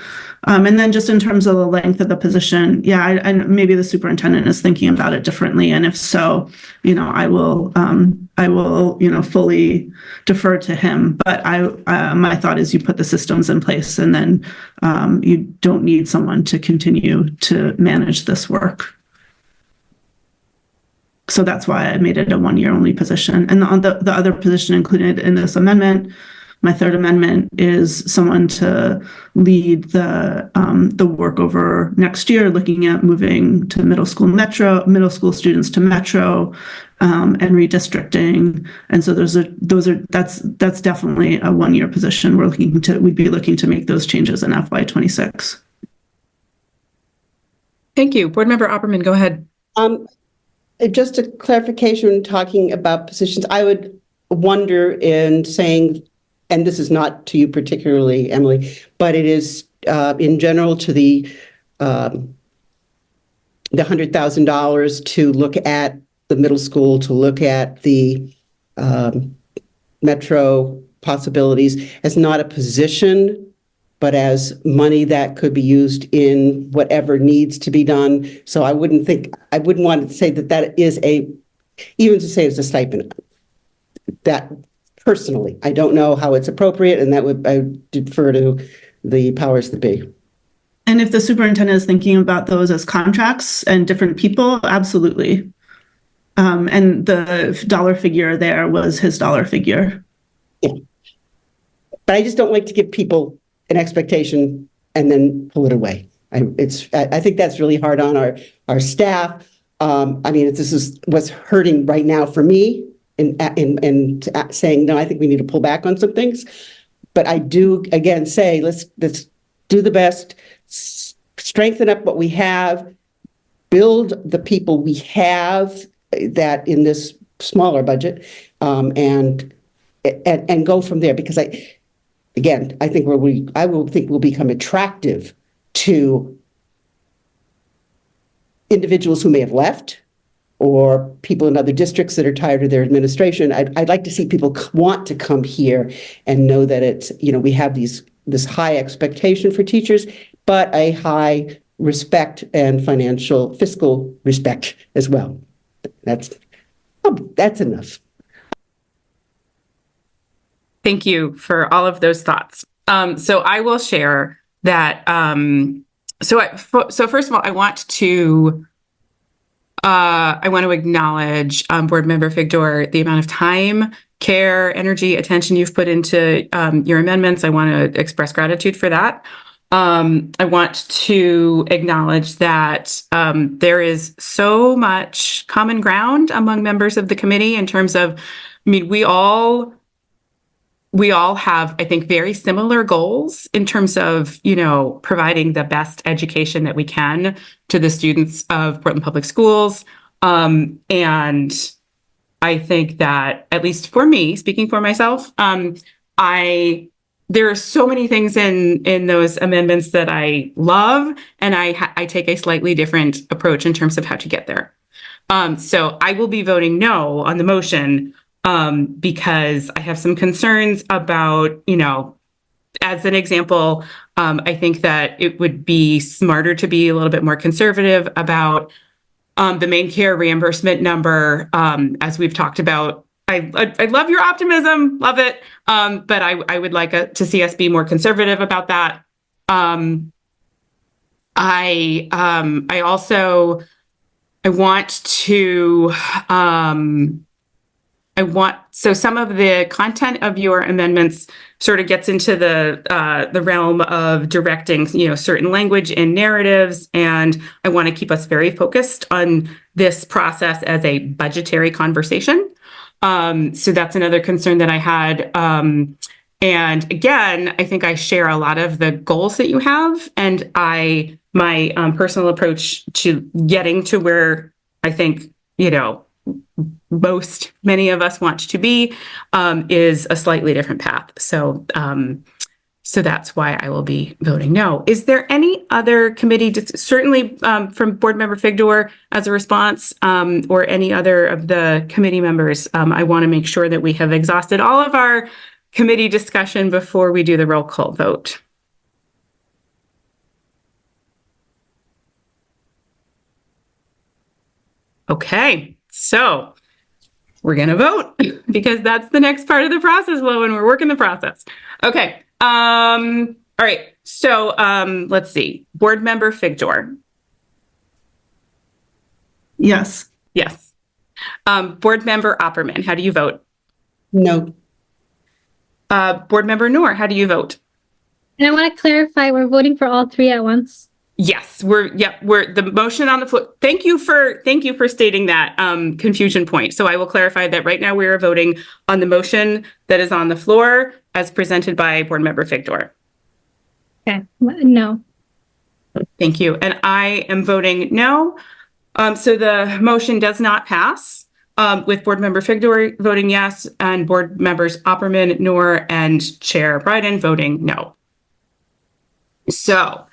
D: And then just in terms of the length of the position, I maybe the superintendent is thinking about it differently. And if so, I will fully defer to him. But my thought is you put the systems in place, and then you don't need someone to continue to manage this work. So that's why I made it a one-year only position. And the other position included in this amendment my third amendment is someone to lead the work over next year, looking at moving to middle school students to Metro, and redistricting. And so that's definitely a 1-year position. We'd be looking to make those changes in FY26.
B: Thank you. Board Member Opperman, go ahead.
E: Just a clarification, talking about positions, I would wonder in saying, and this is not to you particularly, Emily, but it is in general to the $100,000 to look at the middle school, to look at the Metro possibilities as not a position, but as money that could be used in whatever needs to be done. So I wouldn't want to say that is even to say it's a stipend. That personally, I don't know how it's appropriate, and I defer to the powers that be.
D: And if the superintendent is thinking about those as contracts and different people, absolutely. And the dollar figure there was his dollar figure.
E: Yeah. But I just don't like to give people an expectation and then pull it away. I think that's really hard on our staff. This is what's hurting right now for me and saying, no, I think we need to pull back on some things. But I do, again, say, let's do the best, strengthen up what we have, build the people we have that in this smaller budget, and go from there. Because I think we'll become attractive to individuals who may have left, or people in other districts that are tired of their administration. I'd like to see people want to come here and know that it's, we have this high expectation for teachers, but a high respect and fiscal respect as well. That's enough.
B: Thank you for all of those thoughts. So I will share that. So first of all, I want to acknowledge Board Member Figdor, the amount of time, care, energy, attention you've put into your amendments. I want to express gratitude for that. I want to acknowledge that there is so much common ground among members of the committee in terms of, we all have, I think, very similar goals in terms of, providing the best education that we can to the students of Portland Public Schools. And I think that, at least for me, speaking for myself, there are so many things in those amendments that I love, and I take a slightly different approach in terms of how to get there. So I will be voting no on the motion, because I have some concerns about, as an example, I think that it would be smarter to be a little bit more conservative about the Maine care reimbursement number. As we've talked about, I love your optimism, love it, but I would like to see us be more conservative about that. I want so some of the content of your amendments sort of gets into the realm of directing, certain language in narratives, and I want to keep us very focused on this process as a budgetary conversation. So that's another concern that I had. And again, I think I share a lot of the goals that you have, and my personal approach to getting to where I think, many of us want to be, is a slightly different path. So that's why I will be voting no. Is there any other committee, certainly from Board Member Figdor as a response, or any other of the committee members? I want to make sure that we have exhausted all of our committee discussion before we do the roll call vote. Okay, so we're going to vote because that's the next part of the process, Lo, and we're working the process. Okay. All right. So let's see. Board Member Figdor.
D: Yes.
B: Yes. Board Member Opperman, how do you vote?
E: No.
B: Board Member Noor, how do you vote?
F: And I want to clarify, we're voting for all three at once.
B: Yes, we're the motion on the floor. Thank you for stating that confusion point. So I will clarify that right now we are voting on the motion that is on the floor as presented by Board Member Figdor.
F: Okay, no.
B: Thank you. And I am voting no. So the motion does not pass with Board Member Figdor voting yes and Board Members Opperman, Noor, and Chair Brydon voting no. So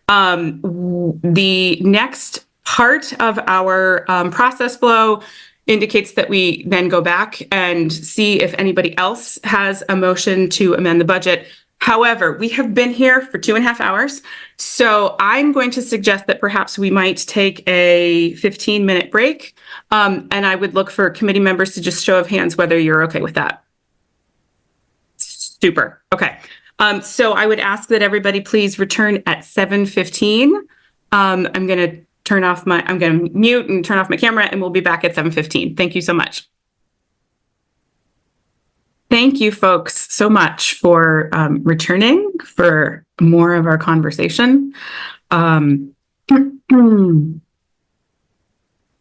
B: the next part of our process flow indicates that we then go back and see if anybody else has a motion to amend the budget. However, we have been here for 2.5 hours, so I'm going to suggest that perhaps we might take a 15-minute break, and I would look for committee members to just show of hands whether you're okay with that. Super. Okay. So I would ask that everybody please return at 7:15. I'm going to mute and turn off my camera, and we'll be back at 7:15. Thank you so much. Thank you, folks, so much for returning for more of our conversation.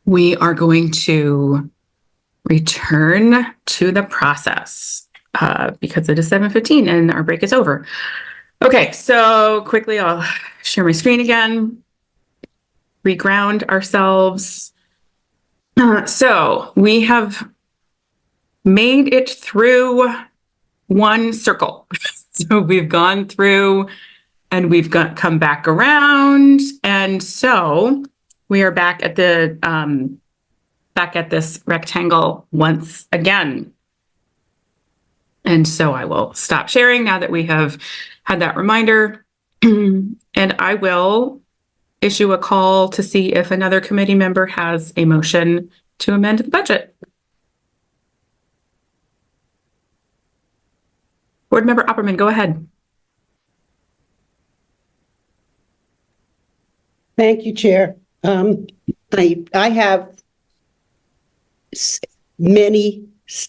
B: We are going to return to the process because it is 7:15 and our break is over. Okay, so quickly I'll share my screen again, reground ourselves. So we have made it through one circle. So we've gone through and we've come back around. And so we are back at the back at this rectangle once again. And so I will stop sharing now that we have had that reminder. And I will issue a call to see if another committee member has a motion to amend the budget. Board Member Opperman, go ahead.
E: Thank you, Chair. I have many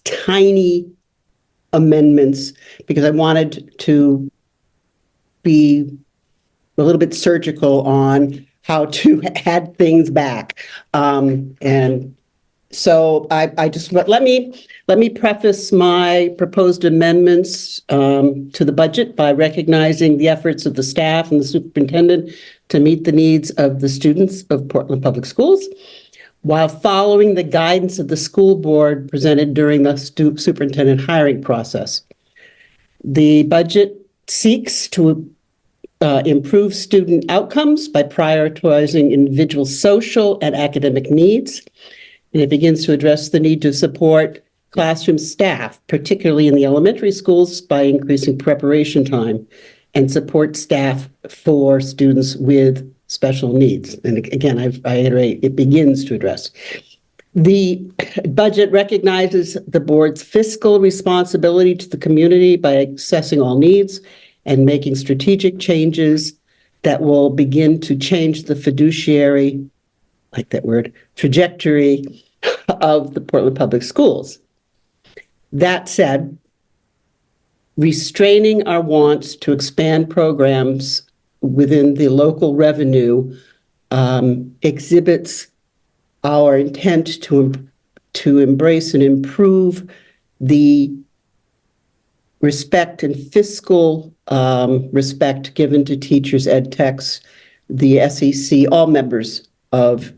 E: tiny amendments because I wanted to be a little bit surgical on how to add things back. And so I just let me preface my proposed amendments to the budget by recognizing the efforts of the staff and the superintendent to meet the needs of the students of Portland Public Schools, while following the guidance of the school board presented during the superintendent hiring process. The budget seeks to improve student outcomes by prioritizing individual social and academic needs. And it begins to address the need to support classroom staff, particularly in the elementary schools, by increasing preparation time and support staff for students with special needs. And again, I iterate, it begins to address. The budget recognizes the board's fiscal responsibility to the community by assessing all needs and making strategic changes that will begin to change the fiduciary, like that word, trajectory of the Portland Public Schools. That said, restraining our wants to expand programs within the local revenue exhibits our intent to embrace and improve the respect and fiscal respect given to teachers, ed techs, the SEC, all members of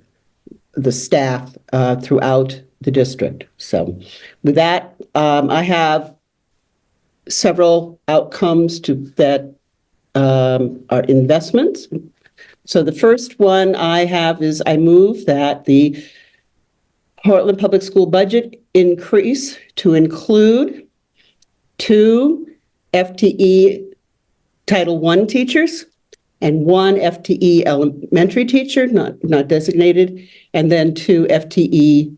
E: the staff throughout the district. So with that, I have several outcomes that are investments. So the first one I have is I move that the Portland Public School budget increase to include 2 FTE Title I teachers and 1 FTE elementary teacher, not designated, and then 2 FTE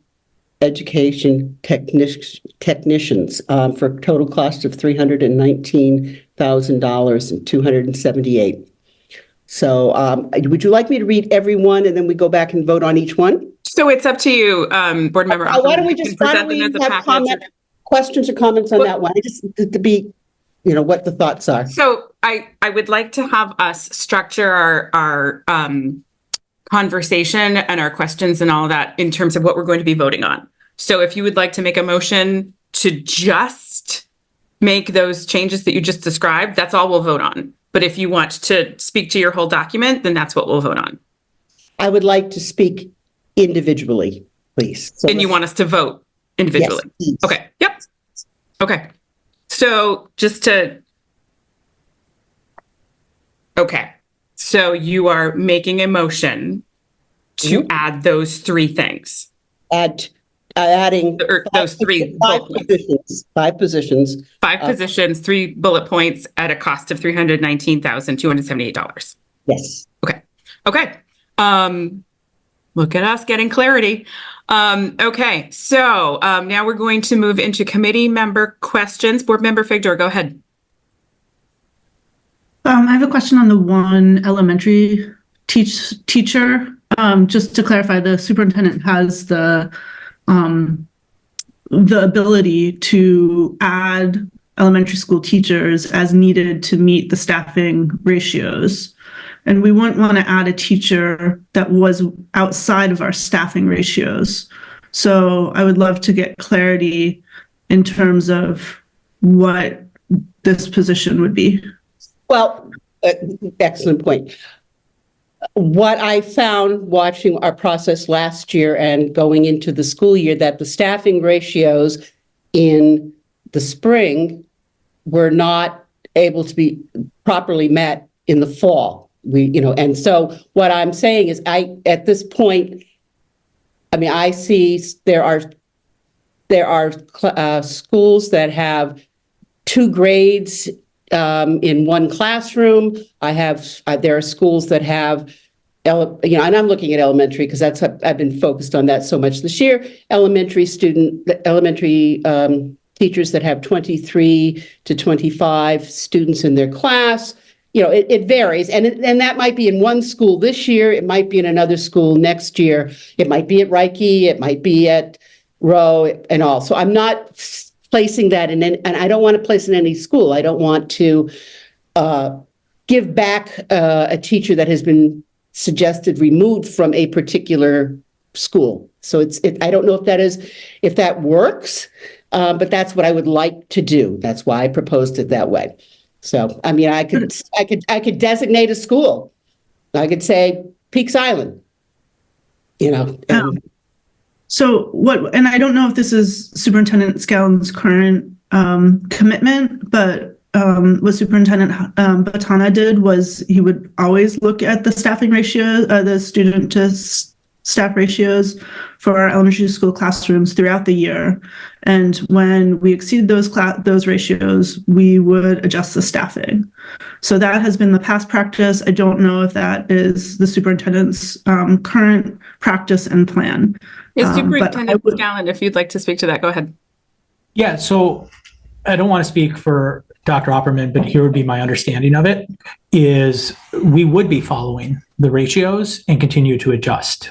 E: education technicians for a total cost of $319,000 and $278. So would you like me to read every one and then we go back and vote on each one?
B: So it's up to you, Board Member.
E: Why don't we have questions or comments on that one? Just to be what the thoughts are.
B: So I would like to have us structure our conversation and our questions and all that in terms of what we're going to be voting on. So if you would like to make a motion to just make those changes that you just described, that's all we'll vote on. But if you want to speak to your whole document, then that's what we'll vote on.
E: I would like to speak individually, please. So
B: and you want us to vote individually?
E: Yes,
B: okay. Yep. Okay. So okay. So you are making a motion to add those three things.
E: Adding
B: those three
E: positions. Five positions.
B: Five positions, 3 bullet points at a cost of $319,278.
E: Yes.
B: Okay. Okay. Look at us getting clarity. Okay. So now we're going to move into committee member questions. Board Member Figdor, go ahead.
D: I have a question on the one elementary teacher. Just to clarify, the superintendent has the ability to add elementary school teachers as needed to meet the staffing ratios. And we wouldn't want to add a teacher that was outside of our staffing ratios. So I would love to get clarity in terms of what this position would be.
E: Well, excellent point. What I found watching our process last year and going into the school year, that the staffing ratios in the spring were not able to be properly met in the fall. And so what I'm saying is at this point, I see there are schools that have 2 grades in one classroom. There are schools that have, and I'm looking at elementary because I've been focused on that so much this year. Elementary teachers that have 23 to 25 students in their class. It varies, and that might be in one school this year. It might be in another school next year. It might be at Reiki. It might be at Rowe and all. So I'm not placing that in, and I don't want to place in any school. I don't want to give back a teacher that has been suggested removed from a particular school. So I don't know if that works, but that's what I would like to do. That's why I proposed it that way. So I could designate a school. I could say Peaks Island.
D: So what, and I don't know if this is Superintendent Scallon's current commitment, but what Superintendent Batana did was he would always look at the staffing ratio, the student to staff ratios for our elementary school classrooms throughout the year. And when we exceeded those ratios, we would adjust the staffing. So that has been the past practice. I don't know if that is the superintendent's current practice and plan.
B: Yes, Superintendent Scallon, if you'd like to speak to that, go ahead.
C: Yeah, so I don't want to speak for Dr. Opperman, but here would be my understanding of it, is we would be following the ratios and continue to adjust,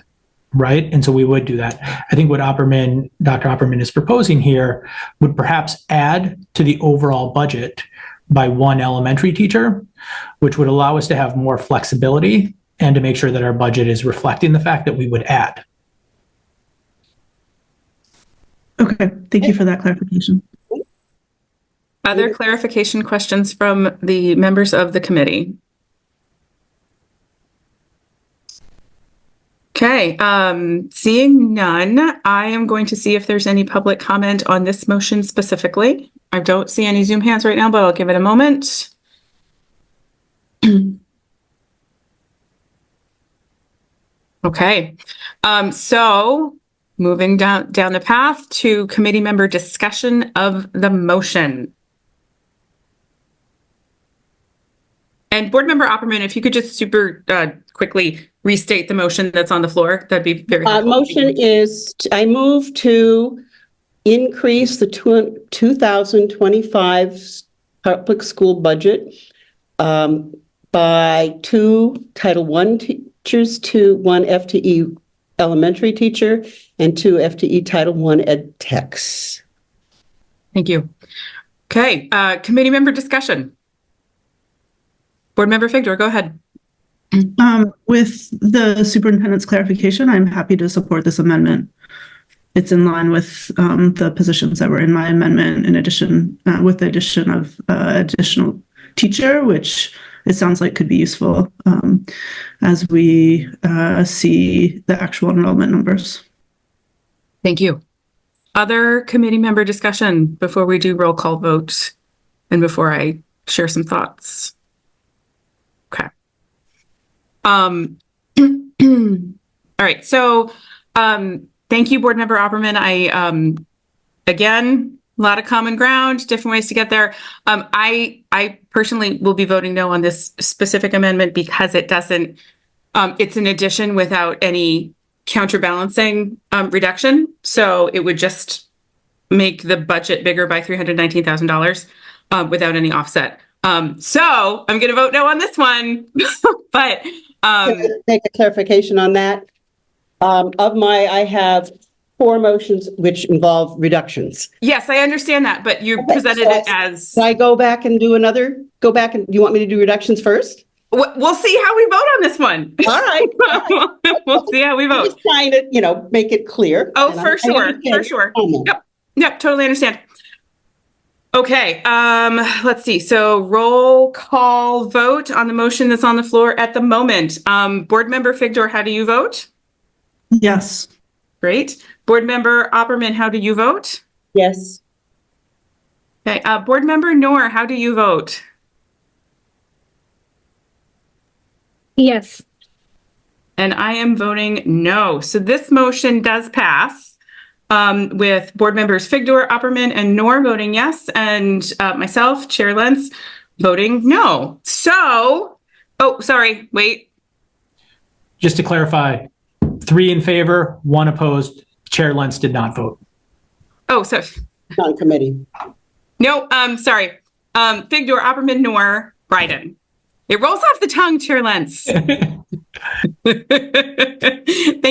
C: right? And so we would do that. I think what Dr. Opperman is proposing here would perhaps add to the overall budget by one elementary teacher, which would allow us to have more flexibility and to make sure that our budget is reflecting the fact that we would add.
D: Okay, thank you for that clarification.
B: Other clarification questions from the members of the committee? Okay, seeing none, I am going to see if there's any public comment on this motion specifically. I don't see any Zoom hands right now, but I'll give it a moment. Okay, so moving down the path to committee member discussion of the motion. And Board Member Opperman, if you could just super quickly restate the motion that's on the floor, that'd be very helpful.
E: Motion is, I move to increase the 2025 public school budget by 2 Title I teachers to 1 FTE elementary teacher and 2 FTE Title I ed techs.
B: Thank you. Okay, committee member discussion. Board member Figdor, go ahead.
D: With the superintendent's clarification, I'm happy to support this amendment. It's in line with the positions that were in my amendment, in addition, with the addition of additional teacher, which it sounds like could be useful as we see the actual enrollment numbers.
B: Thank you. Other committee member discussion before we do roll call vote and before I share some thoughts? Okay. All right. So thank you, Board Member Opperman. Again, a lot of common ground, different ways to get there. I personally will be voting no on this specific amendment because it doesn't, it's an addition without any counterbalancing reduction. So it would just make the budget bigger by $319,000 without any offset. So I'm going to vote no on this one, but
E: Can I make a clarification on that? I have 4 motions which involve reductions.
B: Yes, I understand that, but you presented it as.
E: Can I go back and do another? Do you want me to do reductions first?
B: We'll see how we vote on this one.
E: All right.
B: We'll see how we vote.
E: Just trying to, make it clear.
B: Oh, for sure. For sure. Yep, totally understand. Okay, let's see. So roll call vote on the motion that's on the floor at the moment. Board Member Figdor, how do you vote?
D: Yes.
B: Great. Board Member Opperman, how do you vote?
E: Yes.
B: Okay, Board Member Noor, how do you vote?
F: Yes.
B: And I am voting no. So this motion does pass. With board members Figdor, Opperman, and Noor voting yes, and myself, Chair Lentz, voting no. So, oh, sorry, wait.
C: Just to clarify, 3 in favor, 1 opposed. Chair Lentz did not vote. Oh,
B: so.
E: Non-committee.
B: No, sorry. Figdor, Opperman, Noor, Brydon. It rolls off the tongue, Chair Lentz. Thank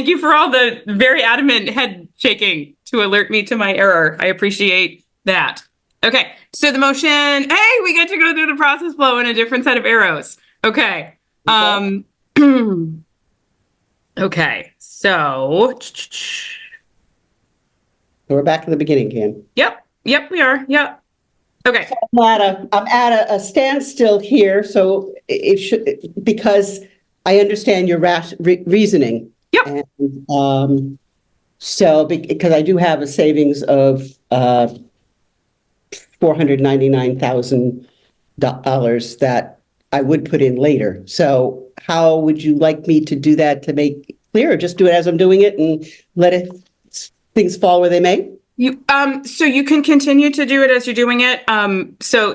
B: you for all the very adamant head shaking to alert me to my error. I appreciate that. Okay, so the motion, hey, we get to go through the process flow in a different set of arrows. Okay. Okay, so.
E: We're back to the beginning again.
B: Yep, we are. Yep. Okay.
E: So I'm at a standstill here. So it should, because I understand your reasoning.
B: Yep.
E: And, so because I do have a savings of $499,000 that I would put in later. So how would you like me to do that to make it clear, or just do it as I'm doing it and let things fall where they may?
B: So you can continue to do it as you're doing it. So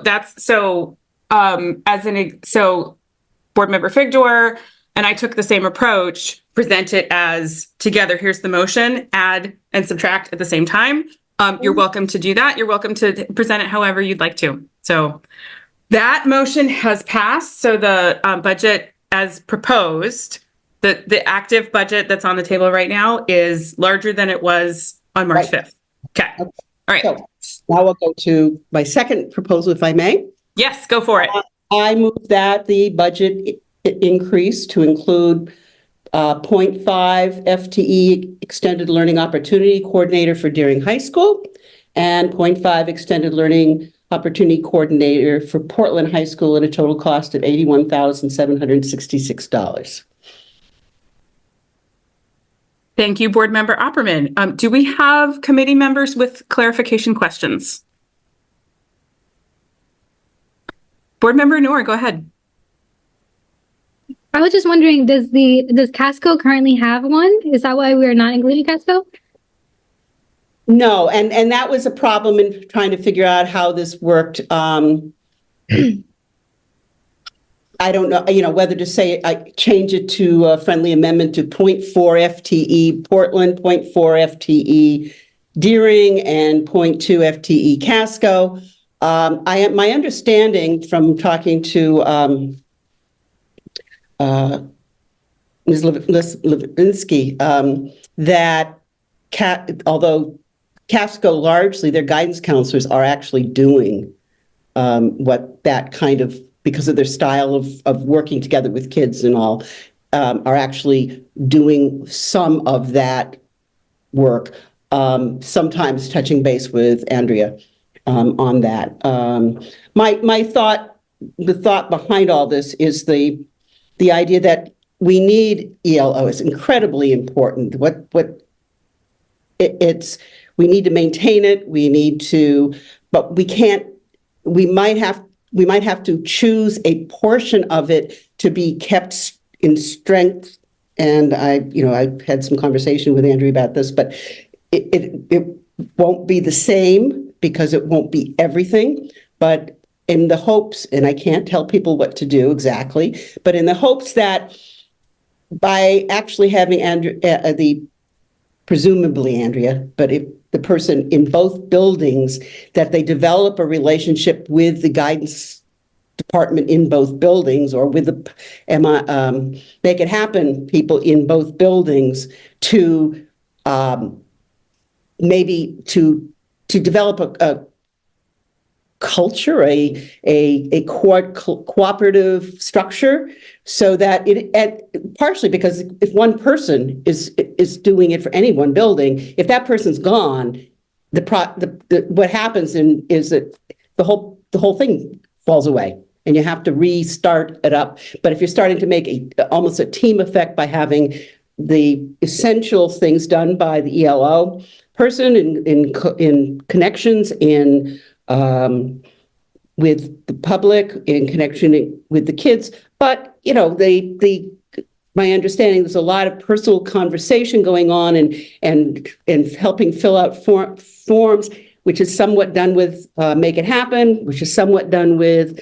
B: Board Member Figdor and I took the same approach, present it as together, here's the motion, add and subtract at the same time. You're welcome to do that. You're welcome to present it however you'd like to. So that motion has passed. So the budget as proposed, the active budget that's on the table right now is larger than it was on March 5th. Okay. All right.
E: So now I'll go to my second proposal, if I may.
B: Yes, go for it.
E: I move that the budget increase to include 0.5 FTE Extended Learning Opportunity Coordinator for Deering High School and 0.5 Extended Learning Opportunity Coordinator for Portland High School at a total cost of $81,766.
B: Thank you, Board Member Opperman. Do we have committee members with clarification questions? Board Member Noor, go ahead.
F: I was just wondering, does Casco currently have one? Is that why we're not including Casco?
E: No, and that was a problem in trying to figure out how this worked. I don't know, whether to say I change it to a friendly amendment to 0.4 FTE Portland, 0.4 FTE Deering, and 0.2 FTE Casco. My understanding from talking to Ms. Levinsky, that although Casco largely, their guidance counselors are actually doing what that kind of, because of their style of working together with kids and all, are actually doing some of that work, sometimes touching base with Andrea on that. My thought, the thought behind all this is the idea that we need ELO. It's incredibly important. We need to maintain it. We need to, but we can't. We might have to choose a portion of it to be kept in strength. And I had some conversation with Andrea about this, but it won't be the same because it won't be everything. But in the hopes, and I can't tell people what to do exactly, but in the hopes that by actually having presumably Andrea, but if the person in both buildings, that they develop a relationship with the guidance department in both buildings, or with the make it happen people in both buildings to maybe to develop a culture, a cooperative structure, so that partially because if one person is doing it for any one building, if that person's gone, what happens is that the whole thing falls away, and you have to restart it up. But if you're starting to make almost a team effect by having the essential things done by the ELO person in connections with the public, in connection with the kids, but my understanding, there's a lot of personal conversation going on and helping fill out forms, which is somewhat done with Make It Happen, which is somewhat done with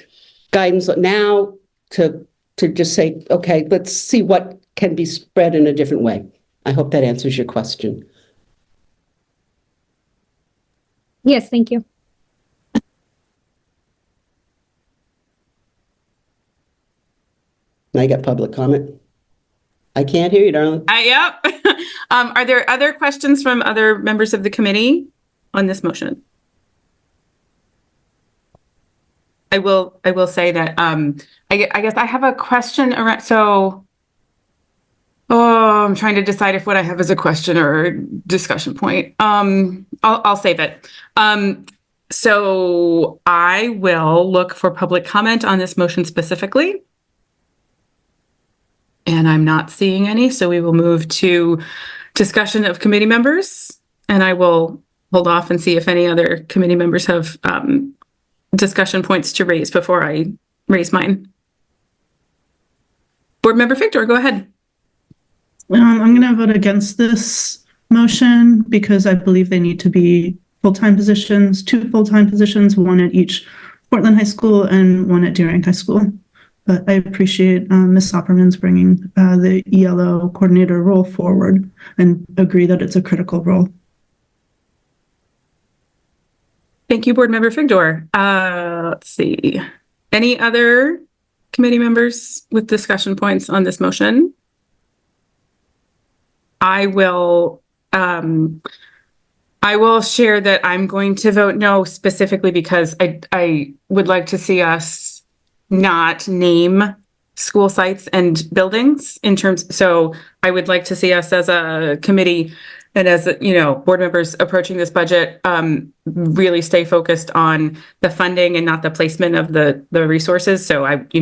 E: guidance now, to just say, okay, let's see what can be spread in a different way. I hope that answers your question.
F: Yes, thank you.
E: I got public comment. I can't hear you, darling.
B: Yep. Are there other questions from other members of the committee on this motion? I will say that I guess I have a question around. I'm trying to decide if what I have is a question or a discussion point. I'll save it. So I will look for public comment on this motion specifically. And I'm not seeing any, so we will move to discussion of committee members. And I will hold off and see if any other committee members have discussion points to raise before I raise mine. Board Member Figdor, go ahead.
D: I'm going to vote against this motion because I believe they need to be full-time positions, 2 full-time positions, 1 at each Portland High School and 1 at Deering High School. But I appreciate Ms. Opperman's bringing the ELO coordinator role forward, and agree that it's a critical role.
B: Thank you, Board Member Figdor. Let's see. Any other committee members with discussion points on this motion? I will share that I'm going to vote no, specifically because I would like to see us not name school sites and buildings in terms. So I would like to see us as a committee and as board members approaching this budget, really stay focused on the funding and not the placement of the resources. So like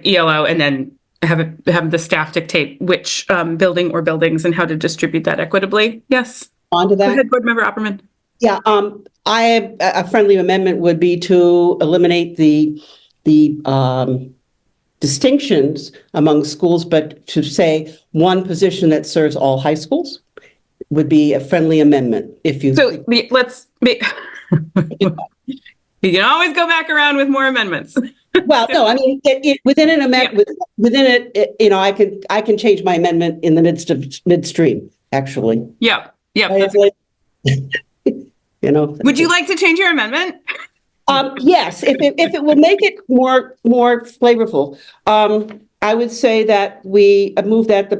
B: ELO, and then have the staff dictate which building or buildings and how to distribute that equitably. Yes.
E: On to that.
B: Go ahead, Board Member Opperman.
E: Yeah, a friendly amendment would be to eliminate the distinctions among schools, but to say one position that serves all high schools would be a friendly amendment.
B: So let's be, you can always go back around with more amendments.
E: Well, no, I mean, within an amendment, within it, I can change my amendment in the midstream, actually.
B: Yeah. Would you like to change your amendment?
E: Yes, if it will make it more flavorful, I would say that we move that the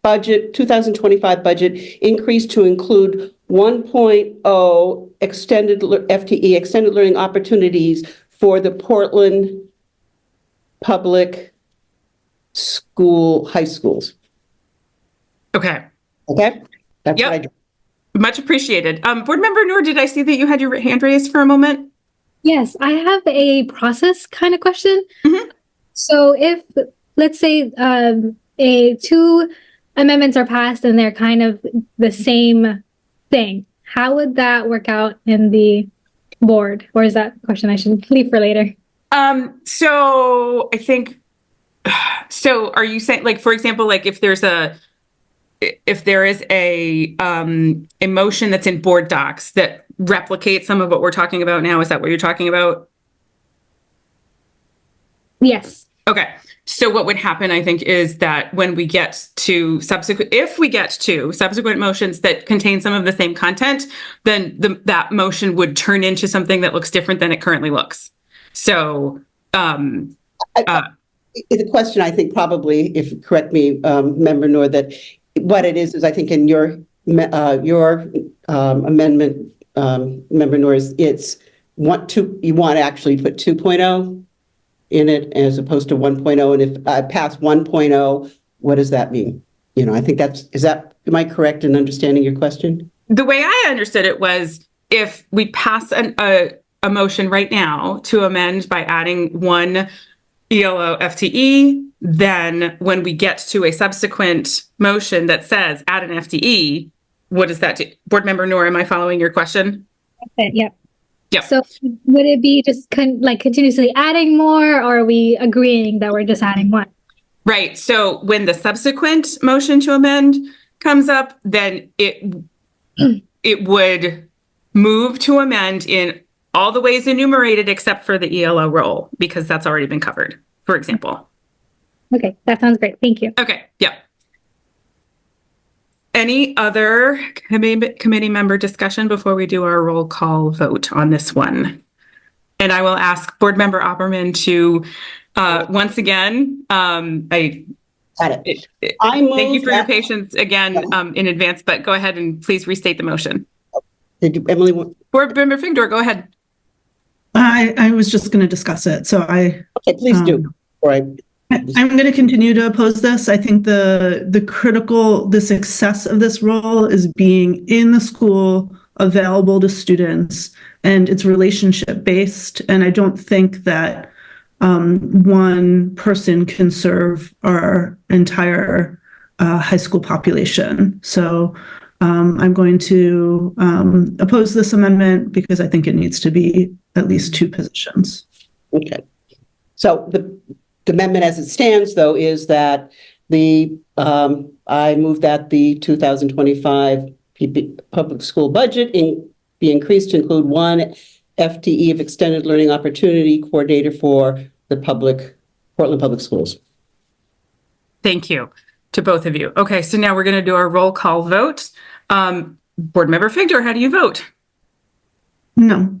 E: budget, 2025 budget increase to include 1.0 FTE, extended learning opportunities for the Portland public high schools.
B: Okay.
E: Okay. That's
B: yep.
E: what I do.
B: Much appreciated. Board Member Noor, did I see that you had your hand raised for a moment?
F: Yes, I have a process kind of question. So if, let's say, two amendments are passed and they're kind of the same thing, how would that work out in the board? Or is that a question I should leave for later?
B: So I think, so are you saying, like, for example, like if there is a motion that's in board docs that replicates some of what we're talking about now, is that what you're talking about?
F: Yes.
B: Okay. So what would happen, I think, is that when we get to if we get to subsequent motions that contain some of the same content, then that motion would turn into something that looks different than it currently looks. So,
E: the question, I think, probably, if you correct me, Member Noor, that what it is I think in your amendment, Member Noor, it's you want to actually put 2.0 in it as opposed to 1.0. And if I pass 1.0, what does that mean? You know, I think am I correct in understanding your question?
B: The way I understood it was if we pass a motion right now to amend by adding one ELO FTE, then when we get to a subsequent motion that says add an FTE, what does that do? Board Member Noor, am I following your question?
F: Okay, yep.
B: Yep.
F: So would it be just continuously adding more, or are we agreeing that we're just adding one?
B: Right. So when the subsequent motion to amend comes up, then it would move to amend in all the ways enumerated except for the ELO role, because that's already been covered, for example.
F: Okay, that sounds great. Thank you.
B: Okay, yeah. Any other committee member discussion before we do our roll call vote on this one? And I will ask Board Member Opperman to, once again, thank you for your patience again in advance, but go ahead and please restate the motion.
E: Did you, Emily?
B: Board Member Figdor, go ahead.
D: I was just going to discuss it. So
E: okay, please do.
D: I'm going to continue to oppose this. I think the success of this role is being in the school, available to students, and it's relationship based. And I don't think that one person can serve our entire high school population. So I'm going to oppose this amendment because I think it needs to be at least two positions.
E: Okay. So the amendment as it stands, though, is that I move that the 2025 public school budget be increased to include one FTE of extended learning opportunity coordinator for the Portland Public Schools.
B: Thank you to both of you. Okay, so now we're going to do our roll call vote. Board Member Figdor, how do you vote?
D: No.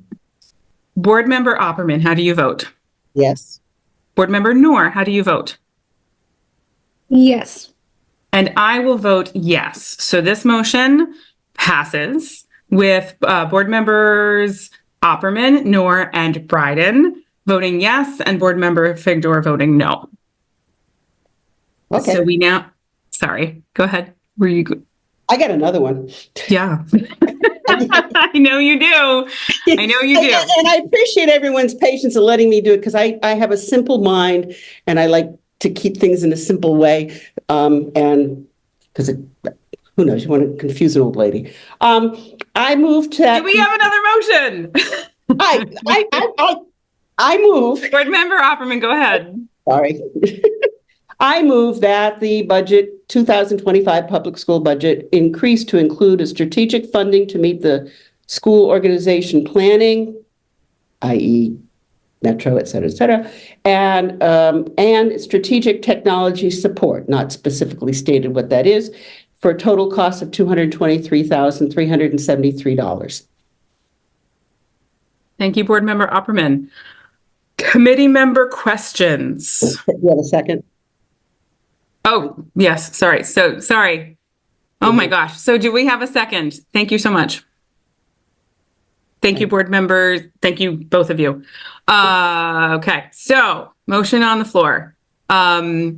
B: Board Member Opperman, how do you vote?
E: Yes.
B: Board Member Noor, how do you vote?
F: Yes.
B: And I will vote yes. So this motion passes with Board Members Opperman, Noor, and Brydon voting yes, and Board Member Figdor voting no.
E: Okay.
B: So we now, sorry, go ahead.
E: I got another one.
B: Yeah. I know you do. I know you do.
E: And I appreciate everyone's patience in letting me do it because I have a simple mind and I like to keep things in a simple way. And because who knows, you want to confuse an old lady. I moved to that.
B: Do we have another motion?
E: I move.
B: Board Member Opperman, go ahead.
E: Sorry. I move that the budget 2025 public school budget increase to include a strategic funding to meet the school organization planning, i.e. Metro, et cetera, and strategic technology support, not specifically stated what that is, for a total cost of $223,373.
B: Thank you, Board Member Opperman. Committee member questions.
E: You have a second?
B: Oh, yes, sorry. So, sorry. Oh my gosh. So do we have a second? Thank you so much. Thank you, board members. Thank you, both of you. Okay, so motion on the floor. Are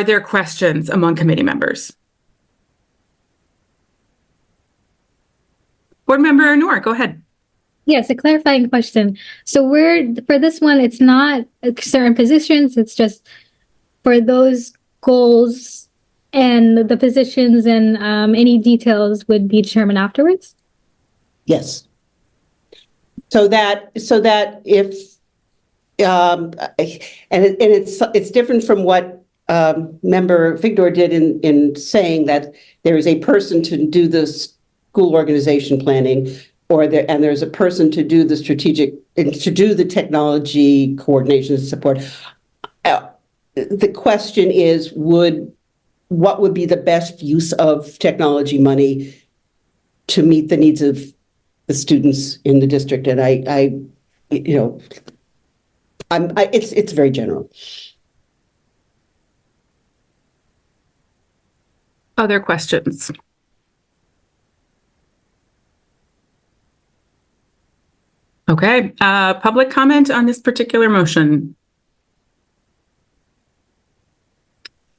B: there questions among committee members? Board member Noor, go ahead.
F: Yes, a clarifying question. So for this one, it's not certain positions, it's just for those goals, and the positions and any details would be determined afterwards?
E: Yes. So that if, it's different from what member Figdor did in saying that there is a person to do the school organization planning, and there's a person to do the the technology coordination and support. The question is, what would be the best use of technology money to meet the needs of the students in the district? And it's very general.
B: Other questions? Okay, public comment on this particular motion?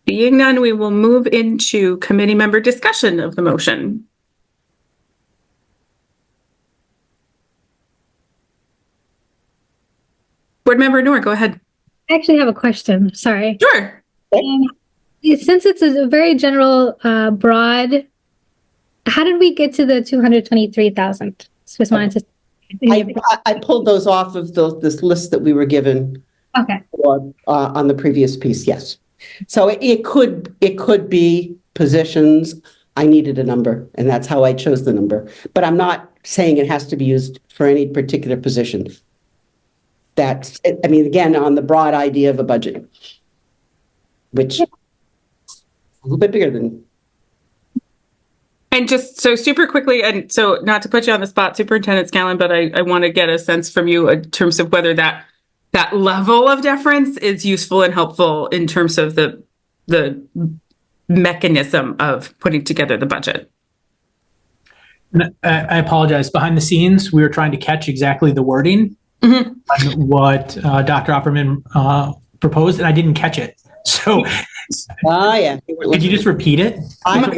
B: Being none, we will move into committee member discussion of the motion. Board member Noor, go ahead.
F: I actually have a question. Sorry.
B: Sure.
F: Since it's a very general, broad, how did we get to the 223,000? Just wanted to.
E: I pulled those off of this list that we were given.
F: Okay.
E: On the previous piece, yes. So it could be positions. I needed a number, and that's how I chose the number. But I'm not saying it has to be used for any particular position. Again, on the broad idea of a budget, which is a little bit bigger than.
B: And just so super quickly, and so not to put you on the spot, Superintendent Scanlon, but I want to get a sense from you in terms of whether that level of deference is useful and helpful in terms of the mechanism of putting together the budget.
C: I apologize. Behind the scenes, we were trying to catch exactly the wording on what Dr. Opperman proposed, and I didn't catch it. So,
E: yeah.
C: Could you just repeat it?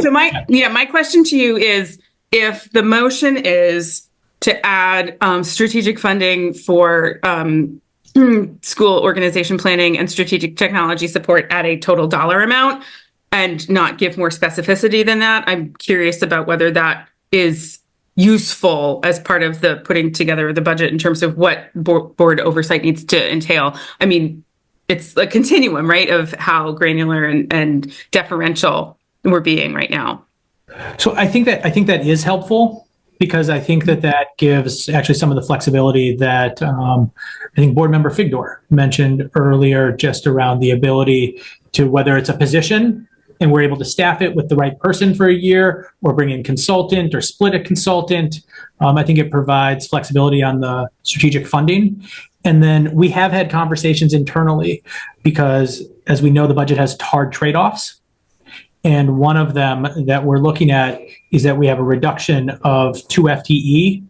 B: So my question to you is, if the motion is to add strategic funding for school organization planning and strategic technology support at a total dollar amount and not give more specificity than that, I'm curious about whether that is useful as part of the putting together of the budget in terms of what board oversight needs to entail. I mean, it's a continuum, right, of how granular and deferential we're being right now.
C: So I think that is helpful, because I think that gives actually some of the flexibility that I think board member Figdor mentioned earlier, just around the ability to, whether it's a position and we're able to staff it with the right person for a year, or bring in consultant or split a consultant. I think it provides flexibility on the strategic funding. And then we have had conversations internally, because as we know, the budget has hard trade-offs. And one of them that we're looking at is that we have a reduction of 2 FTE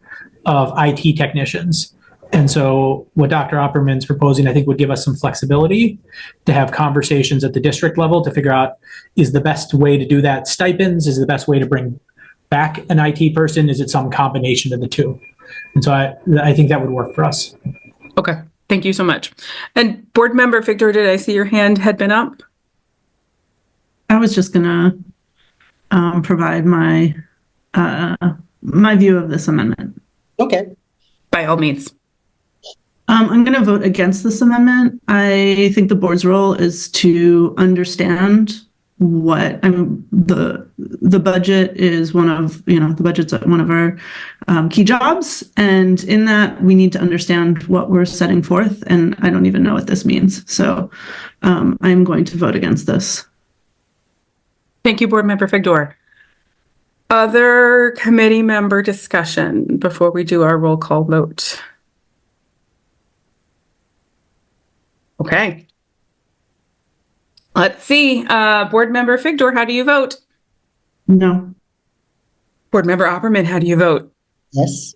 C: of IT technicians. And so what Dr. Opperman's proposing, I think, would give us some flexibility to have conversations at the district level to figure out, is the best way to do that stipends? Is the best way to bring back an IT person? Is it some combination of the two? And so I think that would work for us.
B: Okay, thank you so much. And board member Figdor, did I see your hand had been up?
D: I was just gonna provide my view of this amendment.
E: Okay.
B: By all means.
D: I'm going to vote against this amendment. I think the board's role is to understand what the budget is the budget's one of our key jobs. And in that, we need to understand what we're setting forth. And I don't even know what this means. So I'm going to vote against this.
B: Thank you, board member Figdor. Other committee member discussion before we do our roll call vote? Okay. Let's see. Board Member Figdor, how do you vote?
D: No.
B: Board Member Opperman, how do you vote?
Q: Yes.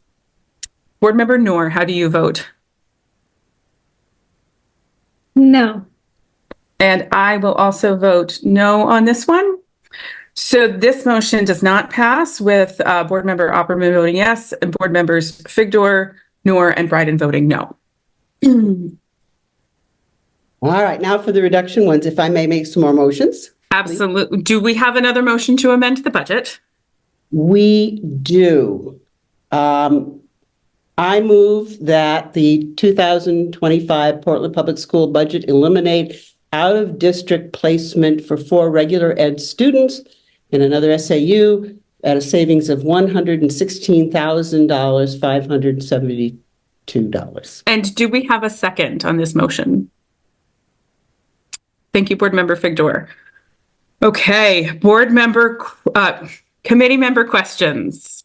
B: Board Member Noor, how do you vote?
F: No.
B: And I will also vote no on this one. So this motion does not pass with Board Member Opperman voting yes and Board Members Figdor, Noor, and Brydon voting no.
E: All right, now for the reduction ones, if I may make some more motions.
B: Absolutely. Do we have another motion to amend the budget?
E: We do. I move that the 2025 Portland Public School budget eliminate out-of-district placement for 4 regular ed students in another SAU at a savings of $116,572.
B: And do we have a second on this motion? Thank you, Board Member Figdor. Okay, committee member questions.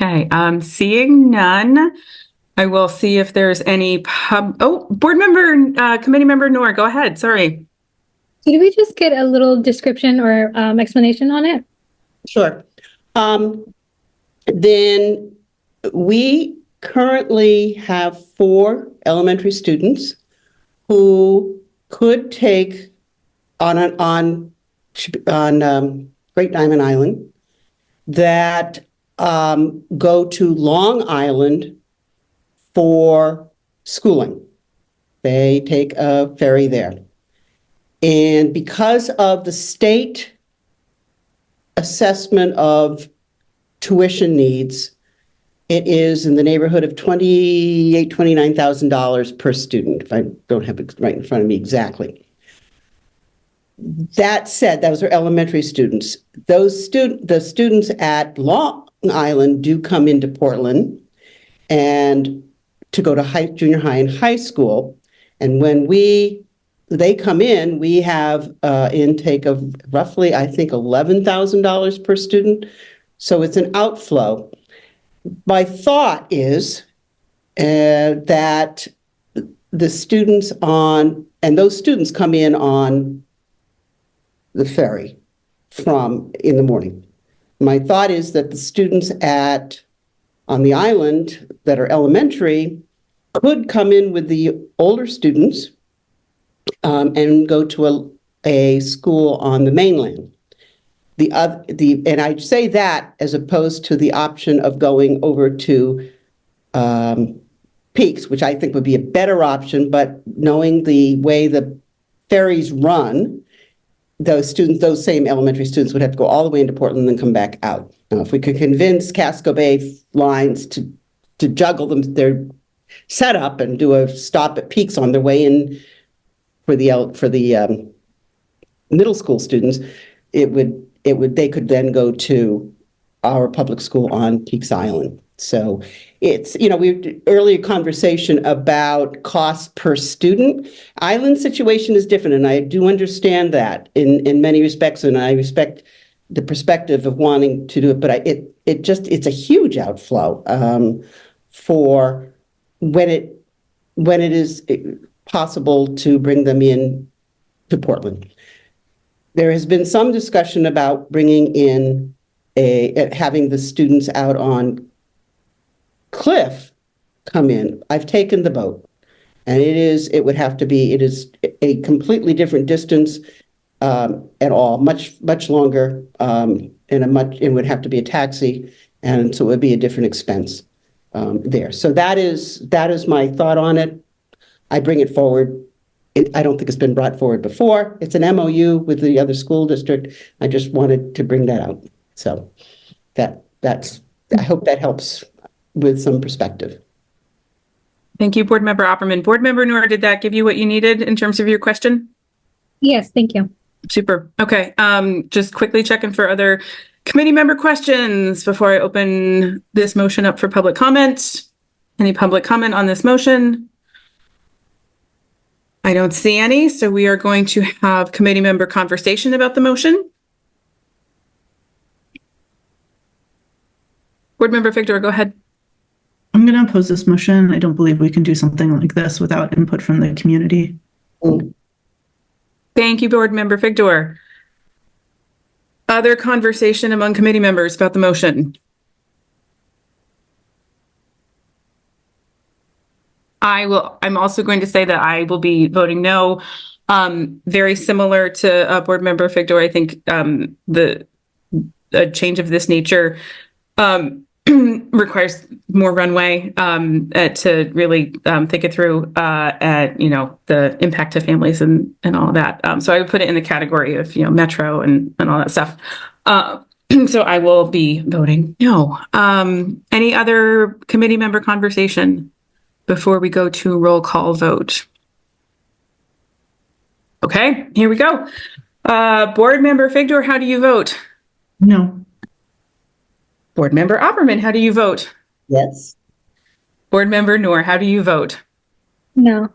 B: Okay, seeing none, I will see if there's any Committee Member Noor, go ahead, sorry.
F: Did we just get a little description or explanation on it?
E: Sure. Then we currently have 4 elementary students who could take on Great Diamond Island that go to Long Island for schooling. They take a ferry there. And because of the state assessment of tuition needs, it is in the neighborhood of $29,000 per student, if I don't have it right in front of me exactly. That said, those are elementary students. The students at Long Island do come into Portland and to go to junior high and high school. And when they come in, we have intake of roughly, I think, $11,000 per student. So it's an outflow. My thought is that the students those students come in on the ferry in the morning. My thought is that the students on the island that are elementary could come in with the older students and go to a school on the mainland. And I say that as opposed to the option of going over to Peaks, which I think would be a better option, but knowing the way the ferries run, those same elementary students would have to go all the way into Portland and then come back out. Now, if we could convince Casco Bay lines to juggle their setup and do a stop at Peaks on their way in for the middle school students, they could then go to our public school on Peaks Island. So it's, we earlier conversation about cost per student. Island situation is different, and I do understand that in many respects, and I respect the perspective of wanting to do it, but it's a huge outflow for when it is possible to bring them in to Portland. There has been some discussion about bringing in having the students out on Cliff come in. I've taken the boat, and it is a completely different distance at all, much longer, and it would have to be a taxi, and so it would be a different expense there. So that is my thought on it. I bring it forward. I don't think it's been brought forward before. It's an MOU with the other school district. I just wanted to bring that out. So I hope that helps with some perspective.
B: Thank you, Board Member Opperman. Board Member Noor, did that give you what you needed in terms of your question?
F: Yes, thank you.
B: Super. Okay. Just quickly checking for other committee member questions before I open this motion up for public comment. Any public comment on this motion? I don't see any, so we are going to have committee member conversation about the motion. Board Member Figdor, go ahead.
D: I'm going to oppose this motion. I don't believe we can do something like this without input from the community.
B: Thank you, Board Member Figdor. Other conversation among committee members about the motion? I'm also going to say that I will be voting no. Very similar to Board Member Figdor, I think a change of this nature requires more runway to really think it through at the impact to families and all of that. So I would put it in the category of metro and all that stuff. So I will be voting no. Any other committee member conversation before we go to roll call vote? Okay, here we go. Board Member Figdor, how do you vote?
D: No.
B: Board Member Opperman, how do you vote?
E: Yes.
B: Board Member Noor, how do you vote?
F: No.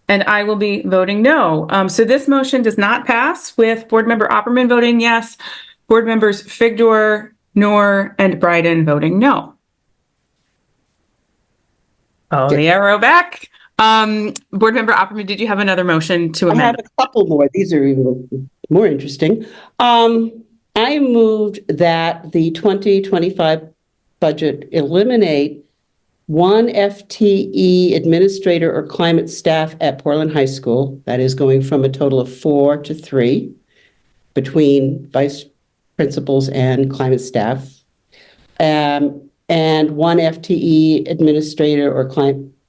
B: And I will be voting no. So this motion does not pass, with Board Member Opperman voting yes, Board Members Figdor, Noor, and Brydon voting no. Oh, the arrow back. Board Member Opperman, did you have another motion to amend?
E: I have a couple more. These are even more interesting. I moved that the 2025 budget eliminate one FTE administrator or climate staff at Portland High School. That is going from a total of 4 to 3 between vice principals and climate staff. And one FTE administrator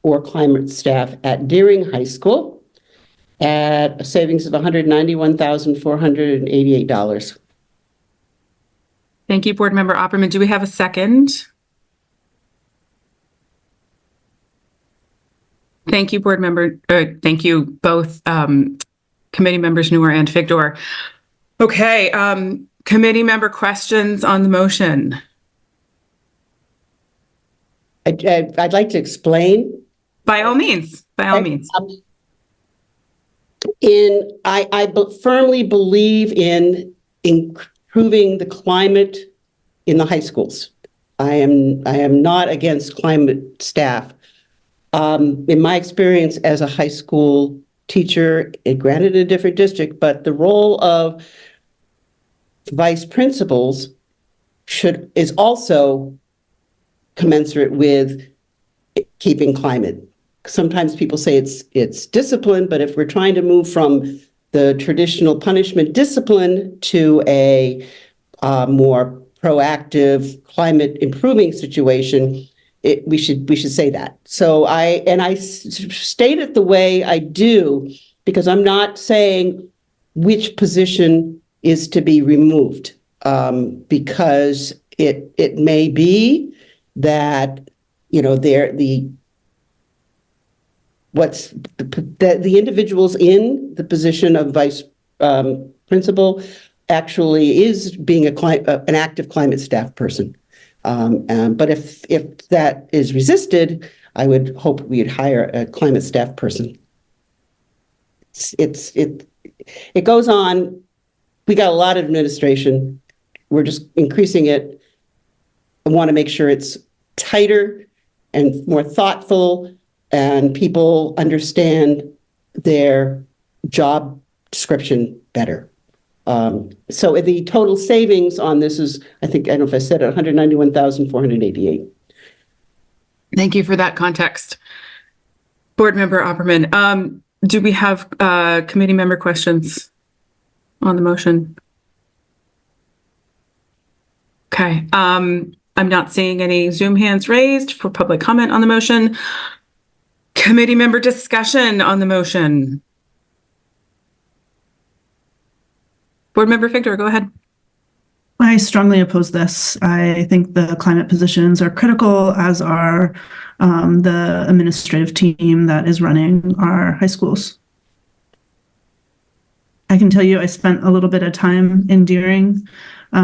E: or climate staff at Deering High School at a savings of $191,488.
B: Thank you, Board Member Opperman. Do we have a second? Thank you, Board Member. Thank you both committee members Noor and Figdor. Okay, committee member questions on the motion.
E: I'd like to explain.
B: By all means, by all means.
E: I firmly believe in improving the climate in the high schools. I am not against climate staff. In my experience as a high school teacher, granted a different district, but the role of vice principals is also commensurate with keeping climate. Sometimes people say it's discipline, but if we're trying to move from the traditional punishment discipline to a more proactive climate improving situation, we should say that. So I state it the way I do because I'm not saying which position is to be removed, because it may be that the individuals in the position of vice principal actually is being an active climate staff person. But if that is resisted, I would hope we'd hire a climate staff person. It goes on. We got a lot of administration. We're just increasing it. I want to make sure it's tighter and more thoughtful, and people understand their job description better. So the total savings on this is, I don't know if I said it, $191,488.
B: Thank you for that context. Board Member Opperman, do we have committee member questions on the motion? Okay, I'm not seeing any Zoom hands raised for public comment on the motion. Committee member discussion on the motion. Board Member Figdor, go ahead.
D: I strongly oppose this. I think the climate positions are critical, as are the administrative team that is running our high schools. I can tell you I spent a little bit of time in Deering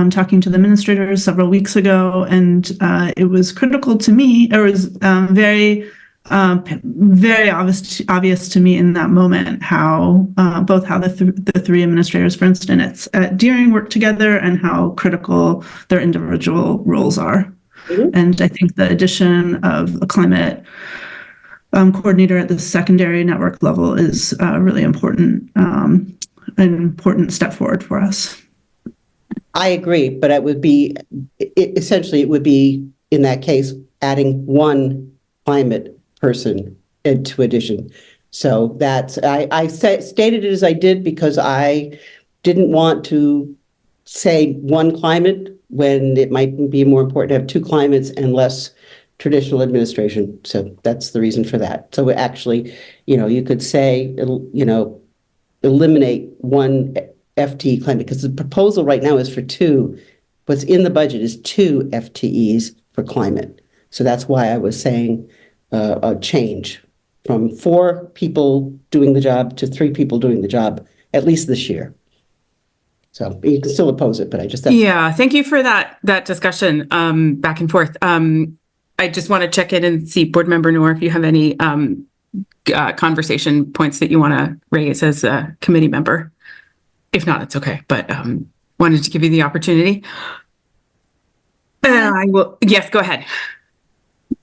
D: talking to the administrators several weeks ago, and it was critical to me. It was very obvious to me in that moment how the three administrators, for instance, at Deering work together and how critical their individual roles are. And I think the addition of a climate coordinator at the secondary network level is really important, an important step forward for us.
E: I agree, but it would be, essentially, it would be, in that case, adding one climate person into addition. So that's, I stated it as I did because I didn't want to say one climate when it might be more important to have two climates and less traditional administration. So that's the reason for that. So actually, you could say, eliminate one FTE climate, because the proposal right now is for two. What's in the budget is 2 FTEs for climate. So that's why I was saying a change from 4 people doing the job to 3 people doing the job, at least this year. So you can still oppose it, but I just...
B: Yeah, thank you for that discussion back and forth. I just want to check in and see, Board Member Noor, if you have any conversation points that you want to raise as a committee member. If not, it's okay, but wanted to give you the opportunity. I will, yes, go ahead.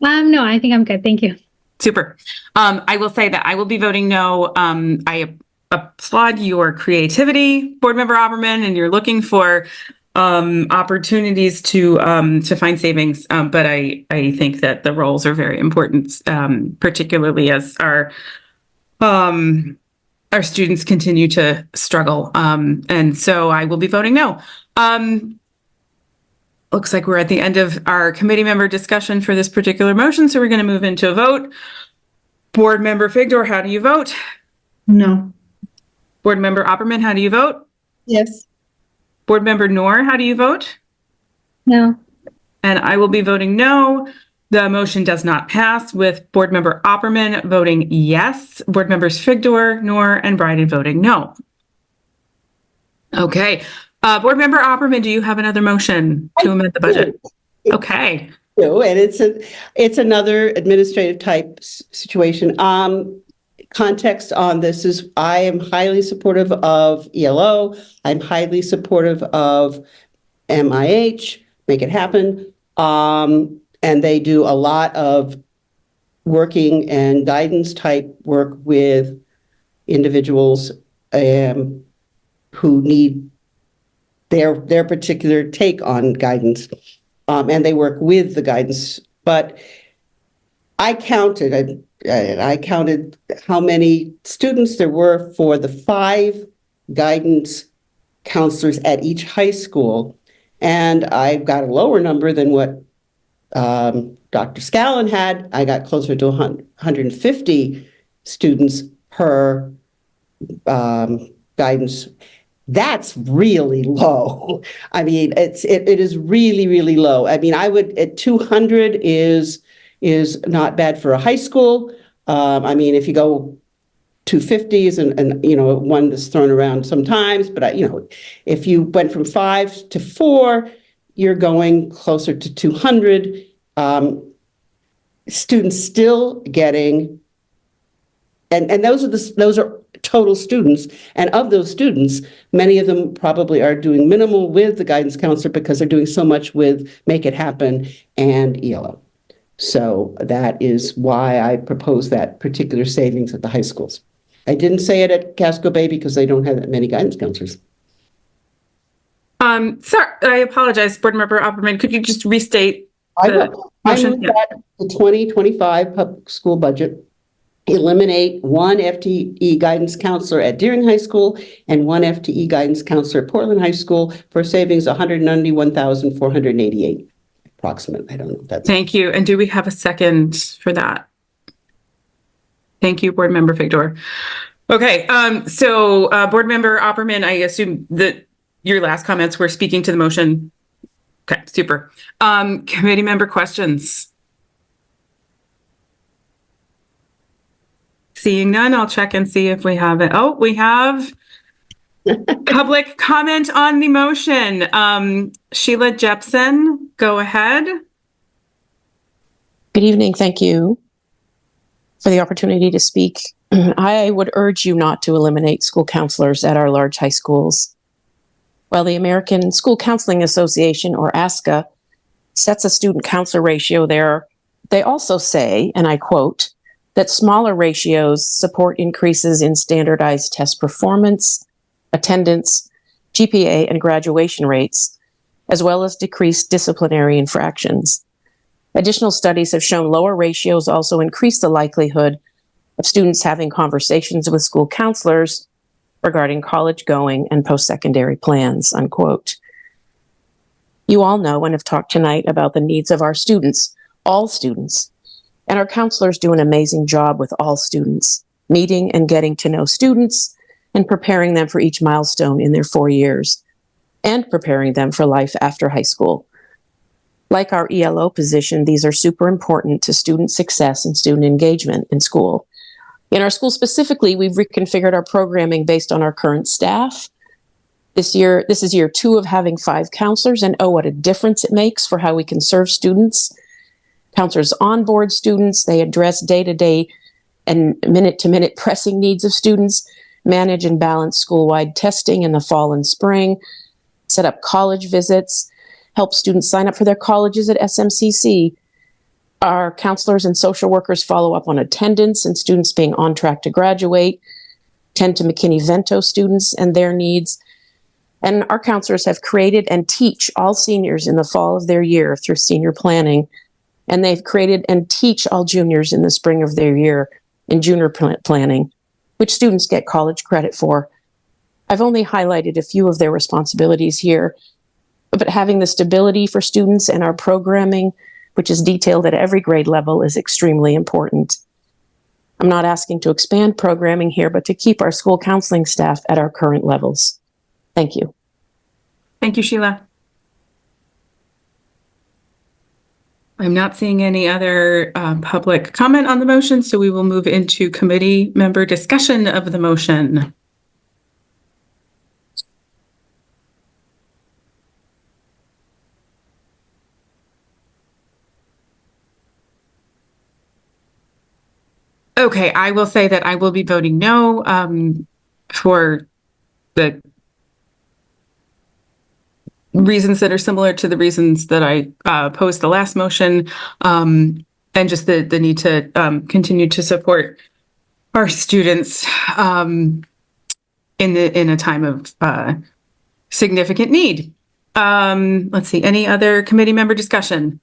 F: No, I think I'm good. Thank you.
B: Super. I will say that I will be voting no. I applaud your creativity, Board Member Opperman, and you're looking for opportunities to find savings. But I think that the roles are very important, particularly as our students continue to struggle. And so I will be voting no. Looks like we're at the end of our committee member discussion for this particular motion. So we're going to move into a vote. Board Member Figdor, how do you vote?
D: No.
B: Board Member Opperman, how do you vote?
E: Yes.
B: Board Member Noor, how do you vote?
F: No.
B: And I will be voting no. The motion does not pass, with Board Member Opperman voting yes, Board Members Figdor, Noor, and Brydon voting no. Okay. Board Member Opperman, do you have another motion to amend the budget? Okay.
E: And it's another administrative type situation. Context on this is I am highly supportive of ELO. I'm highly supportive of MIH, Make It Happen. And they do a lot of working and guidance type work with individuals who need their particular take on guidance. And they work with the guidance. But I counted how many students there were for the 5 guidance counselors at each high school. And I got a lower number than what Dr. Scallon had. I got closer to 150 students per guidance. That's really low. I mean, it is really, really low. I mean, at 200 is not bad for a high school. I mean, if you go 250s and one that's thrown around sometimes, but if you went from 5 to 4, you're going closer to 200. Students still getting, and those are total students. And of those students, many of them probably are doing minimal with the guidance counselor because they're doing so much with Make It Happen and ELO. So that is why I propose that particular savings at the high schools. I didn't say it at Casco Bay because they don't have that many guidance counselors.
B: Sorry, I apologize, Board Member Opperman. Could you just restate the
E: motion? The 2025 public school budget, eliminate 1 FTE guidance counselor at Deering High School and 1 FTE guidance counselor at Portland High School for savings $191,488 approximately. I don't know if that's...
B: Thank you. And do we have a second for that? Thank you, Board Member Figdor. Okay, so Board Member Opperman, I assume that your last comments were speaking to the motion. Okay, super. Committee member questions? Seeing none, I'll check and see if we have it. Oh, we have public comment on the motion. Sheila Jepson, go ahead.
J: Good evening. Thank you for the opportunity to speak. I would urge you not to eliminate school counselors at our large high schools. While the American School Counseling Association, or ASCA, sets a student counselor ratio there. They also say, and I quote, that smaller ratios support increases in standardized test performance, attendance, GPA, and graduation rates, as well as decreased disciplinary infractions. Additional studies have shown lower ratios also increase the likelihood of students having conversations with school counselors regarding college going and post-secondary plans, unquote. You all know and have talked tonight about the needs of our students, all students, and our counselors do an amazing job with all students, meeting and getting to know students and preparing them for each milestone in their 4 years and preparing them for life after high school. Like our ELO position, these are super important to student success and student engagement in school. In our school specifically, we've reconfigured our programming based on our current staff. This is year 2 of having 5 counselors, and oh, what a difference it makes for how we can serve students. Counselors onboard students, they address day-to-day and minute-to-minute pressing needs of students, manage and balance school-wide testing in the fall and spring, set up college visits, help students sign up for their colleges at SMCC. Our counselors and social workers follow up on attendance and students being on track to graduate, tend to McKinney-Vento students and their needs. And our counselors have created and teach all seniors in the fall of their year through senior planning. And they've created and teach all juniors in the spring of their year in junior planning, which students get college credit for. I've only highlighted a few of their responsibilities here, but having the stability for students and our programming, which is detailed at every grade level, is extremely important. I'm not asking to expand programming here, but to keep our school counseling staff at our current levels. Thank you.
B: Thank you, Sheila. I'm not seeing any other public comment on the motion, so we will move into committee member discussion of the motion. Okay, I will say that I will be voting no for the reasons that are similar to the reasons that I posed the last motion, and just the need to continue to support our students in a time of significant need. Let's see, any other committee member discussion?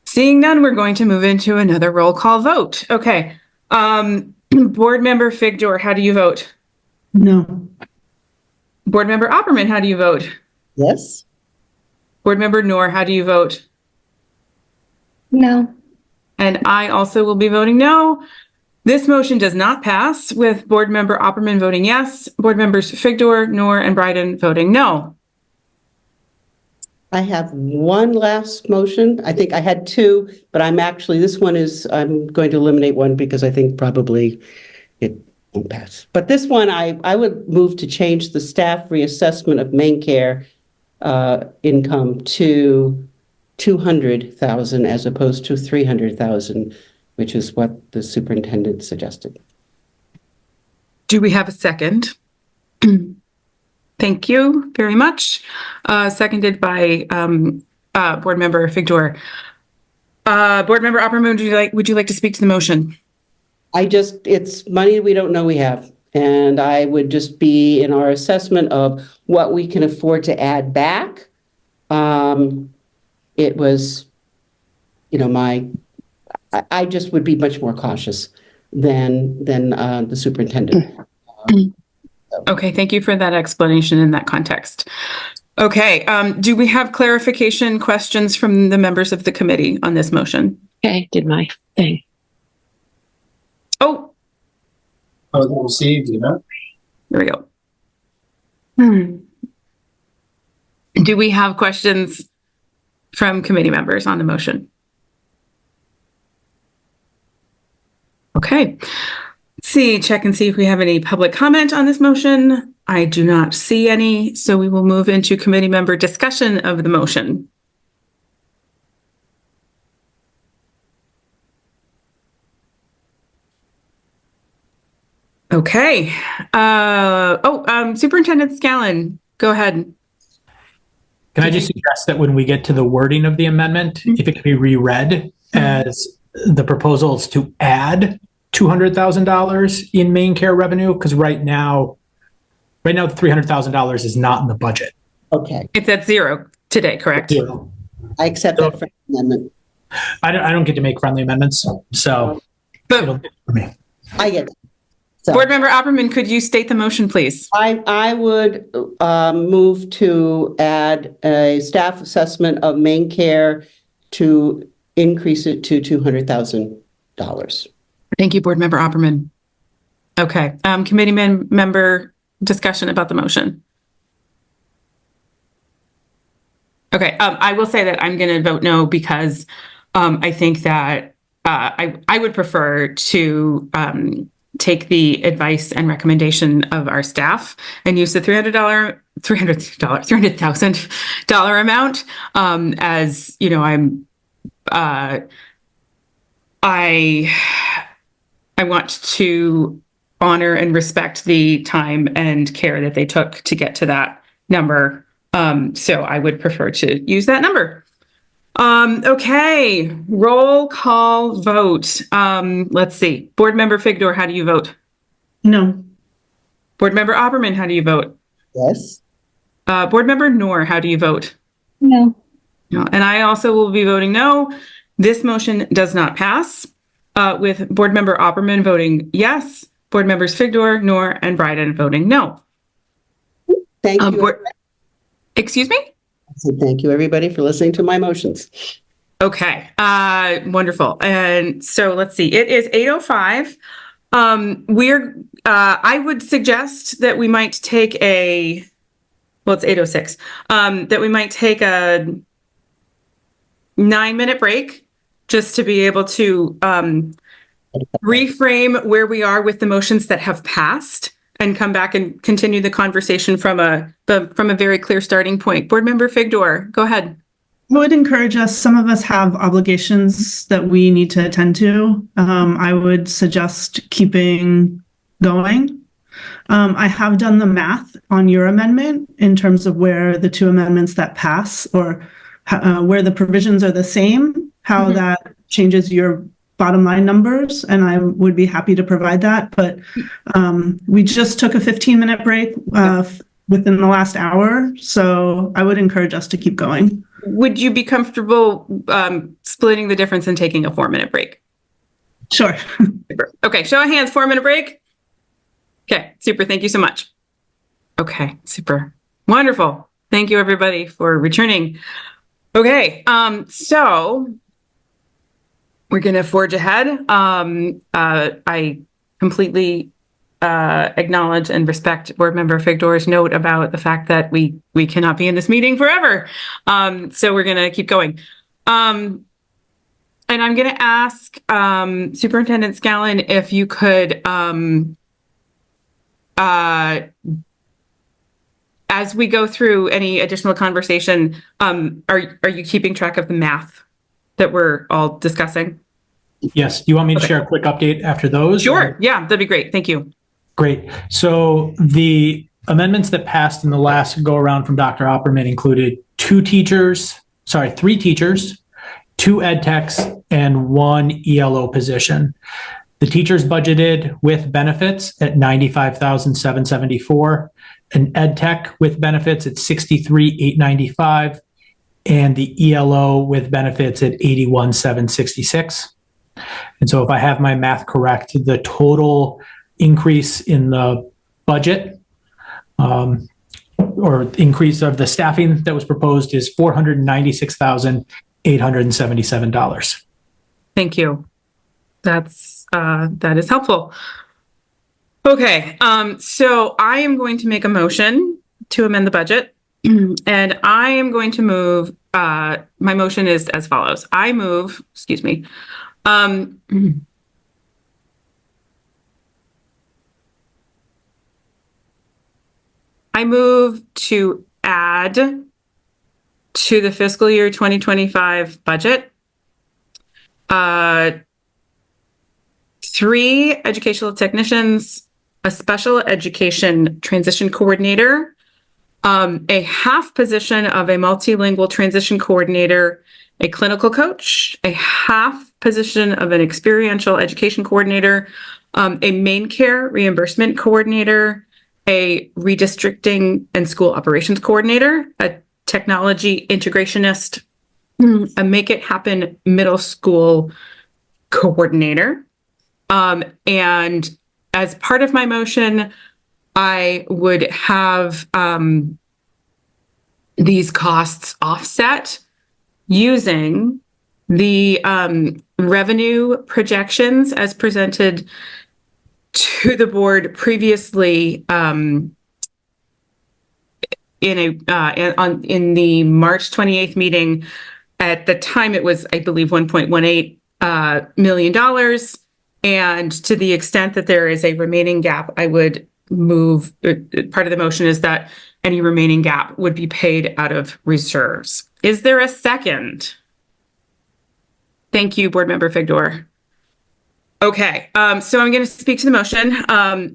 B: Seeing none, we're going to move into another roll call vote. Okay. Board member Figdor, how do you vote?
D: No.
B: Board member Opperman, how do you vote?
E: Yes.
B: Board member Noor, how do you vote?
O: No.
B: And I also will be voting no. This motion does not pass, with board member Opperman voting yes, board members Figdor, Noor, and Brydon voting no.
E: I have one last motion. I think I had 2, but I'm going to eliminate one because I think probably it won't pass. But this one, I would move to change the staff reassessment of Maine Care income to 200,000 as opposed to 300,000, which is what the superintendent suggested.
B: Do we have a second? Thank you very much. Seconded by board member Figdor. Board member Opperman, would you like to speak to the motion?
E: It's money we don't know we have. And I would just be in our assessment of what we can afford to add back. It was, I just would be much more cautious than the superintendent.
B: Okay, thank you for that explanation in that context. Okay, do we have clarification questions from the members of the committee on this motion?
J: Okay, did my thing.
B: Oh.
K: I was received,
B: There we go. Do we have questions from committee members on the motion? Okay. Let's see, check and see if we have any public comment on this motion. I do not see any, so we will move into committee member discussion of the motion. Okay. Superintendent Scallon, go ahead.
C: Can I just suggest that when we get to the wording of the amendment, if it could be reread as the proposal is to add $200,000 in Maine Care revenue? Because right now, the $300,000 is not in the budget.
E: Okay.
B: It's at zero today, correct?
C: Zero.
E: I accept that friendly amendment.
C: I don't get to make friendly amendments, so it'll do for me.
E: I get it. So,
B: Board Member Opperman, could you state the motion, please?
E: I would move to add a staff assessment of Maine Care to increase it to $200,000.
B: Thank you, Board Member Opperman. Okay, committee member discussion about the motion. Okay, I will say that I'm going to vote no because I think that I would prefer to take the advice and recommendation of our staff and use the $300,000 amount as, you know, I want to honor and respect the time and care that they took to get to that number. So I would prefer to use that number. Okay, roll call vote. Let's see. Board Member Figdor, how do you vote?
D: No.
B: Board Member Opperman, how do you vote?
E: Yes.
B: Board Member Noor, how do you vote?
F: No.
B: No. And I also will be voting no. This motion does not pass, with Board Member Opperman voting yes, Board Members Figdor, Noor, and Brydon voting no.
E: Thank you.
B: Excuse me?
E: So thank you, everybody, for listening to my motions.
B: Okay, wonderful. And so let's see, it is 8:05. I would suggest that we might take it's 8:06, that we might take a 9-minute break just to be able to reframe where we are with the motions that have passed and come back and continue the conversation from a very clear starting point. Board Member Figdor, go ahead.
D: I would encourage us, some of us have obligations that we need to attend to. I would suggest keeping going. I have done the math on your amendment in terms of where the two amendments that pass or where the provisions are the same, how that changes your bottom line numbers, and I would be happy to provide that. But we just took a 15-minute break within the last hour, so I would encourage us to keep going.
B: Would you be comfortable splitting the difference and taking a 4-minute break?
D: Sure.
B: Okay, show of hands, 4-minute break. Okay, super. Thank you so much. Okay, super. Wonderful. Thank you, everybody, for returning. Okay, so we're going to forge ahead. I completely acknowledge and respect Board Member Figdor's note about the fact that we cannot be in this meeting forever. So we're going to keep going. And I'm going to ask Superintendent Scallon if you could, as we go through any additional conversation, are you keeping track of the math that we're all discussing?
C: Yes. Do you want me to share a quick update after those?
B: Sure. Yeah, that'd be great. Thank you.
C: Great. So the amendments that passed in the last go around from Dr. Opperman included 3 teachers, 2 ed techs, and 1 ELO position. The teachers budgeted with benefits at $95,774, an ed tech with benefits at $63,895, and the ELO with benefits at $81,766. And so if I have my math correct, the total increase in the budget or increase of the staffing that was proposed is $496,877.
B: Thank you. That is helpful. Okay, so I am going to make a motion to amend the budget, and I am going to move. My motion is as follows. I move. Excuse me. I move to add to the fiscal year 2025 budget 3 educational technicians, a special education transition coordinator, a half position of a multilingual transition coordinator, a clinical coach, a half position of an experiential education coordinator, a Maine care reimbursement coordinator, a redistricting and school operations coordinator, a technology integrationist, a Make It Happen middle school coordinator. And as part of my motion, I would have these costs offset using the revenue projections as presented to the board previously in the March 28th meeting. At the time, it was, I believe, $1.18 million. And to the extent that there is a remaining gap, I would move, part of the motion is that any remaining gap would be paid out of reserves. Is there a second? Thank you, Board Member Figdor. Okay, so I'm going to speak to the motion.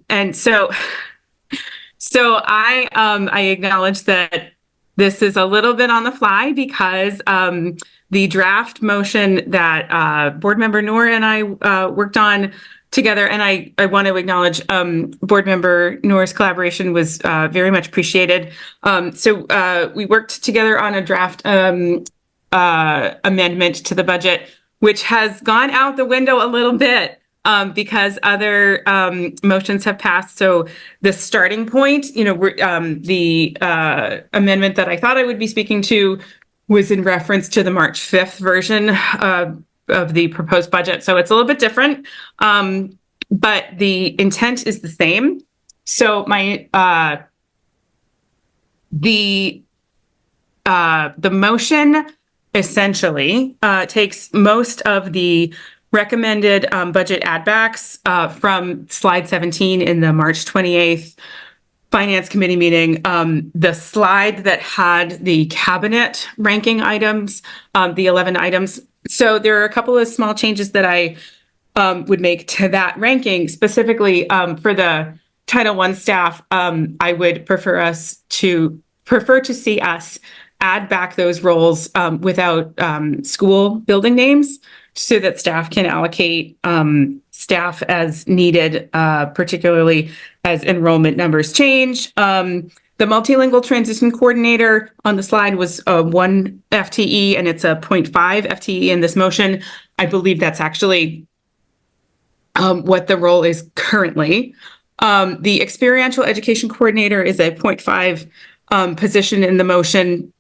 B: And so I acknowledge that this is a little bit on the fly because the draft motion that Board Member Noor and I worked on together, and I want to acknowledge Board Member Noor's collaboration was very much appreciated. So we worked together on a draft amendment to the budget, which has gone out the window a little bit because other motions have passed. So the starting point, the amendment that I thought I would be speaking to was in reference to the March 5th version of the proposed budget. So it's a little bit different, but the intent is the same. So the motion essentially takes most of the recommended budget add backs from slide 17 in the March 28th Finance Committee meeting. The slide that had the cabinet ranking items, the 11 items. So there are a couple of small changes that I would make to that ranking, specifically for the Title I staff. I would prefer to see us add back those roles without school building names so that staff can allocate staff as needed, particularly as enrollment numbers change. The multilingual transition coordinator on the slide was 1 FTE, and it's a 0.5 FTE in this motion. I believe that's actually what the role is currently. The experiential education coordinator is a 0.5 position in the motion,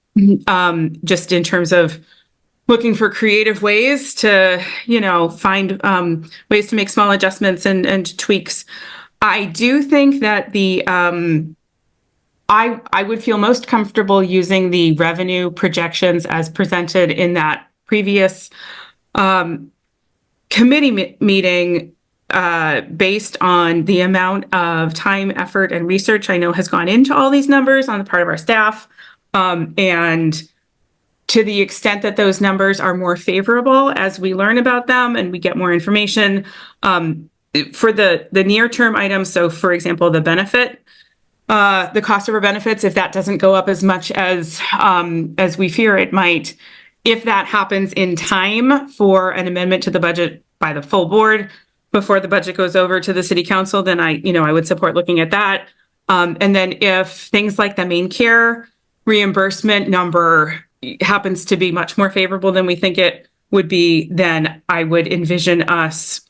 B: just in terms of looking for creative ways to, find ways to make small adjustments and tweaks. I do think that I would feel most comfortable using the revenue projections as presented in that previous committee meeting based on the amount of time, effort, and research I know has gone into all these numbers on the part of our staff. And to the extent that those numbers are more favorable as we learn about them and we get more information for the near term items. So for example, the benefit, the cost of our benefits, if that doesn't go up as much as we fear it might, if that happens in time for an amendment to the budget by the full board before the budget goes over to the city council, then I would support looking at that. And then if things like the Maine care reimbursement number happens to be much more favorable than we think it would be, then I would envision us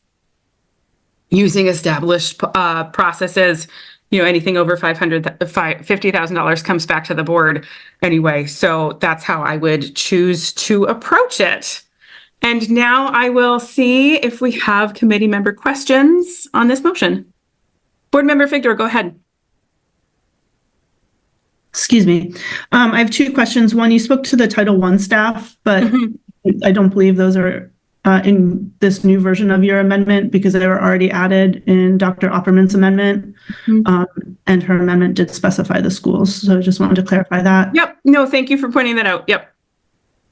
B: using established processes. Anything over $50,000 comes back to the board anyway. So that's how I would choose to approach it. And now I will see if we have committee member questions on this motion. Board Member Figdor, go ahead.
D: Excuse me. I have two questions. One, you spoke to the Title I staff, but I don't believe those are in this new version of your amendment because they were already added in Dr. Opperman's amendment. And her amendment did specify the schools. So I just wanted to clarify that.
B: Yep. No, thank you for pointing that out. Yep.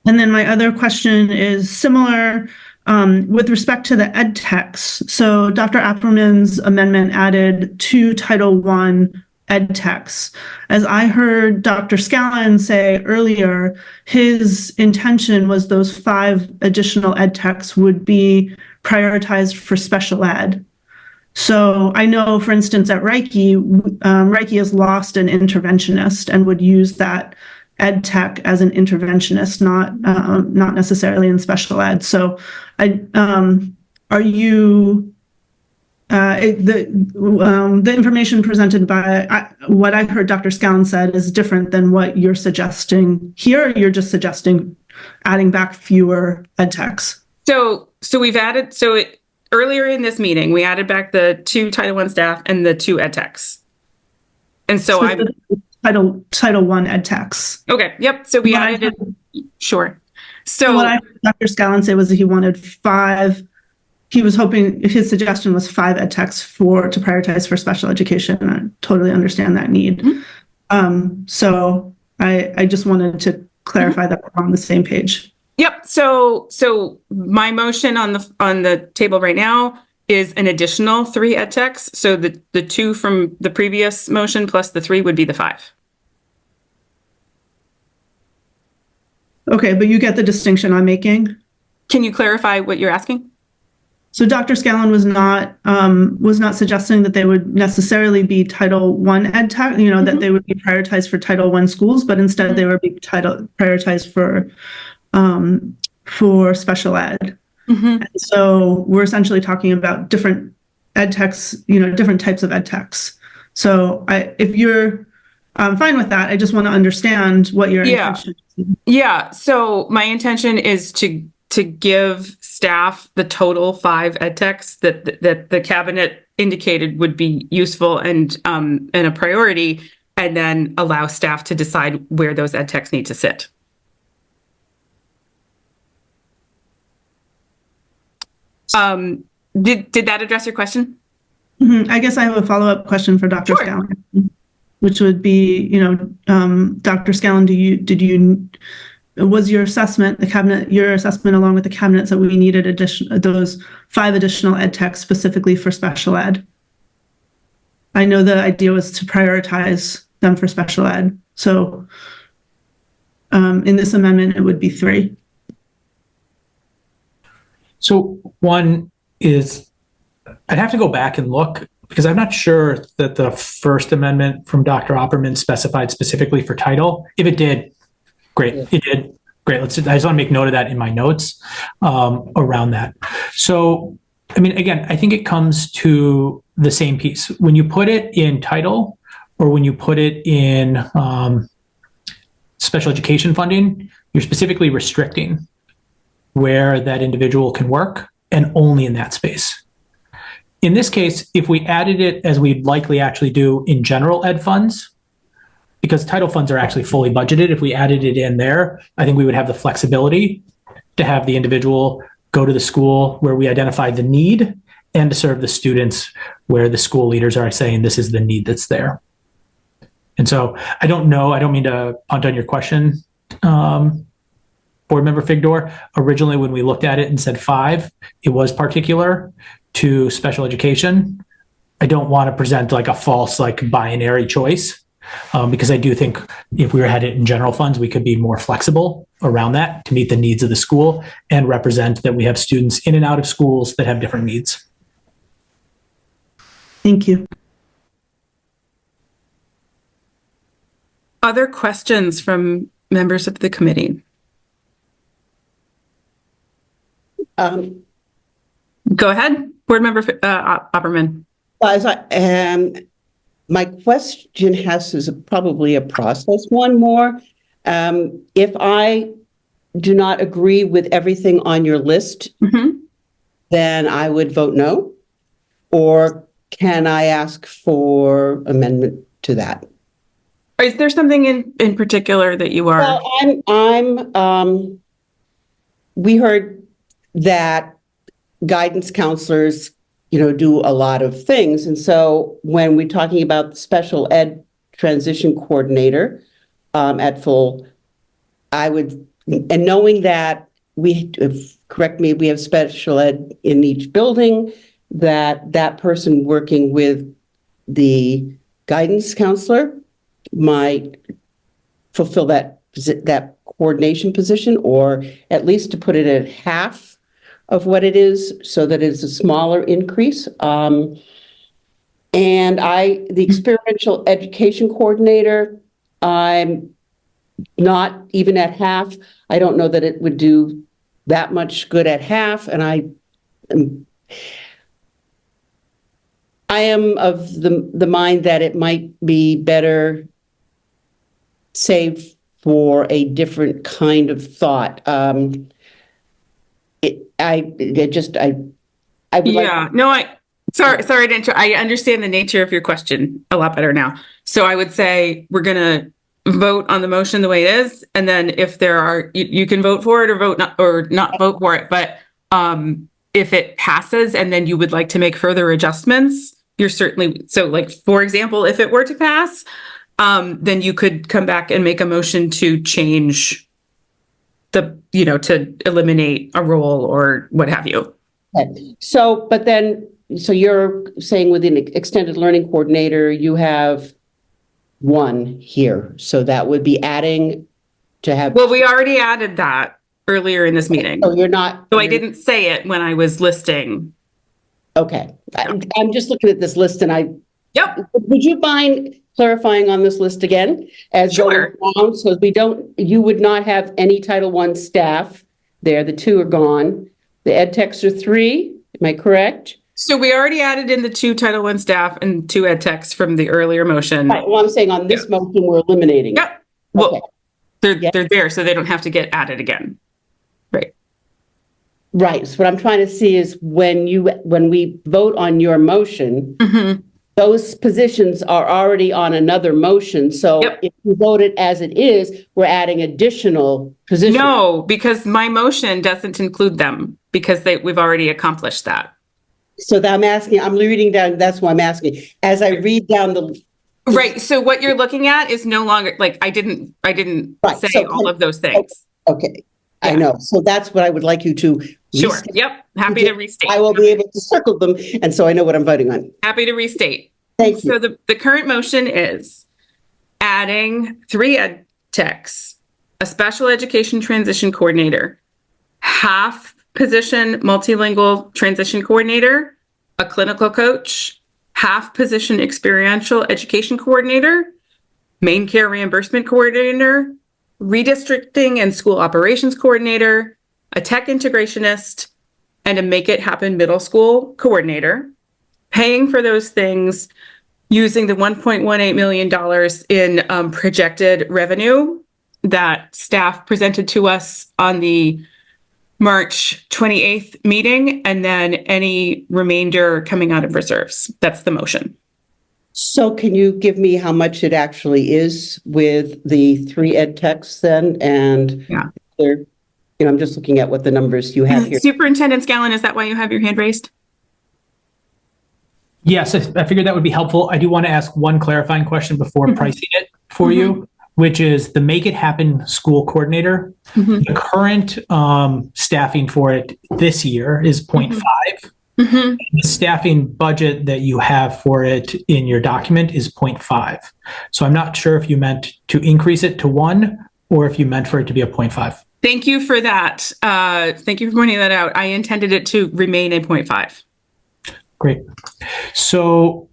D: And then my other question is similar with respect to the ed techs. So Dr. Opperman's amendment added 2 Title I ed techs. As I heard Dr. Scallon say earlier, his intention was those 5 additional ed techs would be prioritized for special ed. So I know, for instance, at Reiki has lost an interventionist and would use that ed tech as an interventionist, not necessarily in special ed. So are you the information presented by what I heard Dr. Scallon said is different than what you're suggesting here? You're just suggesting adding back fewer ed techs.
B: So we've added, earlier in this meeting, we added back the 2 Title I staff and the 2 ed techs. And so I'm
D: Title I ed techs.
B: Okay. Yep. So we added it. Sure. So
D: what I heard Dr. Scallon say was that he wanted 5. He was hoping, his suggestion was 5 ed techs to prioritize for special education. And I totally understand that need. Mm-hmm. So I just wanted to clarify that we're on the same page.
B: Yep. So my motion on the table right now is an additional 3 ed techs. So the 2 from the previous motion plus the 3 would be the 5.
D: Okay, but you get the distinction I'm making.
B: Can you clarify what you're asking?
D: So Dr. Scallon was not suggesting that they would necessarily be Title I ed tech, that they would be prioritized for Title I schools, but instead they would be prioritized for special ed. Mm-hmm. And so we're essentially talking about different ed techs, different types of ed techs. So if you're fine with that, I just want to understand what your intention is.
B: Yeah. So my intention is to give staff the total 5 ed techs that the cabinet indicated would be useful and a priority, and then allow staff to decide where those ed techs need to sit. Did that address your question?
D: Mm-hmm. I guess I have a follow-up question for Dr. Scallon, which would be, Dr. Scallon, was your assessment, your assessment along with the cabinets that we needed those 5 additional ed techs specifically for special ed? I know the idea was to prioritize them for special ed. So in this amendment, it would be 3.
C: So one is, I'd have to go back and look because I'm not sure that the first amendment from Dr. Opperman specified specifically for title. If it did, great. Yeah. It did. Great. I just want to make note of that in my notes around that. So, again, I think it comes to the same piece. When you put it in title or when you put it in special education funding, you're specifically restricting where that individual can work and only in that space. In this case, if we added it as we'd likely actually do in general ed funds, because title funds are actually fully budgeted, if we added it in there, I think we would have the flexibility to have the individual go to the school where we identified the need and to serve the students where the school leaders are saying this is the need that's there. And so I don't know, I don't mean to punt on your question, Board Member Figdor. Originally, when we looked at it and said 5, it was particular to special education. I don't want to present like a false binary choice because I do think if we had it in general funds, we could be more flexible around that to meet the needs of the school and represent that we have students in and out of schools that have different needs.
D: Thank you.
B: Other questions from members of the committee? Go ahead, Board Member Opperman.
E: My question is probably a process one more. If I do not agree with everything on your list, then I would vote no? Or can I ask for amendment to that?
B: Is there something in particular that you are?
E: Well, we heard that guidance counselors, do a lot of things. And so when we're talking about the special ed transition coordinator at full, and knowing that correct me, we have special ed in each building, that person working with the guidance counselor might fulfill that coordination position, or at least to put it at half of what it is so that it's a smaller increase. And the experiential education coordinator, I'm not even at half. I don't know that it would do that much good at half. And I am of the mind that it might be better saved for a different kind of thought. I would
B: sorry to interrupt. I understand the nature of your question a lot better now. So I would say we're going to vote on the motion the way it is, and then if there are, you can vote for it or not vote for it. But if it passes, and then you would like to make further adjustments, you're certainly so. Like, for example, if it were to pass, then you could come back and make a motion to change to eliminate a role or what have you.
E: Okay. So you're saying with an extended learning coordinator, you have one here. So that would be adding to have.
B: Well, we already added that earlier in this meeting.
E: So you're not.
B: So I didn't say it when I was listing.
E: Okay. I'm just looking at this list and
B: Yep.
E: Would you mind clarifying on this list again?
B: Sure.
E: So you would not have any Title I staff there. The 2 are gone. The ed techs are 3. Am I correct?
B: So we already added in the 2 Title I staff and 2 ed techs from the earlier motion.
E: Right. Well, I'm saying on this motion, we're eliminating.
B: Yep. Well, they're there, so they don't have to get added again. Right.
E: Right. So what I'm trying to see is when we vote on your motion, those positions are already on another motion. So if you vote it as it is, we're adding additional positions.
B: No, because my motion doesn't include them because we've already accomplished that.
E: So that I'm reading down, that's why I'm asking. As I read down
B: Right. So what you're looking at is no longer, like, I didn't say all of those things.
E: Okay. I know. So that's what I would like you to
B: Sure.
E: restate.
B: Yep. Happy to restate.
E: I will be able to circle them. And so I know what I'm voting on.
B: Happy to restate.
E: Thank you.
B: So the current motion is adding 3 ed techs, a special education transition coordinator, half position multilingual transition coordinator, a clinical coach, half position experiential education coordinator, Maine care reimbursement coordinator, redistricting and school operations coordinator, a tech integrationist, and a Make It Happen middle school coordinator, paying for those things using the $1.18 million in projected revenue that staff presented to us on the March 28th meeting, and then any remainder coming out of reserves. That's the motion.
E: So can you give me how much it actually is with the 3 ed techs then? And I'm just looking at what the numbers you have here.
B: Superintendent Scallon, is that why you have your hand raised?
C: Yes, I figured that would be helpful. I do want to ask one clarifying question before pricing it for you, which is the Make It Happen school coordinator. The current staffing for it this year is 0.5. The staffing budget that you have for it in your document is 0.5. So I'm not sure if you meant to increase it to 1 or if you meant for it to be a 0.5.
B: Thank you for that. Thank you for pointing that out. I intended it to remain a 0.5.
C: Great. So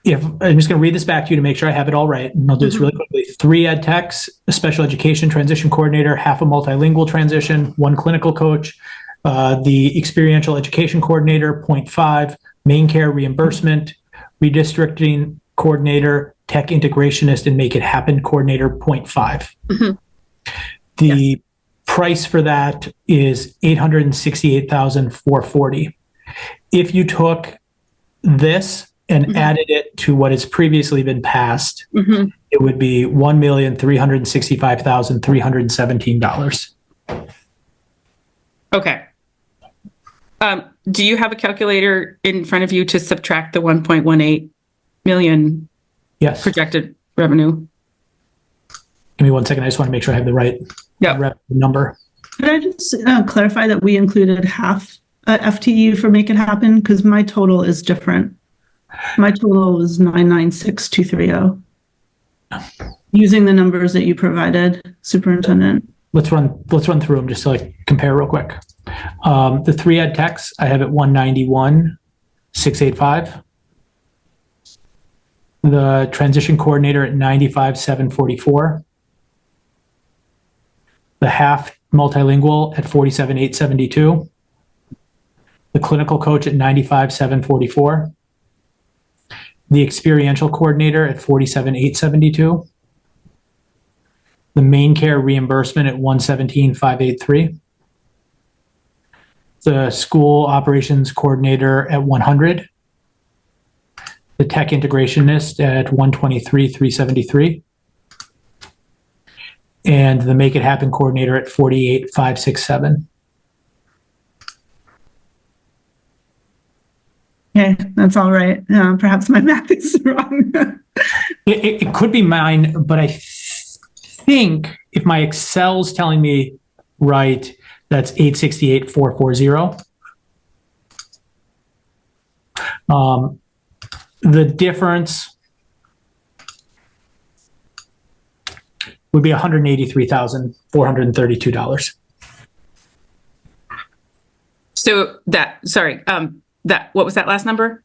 C: I'm just going to read this back to you to make sure I have it all right. And I'll do this really quickly. 3 ed techs, a special education transition coordinator, half a multilingual transition, 1 clinical coach, the experiential education coordinator, 0.5, Maine care reimbursement, redistricting coordinator, tech integrationist, and Make It Happen coordinator, 0.5. The price for that is $868,440. If you took this and added it to what has previously been passed, it would be $1,365,317.
B: Okay. Do you have a calculator in front of you to subtract the 1.18 million projected revenue?
C: Give me 1 second. I just want to make sure I have the right number.
D: Could I just clarify that we included half FTE for Make It Happen? Because my total is different. My total was 996,230. Using the numbers that you provided, Superintendent.
C: Let's run through them just to like compare real quick. The 3 ed techs I have at 191,685. The transition coordinator at 95,744. The half multilingual at 47,872. The clinical coach at 95,744. The experiential coordinator at 47,872. The main care reimbursement at 117,583. The school operations coordinator at 100. The tech integrationist at 123,373. And the make it happen coordinator at 48,567.
D: Okay, that's all right. Perhaps my math is wrong.
C: It could be mine, but I think if my Excel's telling me right, that's 868,440. The difference would be $183,432.
B: So what was that last number?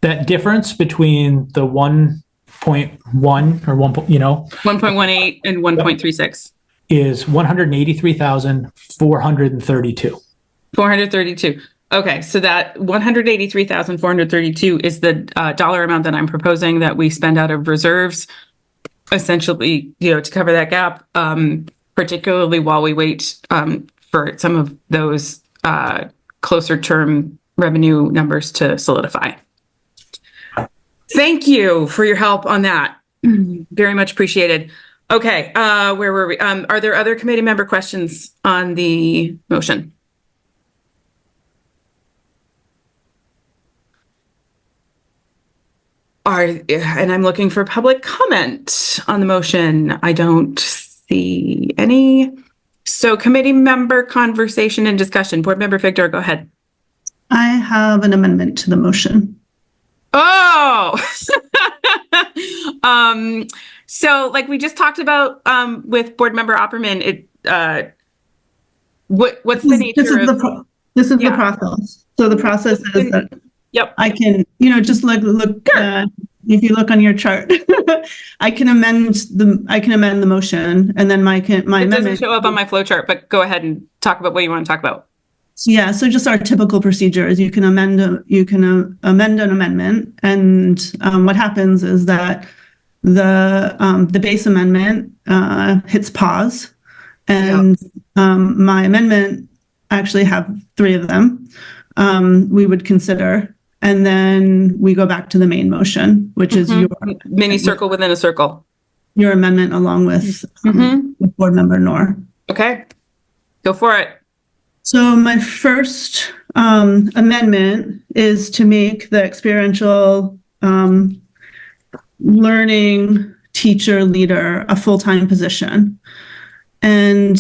C: That difference between the 1.1 or
B: 1.18 and 1.36
C: is 183,432.
B: 432. Okay, so that 183,432 is the dollar amount that I'm proposing that we spend out of reserves, essentially, to cover that gap, particularly while we wait for some of those closer term revenue numbers to solidify. Thank you for your help on that. Very much appreciated. Okay, where were we? Are there other committee member questions on the motion? And I'm looking for public comment on the motion. I don't see any. So committee member conversation and discussion. Board Member Figdor, go ahead.
D: I have an amendment to the motion.
B: Oh, so like we just talked about with Board Member Opperman, what's the nature of
D: this is the process. So the process is that I can, just look if you look on your chart, I can amend the motion, and then my amendment
B: doesn't show up on my flow chart, but go ahead and talk about what you want to talk about.
D: Yeah, so just our typical procedure is you can amend an amendment, and what happens is that the base amendment hits pause, and my amendment actually have 3 of them we would consider, and then we go back to the main motion, which is your
B: mini circle within a circle.
D: Your amendment along with Board Member Noor.
B: Okay, go for it.
D: So my first amendment is to make the experiential learning teacher leader a full-time position. And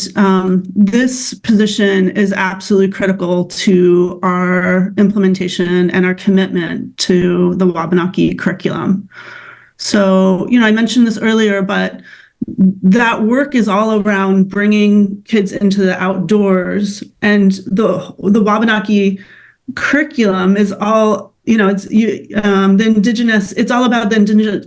D: this position is absolutely critical to our implementation and our commitment to the Wabanaki curriculum. So, I mentioned this earlier, but that work is all around bringing kids into the outdoors, and the Wabanaki curriculum is all, it's the indigenous. It's all about the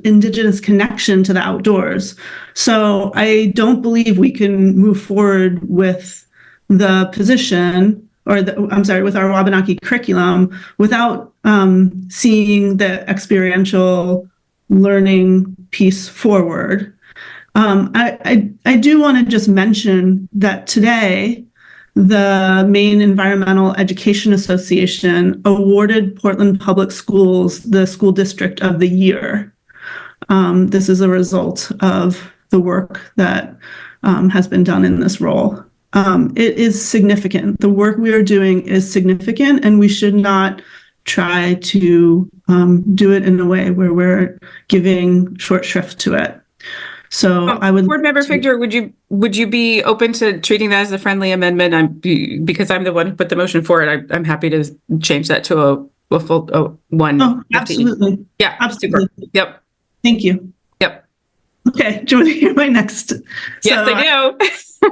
D: indigenous connection to the outdoors. So I don't believe we can move forward with the position, or with our Wabanaki curriculum without seeing the experiential learning piece forward. I do want to just mention that today, the Maine Environmental Education Association awarded Portland Public Schools the School District of the Year. This is a result of the work that has been done in this role. It is significant. The work we are doing is significant, and we should not try to do it in a way where we're giving short shrift to it. So I would.
B: Board Member Figdor, would you be open to treating that as a friendly amendment? Because I'm the one who put the motion for it. I'm happy to change that to one.
D: Oh,
B: FTE.
D: absolutely.
B: Yeah,
D: absolutely.
B: Super. Yep.
D: Thank you.
B: Yep.
D: Okay, do you want to hear my next?
B: Yes, I do.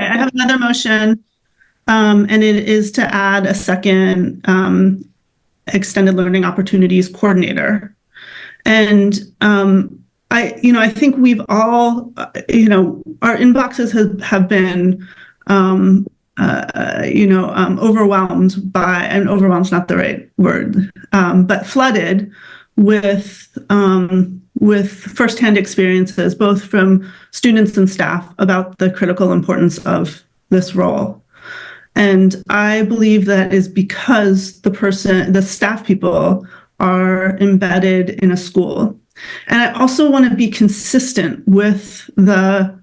D: I have another motion, and it is to add a second extended learning opportunities coordinator. And I think we've all, our inboxes have been, overwhelmed by, and overwhelmed's not the right word, but flooded with firsthand experiences, both from students and staff, about the critical importance of this role. And I believe that is because the staff people are embedded in a school. And I also want to be consistent with the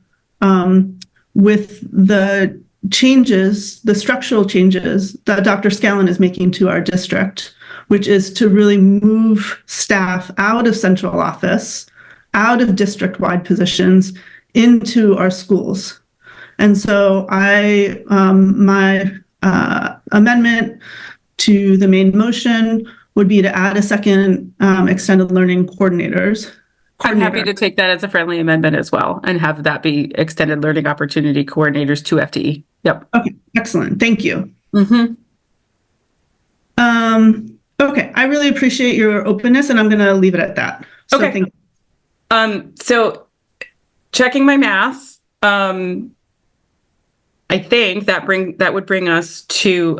D: changes, the structural changes that Dr. Scallon is making to our district, which is to really move staff out of central office, out of district-wide positions, into our schools. And so my amendment to the main motion would be to add a second extended learning coordinator.
B: I'm happy to take that as a friendly amendment as well and have that be extended learning opportunity coordinators to FTE. Yep.
D: Okay, excellent. Thank you.
B: Mm-hmm.
D: Okay, I really appreciate your openness, and I'm going to leave it at that. So
B: okay.
D: Thank you.
B: So checking my math, I think that would bring us to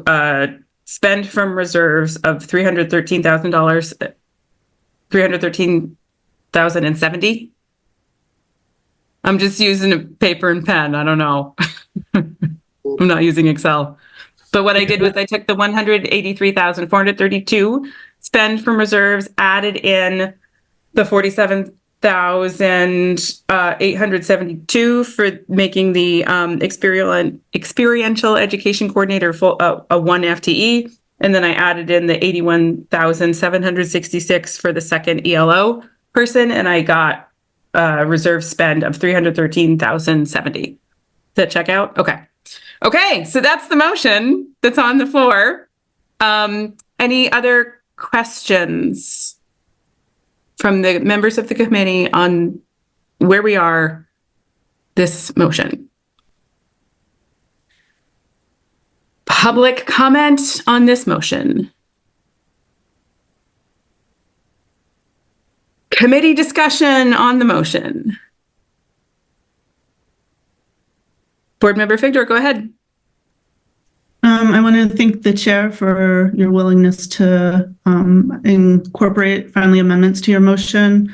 B: spend from reserves of $313,000, $313,070. I'm just using a paper and pen. I don't know. I'm not using Excel. But what I did was I took the 183,432 spend from reserves, added in the 47,872 for making the experiential education coordinator a 1 FTE, and then I added in the 81,766 for the second ELO person, and I got reserve spend of 313,070. Does that check out? Okay. Okay, so that's the motion that's on the floor. Any other questions from the members of the committee on where we are this motion? Public comment on this motion. Committee discussion on the motion. Board Member Figdor, go ahead.
D: I want to thank the chair for your willingness to incorporate friendly amendments to your motion.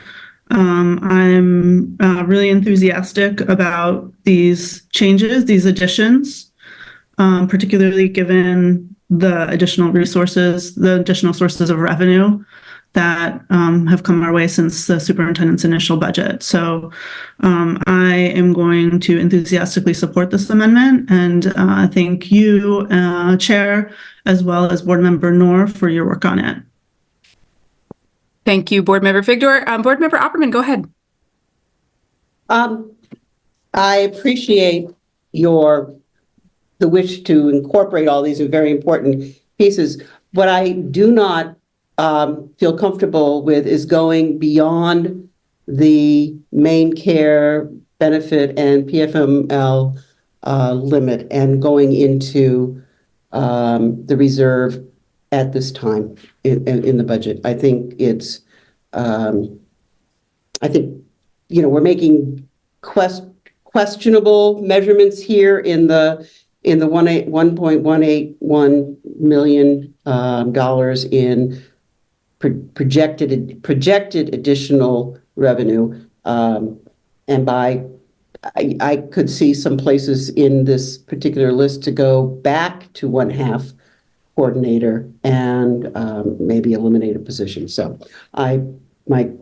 D: I'm really enthusiastic about these changes, these additions, particularly given the additional resources, the additional sources of revenue that have come our way since the superintendent's initial budget. So I am going to enthusiastically support this amendment, and thank you, Chair, as well as Board Member Noor, for your work on it.
B: Thank you, Board Member Figdor. Board Member Opperman, go ahead.
E: I appreciate the wish to incorporate all these very important pieces. What I do not feel comfortable with is going beyond the main care benefit and PFML limit and going into the reserve at this time in the budget. I think it's, we're making questionable measurements here in the $1.181 million in projected additional revenue, and I could see some places in this particular list to go back to 1/2 coordinator and maybe eliminate a position. So I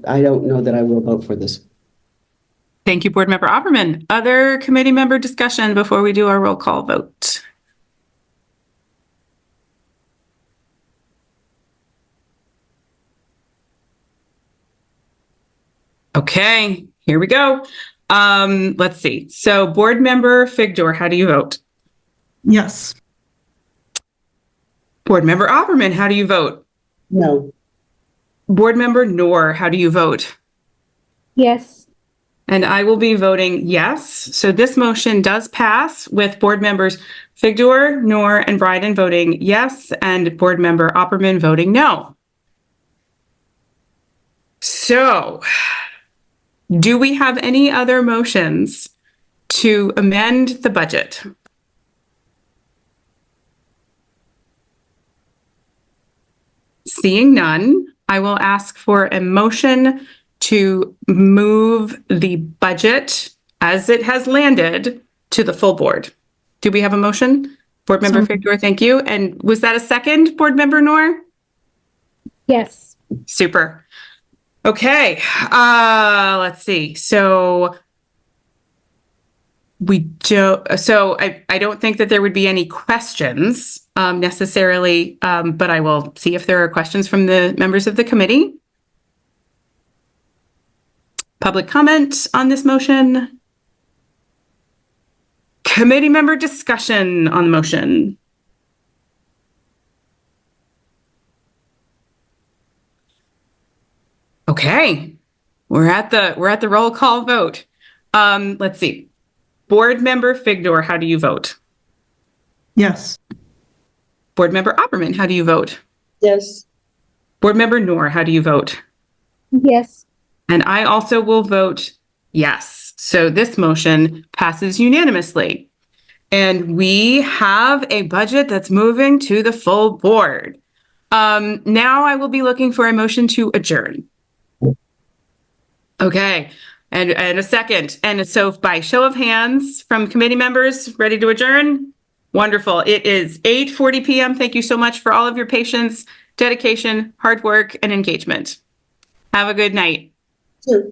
E: don't know that I will vote for this.
B: Thank you, Board Member Opperman. Other committee member discussion before we do our roll call vote? Okay, here we go. Let's see. So Board Member Figdor, how do you vote?
D: Yes.
B: Board Member Opperman, how do you vote?
E: No.
B: Board Member Noor, how do you vote?
F: Yes.
B: And I will be voting yes. So this motion does pass with board members Figdor, Noor, and Brydon voting yes, and board member Opperman voting no. So, do we have any other motions to amend the budget? Seeing none, I will ask for a motion to move the budget as it has landed to the full board. Do we have a motion? Board Member Figdor, thank you. And was that a second, Board Member Noor?
F: Yes.
B: Super. Okay, let's see. So I don't think that there would be any questions necessarily, but I will see if there are questions from the members of the committee. Public comment on this motion. Committee member discussion on the motion. Okay, we're at the roll call vote. Let's see. Board Member Figdor, how do you vote?
D: Yes.
B: Board Member Opperman, how do you vote?
E: Yes.
B: Board Member Noor, how do you vote?
F: Yes.
B: And I also will vote yes. So this motion passes unanimously. And we have a budget that's moving to the full board. Now I will be looking for a motion to adjourn. Okay, and a second. And so by show of hands from committee members, ready to adjourn? Wonderful. It is 8:40 p.m. Thank you so much for all of your patience, dedication, hard work, and engagement. Have a good night.
E: Sure.